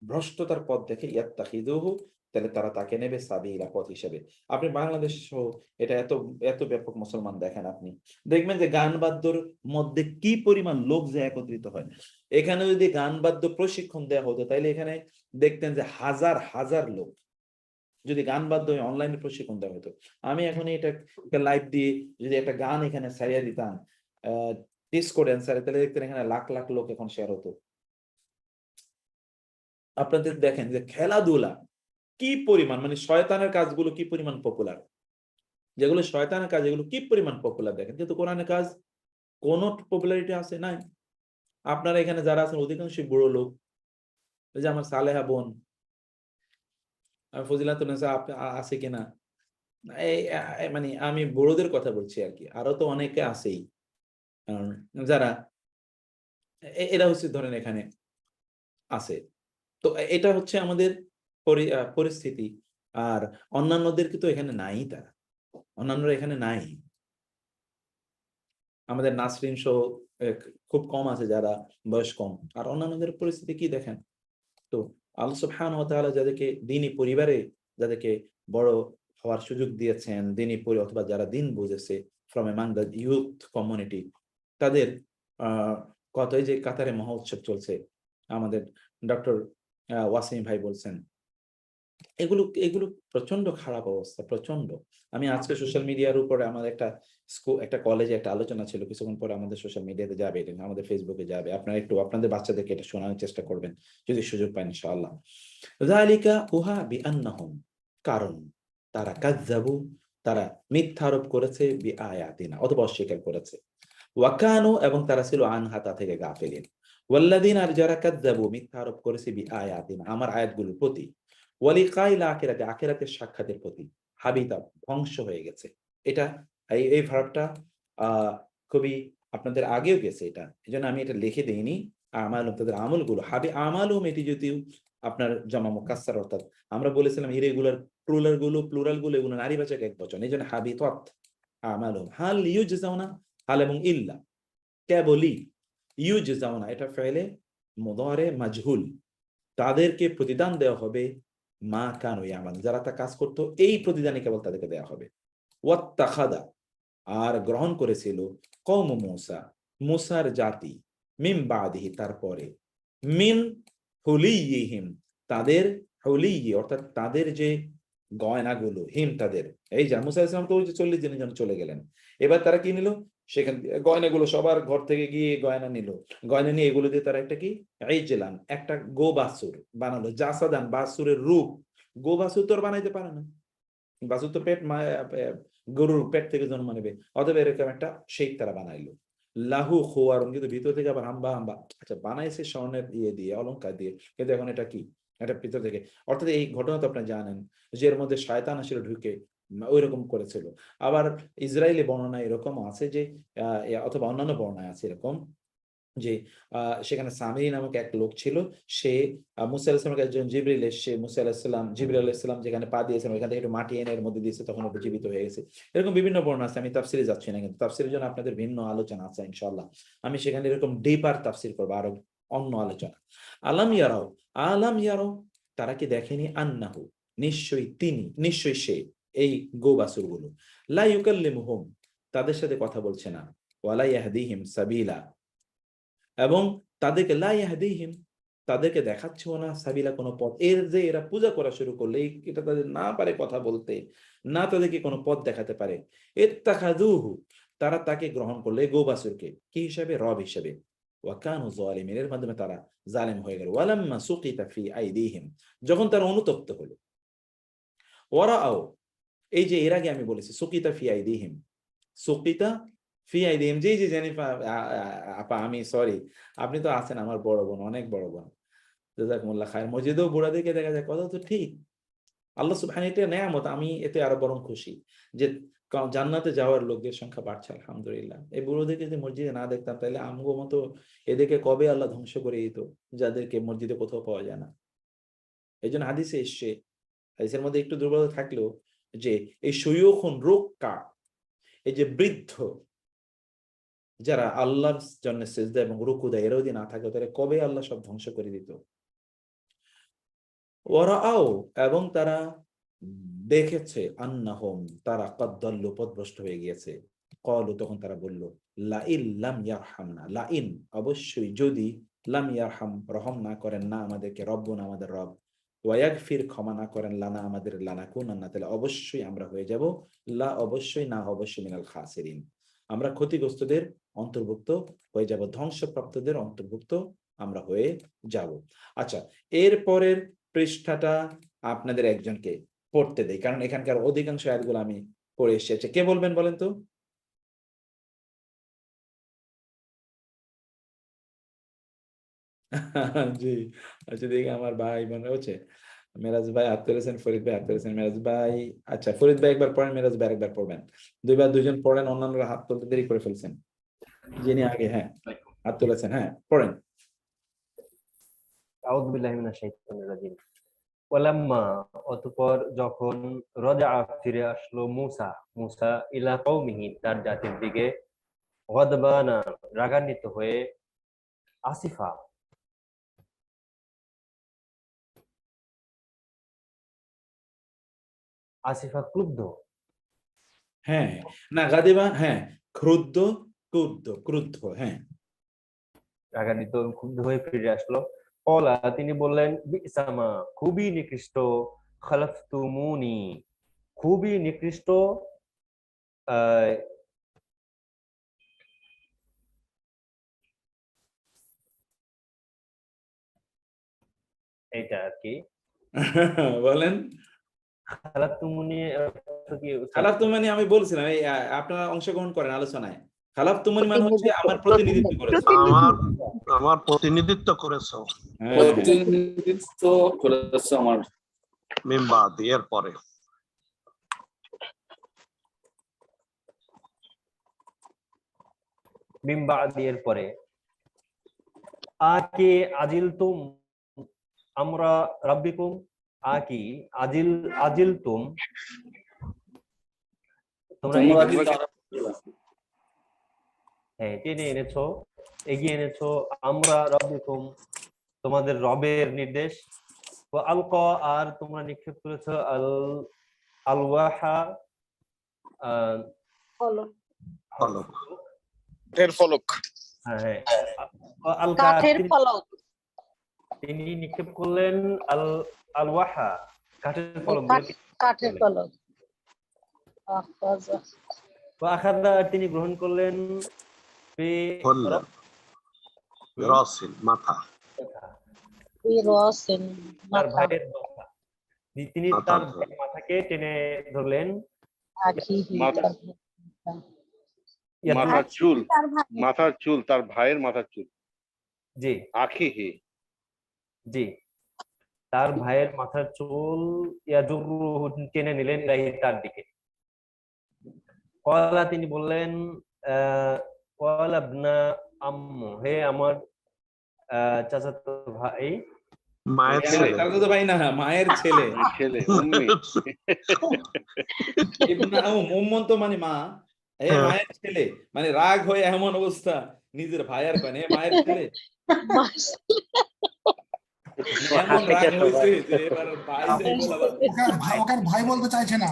ভ্রষ্টতার পথ দেখে, ইয়াত্তাখিযুহু, তাহলে তারা তাকে নেবে সাবিলা, পথ হিসেবে। আপনি বাংলাদেশ সহ এটা এত এত ব্যাপক মুসলমান দেখেন, আপনি দেখবেন যে গান বাদ্যর মধ্যে কি পরিমাণ লোক যে একত্রিত হয়। এখানে যদি গান বাদ্য প্রশিক্ষণ দেওয়া হতো, তাহলে এখানে দেখতেন যে হাজার হাজার লোক, যদি গান বাদ্য অনলাইনে প্রশিক্ষণ দেওয়া হতো। আমি এখন এটা লাইভ দিয়ে যদি একটা গান এখানে ছাড়িয়ে দিতাম ডিসকর্ড অ্যান্সারে, তাহলে দেখতেন এখানে লাখ লাখ লোক এখন শেয়ার হতো। আপনাদের দেখেন যে খেলাধুলা কি পরিমাণ, মানে শয়তানের কাজগুলো কি পরিমাণ পপুলার, যেগুলো শয়তানের কাজ এগুলো কি পরিমাণ পপুলার দেখেন, কিন্তু কোরআনের কাজ কোন পপুলারিটি আছে? নাই। আপনারা এখানে যারা আছেন অধিকাংশই বুড়ো লোক। এই যে আমার সালেহা বোন, ফজিলাতুন্নেসা আছে কিনা, মানে আমি বুড়োদের কথা বলছি আর কি, আরো তো অনেকে আছেই যারা এরা হচ্ছে ধরেন এখানে আছে। তো এটা হচ্ছে আমাদের পরিস্থিতি। আর অন্যান্যদের কিন্তু এখানে নাই, তারা অন্যান্যরা এখানে নাই। আমাদের নাসরিন সহ খুব কম আছে যারা বয়স কম, আর অন্যান্যদের পরিস্থিতি কি দেখেন। তো আল্লাহ সুবহানাহু ওয়া তাআলা যাদেরকে দ্বীনি পরিবারে, যাদেরকে বড় হওয়ার সুযোগ দিয়েছেন, দ্বীনি অথবা যারা দ্বীন বুঝেছে, from among the youth community, তাদের কতই যে কাতারে মহোৎসব চলছে, আমাদের ডক্টর ওয়াসিম ভাই বলছেন, এগুলো এগুলো প্রচন্ড খারাপ অবস্থা, প্রচন্ড। আমি আজকে সোশ্যাল মিডিয়ার উপরে আমাদের একটা কলেজে একটা আলোচনা ছিল, কিছুক্ষণ পরে আমাদের সোশ্যাল মিডিয়াতে যাবে, এটা আমাদের ফেসবুকে যাবে, আপনারা একটু আপনাদের বাচ্চাদেরকে এটা শোনানোর চেষ্টা করবেন যদি সুযোগ পান ইনশাআল্লাহ। যালিকা উহা বিআন্নাহুম, কারণ তারা কাযযাবু, তারা মিথ্যা আরোপ করেছে, বিআয়াতিনা, অথবা অস্বীকার করেছে, ওয়া কানু, এবং তারা ছিল আনহা, তা থেকে গাফিলিন। ওয়াল্লাযিনা, আর যারা কাযযাবু মিথ্যা আরোপ করেছে, বিআয়াতিনা, আমার আয়াতগুলোর প্রতি, ওয়ালিকাইল আখিরাতে, আখিরাতের সাক্ষাতের প্রতি, হাবিতা, ধ্বংস হয়ে গেছে। এটা এই ভার্বটা খুবই আপনাদের আগেও গেছে, এটা এজন্য আমি এটা লিখে দেইনি। আমালুম, তাদের আমলগুলো, হাবি আমালুম, এটি যদিও আপনার জমা মুকাসসার, অর্থাৎ আমরা বলেছিলাম ইরেগুলার প্লুরাল গুলো এগুলো নারীবাচক একবচন, এই জন্য হাবিতাত আমালুম। হাল ইউজজাউনা, হাল এবং ইল্লা, কেবলই, ইউজজাউনা এটা ফেলে মুদারে মাজহুল, তাদেরকে প্রতিদান দেওয়া হবে, মা কানু ইয়ামালুন, যারা তা কাজ করতো, এই প্রতিদানই কেবল তাদেরকে দেওয়া হবে। ওয়াত্তাখাদা, আর গ্রহণ করেছিল, কওম মূসা, মূসার জাতি, মিন বাদিহি, তারপরে, মিন হুলিয়িহিম, তাদের হুলিয়্যি, অর্থাৎ তাদের যে গয়নাগুলো, হিম তাদের, এই যে মূসা আলাইহিস সালাম তো ওই যে 40 দিনের জন্য চলে গেলেন, এবার তারা কি নিল, সেখান থেকে গয়নাগুলো সবার ঘর থেকে গিয়ে গয়না নিল, গয়না নিয়ে এগুলো দিয়ে তারা একটা কি ইজলান, একটা গো বাছুর বানালো, জাসাদান, বাছুরের রূপ। গো বাছুর তো আর বানাইতে পারে না, বাছুর তো গরুর পেট থেকে জন্ম নেবে, অথবা এরকম একটা শেখ তারা বানাইলো, লাহু খুয়ারুন, কিন্তু ভিতর থেকে আবার হাম্বা হাম্বা, আচ্ছা বানাইছে স্বর্ণের দিয়ে অলংকার দিয়ে, কিন্তু এখন এটা কি, এটা ভিতর থেকে, অর্থাৎ এই ঘটনা তো আপনারা জানেন যে এর মধ্যে শয়তান আসলে ঢুকে ওই রকম করেছিল। আবার ইসরায়েলি বর্ণনা এরকম আছে যে অথবা অন্যান্য বর্ণনায় আছে এরকম যে সেখানে সামিরি নামক এক লোক ছিল, সে মুসা আলাইহিস সালামের একজন জিবরিল এসে, মুসা আলাইহিস সালাম, জিবরিল আলাইহিস সালাম যেখানে পা দিয়েছেন ওইখান থেকে একটু মাটি এনে এর মধ্যে দিয়েছে, তখন ওটা জীবিত হয়ে গেছে। এরকম বিভিন্ন বর্ণনা আছে, আমি তাফসিরে যাচ্ছি না, কিন্তু তাফসিরের জন্য আপনাদের ভিন্ন আলোচনা আছে ইনশাআল্লাহ, আমি সেখানে এরকম ডিপার তাফসির করবো, আরো অন্য আলোচনা। আলাম ইয়ারাও, তারা কি দেখেনি, আন্নাহু, নিশ্চয়ই তিনি, নিশ্চয়ই সে, এই গোবাসুর গুলো, লা ইউকাল্লিমুহুম, তাদের সাথে কথা বলছে না, ওয়ালা ইয়াহদিহিম সাবিলা, এবং তাদেরকে লা ইয়াহদিহিম, তাদেরকে দেখাচ্ছেও না, সাবিলা, কোনো পথ। এর যে এরা পূজা করা শুরু করলে, এটা তাদের না পারে কথা বলতে, না তাদেরকে কোনো পথ দেখাতে পারে, ইত্তাখাযুহু, তারা তাকে গ্রহণ করলে, গোবাসুরকে কি হিসাবে, রব হিসাবে, ওয়া কানু যালিমিন, এর মাধ্যমে তারা জালেম হয়ে গেল। ওয়ালাম্মা সুকিতা ফি আইদিহিম, যখন তারা অনুতপ্ত হলো, ওয়ারাআও, এই যে এর আগে আমি বলেছি সুকিতা ফি আইদিহিম, সুকিতা ফি আইদিহিম, যে জেনিফা আপা, আমি সরি, আপনি তো আছেন আমার বড় বোন, অনেক বড় বোন, জাযাকুমুল্লাহ খায়ের। মসজিদেও বুড়াদেরকে দেখা যায়, কথা তো ঠিক। আল্লাহ সুবহানাহু এটা নেয়ামত, আমি এতে আরো বরং খুশি যে জান্নাতে যাওয়ার লোকদের সংখ্যা বাড়ছে আলহামদুলিল্লাহ। এই বুড়োদেরকে যে মসজিদে না দেখতাম তাহলে আমগো মতো এদেরকে কবে আল্লাহ ধ্বংস করে দিত, যাদেরকে মসজিদে কোথাও পাওয়া যায় না। এই জন্য হাদিসে এসছে, হাদিসের মধ্যে একটু দুর্বলতা থাকলেও, যে এই শয়ুখুন রুক্কা, এই যে বৃদ্ধ যারা আল্লাহর জন্য সিজদা এবং রুকু দেয়, এরাও যদি না থাকে তাহলে কবে আল্লাহ সব ধ্বংস করে দিত। ওয়ারাআও, এবং তারা দেখেছে, আন্নাহুম, তারা ক্বাদ দাল্লু, পথভ্রষ্ট হয়ে গিয়েছে। ক্বালু, তখন তারা বলল, লাইন লাম ইয়ারহামনা, লাইন, অবশ্যই, যদি, লাম ইয়ারহাম, রহম না করেন না আমাদেরকে, রব্বুনা, আমাদের রব, ওয়া ইয়াগফির, ক্ষমা না করেন, লানা, আমাদের, লানাকুনান্না, তাহলে অবশ্যই আমরা হয়ে যাব, লা, অবশ্যই, না, অবশ্যই, মিনাল খাসিরিন, আমরা ক্ষতিগ্রস্তদের অন্তর্ভুক্ত হয়ে যাব, ধ্বংসপ্রাপ্তদের অন্তর্ভুক্ত আমরা হয়ে যাব। আচ্ছা, এর পরের পৃষ্ঠাটা আপনাদের একজনকে পড়তে দেই, কারণ এখানকার অধিকাংশ আয়াতগুলো আমি পড়ে এসেছি। কে বলবেন বলেন তো? জি, আচ্ছা, দেখি আমার ভাই মনে হচ্ছে, মেরাজ ভাই হাত তুলেছেন, ফরিদ ভাই হাত তুলেছেন, মেরাজ ভাই, আচ্ছা, ফরিদ ভাই একবার পড়েন, মেরাজ ভাই একবার পড়বেন, দুইবার দুইজন পড়েন, অন্যান্যরা হাত তুলতে দেরি করে ফেলছেন। যিনি আগে, হ্যাঁ, হাত তুলেছেন, হ্যাঁ, পড়েন। আউযু বিল্লাহি মিনাশ শাইতানির রাজিম। ওয়ালাম্মা, অতঃপর যখন, রজা, ফিরে আসলো, মুসা ইলা কওমিহি, তার জাতির দিকে, গদবানা, রাগান্বিত হয়ে, আসিফা, ক্রুদ্ধ, হ্যাঁ, না, গাদিবা, হ্যাঁ, ক্রুদ্ধ, ক্রুদ্ধ, হ্যাঁ। রাগান্বিত, ক্ষুব্ধ হয়ে ফিরে আসলো। কলা, তিনি বললেন, বিসামা, খুবই নিকৃষ্ট, খালাফতুমুনি, খুবই নিকৃষ্ট, আহ, এইটা আর কি। বলেন। খালাফতুমুনি কি? খালাফ তুমানি আমি বলছিলাম, এই আপনারা অংশগ্রহণ করেন আলোচনায়। খালাফ তুমানি মানে হচ্ছে আমার প্রতিনিধিত্ব করেছে। আমার প্রতিনিধিত্ব করেছো। হ্যাঁ, প্রতিনিধিত্ব করেছে আমার। মিম্বাদ, এর পরে। মিম্বাদি, এর পরে। আকে আজিলতুম আমরা রাব্বিকুম, আকি আজিলতুম, তোমরা হ্যাঁ, টেনে এনেছো, এগিয়ে এনেছো, আমরা রাব্বিকুম, তোমাদের রবের নির্দেশ, ও আলকা, আর তোমরা নিক্ষেপ করেছো, আলওয়াহা, ফলক। হ্যাঁ, আলকা, তিনি নিক্ষেপ করলেন, আলওয়াহা, কাঠের ফলক, আখাদা, তিনি গ্রহণ করলেন, মাথা, তার ভাইয়ের মাথা, তিনি তার ভাইয়ের মাথাকে টেনে ধরলেন, মাথার চুল, তার ভাইয়ের মাথার চুল, জি, আখিহি, জি, তার ভাইয়ের মাথার চুল, ইয়াজুরুহু, টেনে নিলেন, ইলাইহি, তার দিকে। কলা, তিনি বললেন, কলা ইবনা আম্মু, হে আমার চাচাতো ভাই, মায়ের ছেলে, চাচাতো ভাই না, মায়ের ছেলে, ছেলে, উম্মি, ইবনা তো মানে মা, হে মায়ের ছেলে, মানে রাগ হয়ে এমন অবস্থা, নিজের ভাইয়ের কয়, হে মায়ের ছেলে, এমন রাগ হয়েছে যে এবার ভাই বলা, ওকে ভাই বলতে চাইছে না,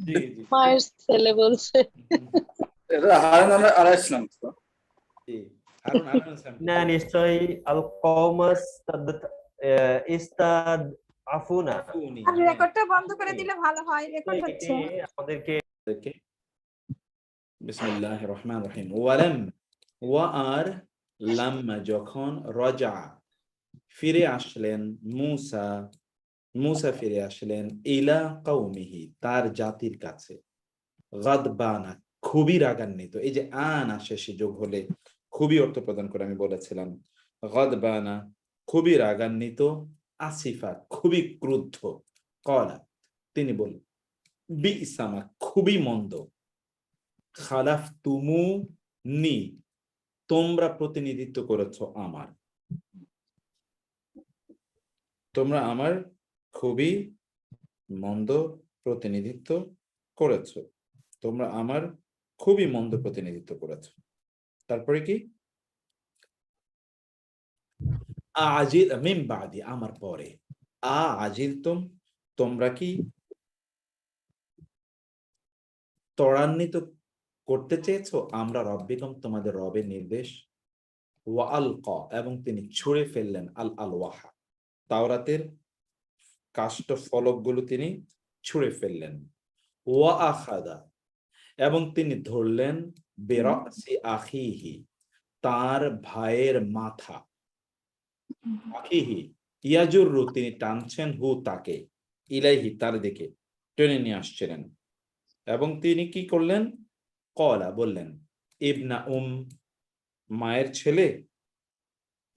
জি জি, মায়ের ছেলে বলছে। এটা হারুন আলাইহিস সালাম। জি, হারুন আলাইহিস সালাম। না, নিশ্চয়ই, আল কওমাস ইস্তাদ আফুনা, আর রেকর্ডটা বন্ধ করে দিলে ভালো হয়, রেকর্ড হচ্ছে। আমাদেরকে, বিসমিল্লাহির রহমানির রহিম। ওয়ালাম, ওয়া, আর, লাম্মা, যখন, রজা, ফিরে আসলেন, মুসা, মুসা ফিরে আসলেন ইলা কওমিহি, তার জাতির কাছে, গাদবানা, খুবই রাগান্বিত। এই যে আনা শেষে যোগ হলে খুবই অর্থ প্রদান করে, আমি বলেছিলাম। গাদবানা, খুবই রাগান্বিত, আসিফা, খুবই ক্রুদ্ধ। কলা, তিনি বললেন, বিইসামা, খুবই মন্দ, খালাফ তুমু নি, তোমরা প্রতিনিধিত্ব করেছো আমার, তোমরা আমার খুবই মন্দ প্রতিনিধিত্ব করেছো, তোমরা আমার খুবই মন্দ প্রতিনিধিত্ব করেছো। তারপরে কি, আজিল মিন বাদি, আমার পরে, আজিলতুম, তোমরা কি ত্বরান্বিত করতে চেয়েছো আমরা রব্বিকুম, তোমাদের রবের নির্দেশ। ওয়া আলকা, এবং তিনি ছুঁড়ে ফেললেন আল আলওয়াহা, তাওরাতের কাষ্ঠ ফলকগুলো তিনি ছুঁড়ে ফেললেন। ওয়া আখাদা, এবং তিনি ধরলেন বিরাসি আখিহি, তার ভাইয়ের মাথা। আখিহি ইয়াজুররু, তিনি টানছেন হু, তাকে, ইলাইহি, তার দিকে টেনে নিয়ে আসছিলেন। এবং তিনি কি করলেন, কলা, বললেন, ইবনা মায়ের ছেলে,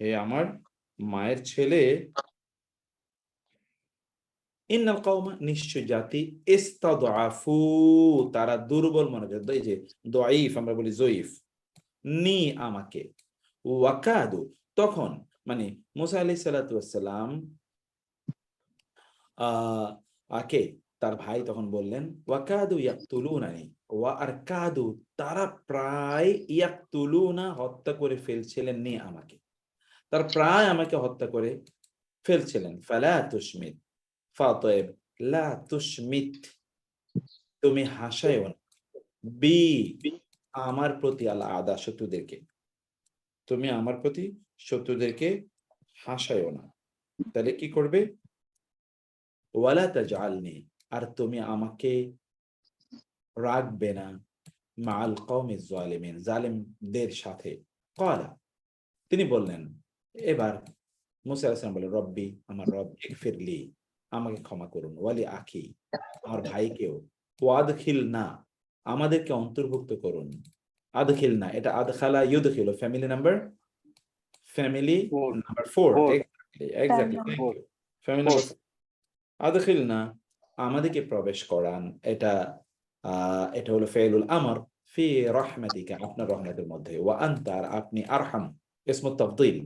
হে আমার মায়ের ছেলে, ইন্নাল কওমা, নিশ্চয় জাতি, ইস্তাদআফু, তারা দুর্বল মনে করে, এই যে দাঈফ আমরা বলি জয়ীফ, নি, আমাকে, ওয়াকাদু, তখন মানে মুসা আলাইহিস সালাতু ওয়াস সালাম আকে, তার ভাই তখন বললেন, ওয়াকাদু ইয়াকতুলুনানি, ওয়া আর কাদু, তারা প্রায়, ইয়াকতুলুনা, হত্যা করে ফেলছিলেন, নি, আমাকে, তার প্রায় আমাকে হত্যা করে ফেলছিলেন। ফালা তুশমিত, ফাতয়েব, লা তুশমিত, তুমি হাসায়ও না, বি, আমার প্রতি, আল আদা, শত্রুদেরকে, তুমি আমার প্রতি শত্রুদেরকে হাসায়ও না। তাহলে কি করবে, ওয়ালা তাজআলনি, আর তুমি আমাকে রাখবে না, মাআল কওমিজ জালিমিন, জালিমদের সাথে। ক্বালা, তিনি বললেন, এবার মুসা আলাইহিস সালাম বলেন, রব্বি, আমার রব, ইগফিরলি, আমাকে ক্ষমা করুন, ওয়ালি আখি, আমার ভাইকেও, ওয়াদখিলনা, আমাদেরকে অন্তর্ভুক্ত করুন। আদখিলনা, এটা আদখালা ইউদখিলু, family number 4, exactly, thank you, family number, আদখিলনা, আমাদেরকে প্রবেশ করান, এটা এটা হলো ফেলুল আমর, ফি রাহমাতিকা, আপনার রহমতের মধ্যে, ওয়া আনতা, আপনি, আরহাম ইসমু তাফদীল,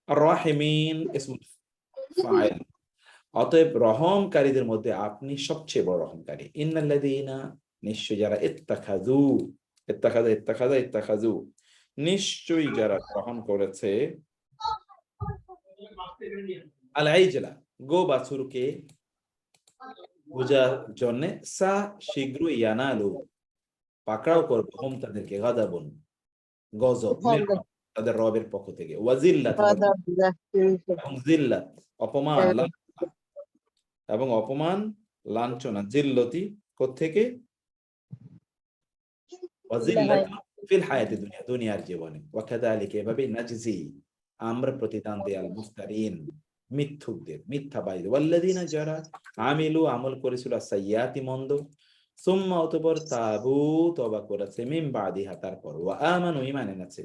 আর রাহিমিন ইসমু ফাইল, অতএব রহমকারীদের মধ্যে আপনি সবচেয়ে বড় রহমকারী। ইন্নাল্লাযীনা, নিশ্চয় যারা, ইত্তাখাযু, নিশ্চয়ই যারা গ্রহণ করেছে, আল আইজলা, গো বাছুরকে পূজার জন্য, সা, শীঘ্র, ইয়ানালু, পাকড়াও করবে, হোম, তাদেরকে, গাদাবুন, গজব, তাদের রবের পক্ষ থেকে, ওয়াজিল্লাত, এবং জিল্লাত, অপমান, এবং অপমান, লাঞ্ছনা, জিল্লতি, কোত্থেকে, ওয়াজিল্লাত ফিল হায়াতি দুনিয়া, দুনিয়ার জীবনে, ওয়াকাযালিকা, এভাবে, নাজজি, আমরা প্রতিদান দেই, আল মুফতারিন, মিথ্যুকদের, মিথ্যাবাদী, ওয়াল্লাযীনা, যারা, আমিলু, আমল করেছিল, সাইয়্যাতি, মন্দ, সুম্মা, অতঃপর, তাবু, তওবা করেছে, মিন বাদিহা, তারপর, ওয়া আমানু, ঈমান এনেছে,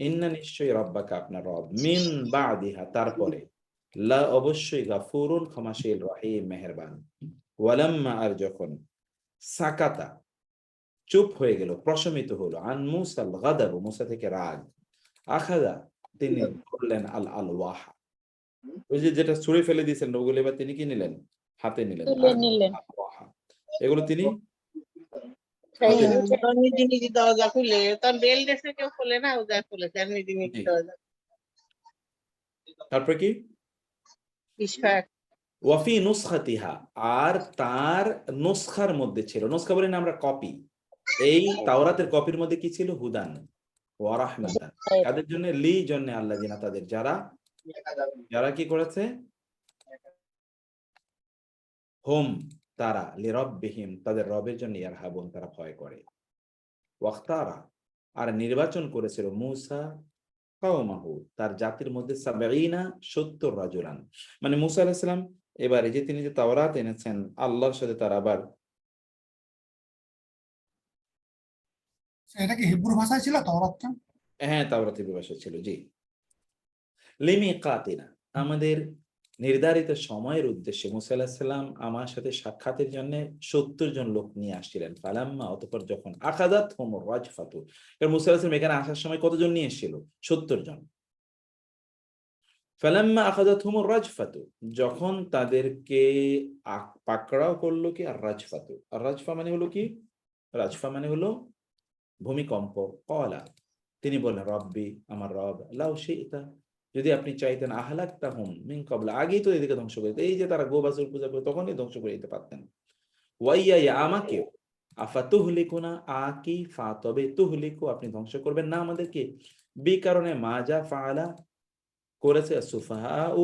ইন্না, নিশ্চয়ই, রব্বাকা, আপনার রব, মিন বাদিহা, তারপরে, লা, অবশ্যই, গাফুরুন, ক্ষমাশীল, রহিম, মেহেরবান। ওয়ালাম্মা, আর যখন, সাকাতা, চুপ হয়ে গেল, প্রশমিত হলো, আন মুসাল গাদাব, মুসা থেকে রাগ, আখাদা, তিনি ধরলেন, আল আলওয়াহা, ওই যে যেটা ছুঁড়ে ফেলে দিয়েছেন ওগুলো, এবার তিনি কি নিলেন, হাতে নিলেন, আলওয়াহা, এগুলো তিনি তারপরে কি, ওয়াফি নুসখাতিহা, আর তার নুসখার মধ্যে ছিল, নুসখা বলি না আমরা, কপি, এই তাওরাতের কপির মধ্যে কি ছিল, হুদান ওয়া রাহমাতান, কাদের জন্য, লি, জন্য, আল্লাযিনা, তাদের, যারা, যারা কি করেছে, হুম, তারা, লিরাব্বিহিম, তাদের রবের জন্য, ইয়ারহাবুন, তারা ভয় করে, ওয়াখতারা, আর নির্বাচন করেছিল মূসা কওমাহু, তার জাতির মধ্যে, ৭০ রাজুলান, মানে মূসা আলাইহিস সালাম এবারে যে তিনি যে তাওরাত এনেছেন আল্লাহর সাথে তারা আবার এটা কি হিব্রু ভাষায় ছিল তাওরাতটা? হ্যাঁ তাওরাতের ভাষা ছিল, জি। লিমিকাতিনা, আমাদের নির্ধারিত সময়ের উদ্দেশ্যে মুসা আলাইহিস সালাম আমার সাথে সাক্ষাতের জন্য 70 জন লোক নিয়ে আসছিলেন। ফালাম্মা, অতঃপর যখন আখাযাতহুমুর রাজফাতু, কারণ মুসা আলাইহিস সালাম এখানে আসার সময় কতজন নিয়ে এসেছিল? 70 জন। ফালাম্মা আখাযাতহুমুর রাজফাতু, যখন তাদেরকে পাকড়াও করলো কি আর রাজফাতু, আর রাজফা মানে হলো কি? রাজফা মানে হলো ভূমিকম্প। ক্বালা, তিনি বললেন রব্বি, আমার রব, লাউ শি'তা, যদি আপনি চাইতেন আহলাকতাহুম মিন ক্বাবল, আগেই তো এদিকে ধ্বংস করে দিতেন। এই যে তারা গোবাছুর পূজা করে তখনই ধ্বংস করে দিতে পারতেন। ওয়াইয়া, আমাকেও, আফাতুহলিকুনা, আকি ফা, তবে তুহলিকু, আপনি ধ্বংস করবেন না আমাদেরকে, বি কারণে মা যা ফাআলা, করেছে সুফাহাউ,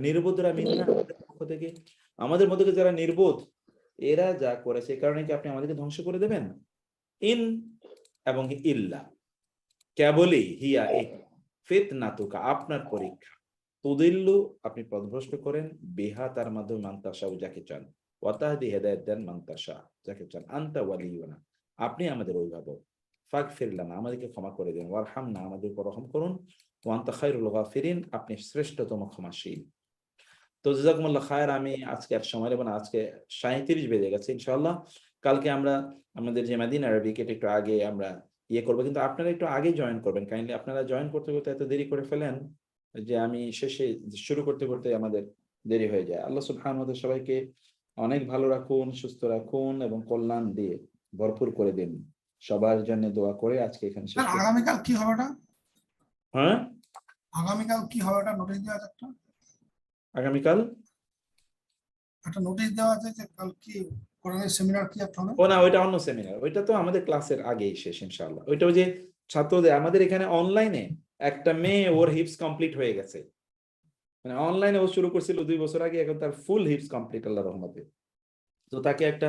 নির্বোধরা, মিন্না, আমাদের পক্ষ থেকে, আমাদের মধ্যে যারা নির্বোধ এরা যা করেছে এই কারণে কি আপনি আমাদেরকে ধ্বংস করে দেবেন? ইন এবং ইল্লা, কেবলই, হিয়া এই, ফিতনাতুকা, আপনার পরীক্ষা, তুদিল্লু, আপনি পথভ্রষ্ট করেন, বিহা, তার মাধ্যমে, মান্তাসা, যাকে চান, ওয়াতাহদি, হেদায়েত দেন, মান্তাসা, যাকে চান, আনতা ওয়ালিয়ুনা, আপনি আমাদের অভিভাবক, ফাগফির লানা, আমাদেরকে ক্ষমা করে দিন, ওয়ারহামনা, আমাদের উপর রহম করুন, ওয়া আনতা খায়রুল গাফিরিন, আপনি শ্রেষ্ঠতম ক্ষমাশীল। তো জাযাকুমুল্লাহ খায়র, আমি আজকে আর সময় নেব না, আজকে 37 বেজে গেছে। ইনশাআল্লাহ কালকে আমরা আমাদের যে মাদিনা আরবিক এটা একটু আগে আমরা করবো, কিন্তু আপনারা একটু আগে জয়েন করবেন কাইন্ডলি। আপনারা জয়েন করতে করতে এত দেরি করে ফেলেন যে আমি শেষে শুরু করতে করতে আমাদের দেরি হয়ে যায়। আল্লাহ সুবহানাহু ওয়া তাআলা সবাইকে অনেক ভালো রাখুন, সুস্থ রাখুন এবং কল্যাণ দিয়ে ভরপুর করে দিন। সবার জন্য দোয়া করে আজকে এখানে শেষ করছি। আগামীকাল কি হবে ওটা? হ্যাঁ, আগামীকাল কি হবে ওটা নোটিশ দেওয়া আছে একটা? আগামীকাল একটা নোটিশ দেওয়া আছে যে কাল কি কোরআনের সেমিনার কি একটা হবে? ও না, ওইটা অন্য সেমিনার, ওইটা তো আমাদের ক্লাসের আগেই শেষ ইনশাআল্লাহ। ওইটা ওই যে ছাত্রদের, আমাদের এখানে অনলাইনে একটা মেয়ে ওর হিপস কমপ্লিট হয়ে গেছে, মানে অনলাইনে ও শুরু করছিল 2 বছর আগে, এখন তার ফুল হিপস কমপ্লিট আল্লাহর রহমতে। তো তাকে একটা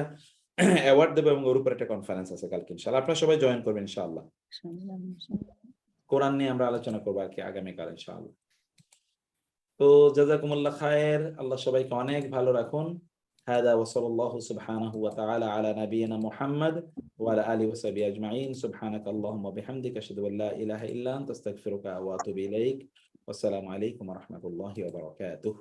অ্যাওয়ার্ড দেবো এবং ওর উপর একটা কনফারেন্স আছে কালকে ইনশাআল্লাহ। আপনারা সবাই জয়েন করবেন ইনশাআল্লাহ। কোরআন নিয়ে আমরা আলোচনা করবো আর কি আগামীকাল ইনশাআল্লাহ। তো জাযাকুমুল্লাহ খায়ের, আল্লাহ সবাইকে অনেক ভালো রাখুন। هذا وصلى الله سبحانه وتعالى على نبينا محمد وعلى آله وصحبه أجمعين. سبحانك اللهم وبحمدك أشهد أن لا إله إلا أنت أستغفرك وأتوب إليك. والسلام عليكم ورحمة الله وبركاته.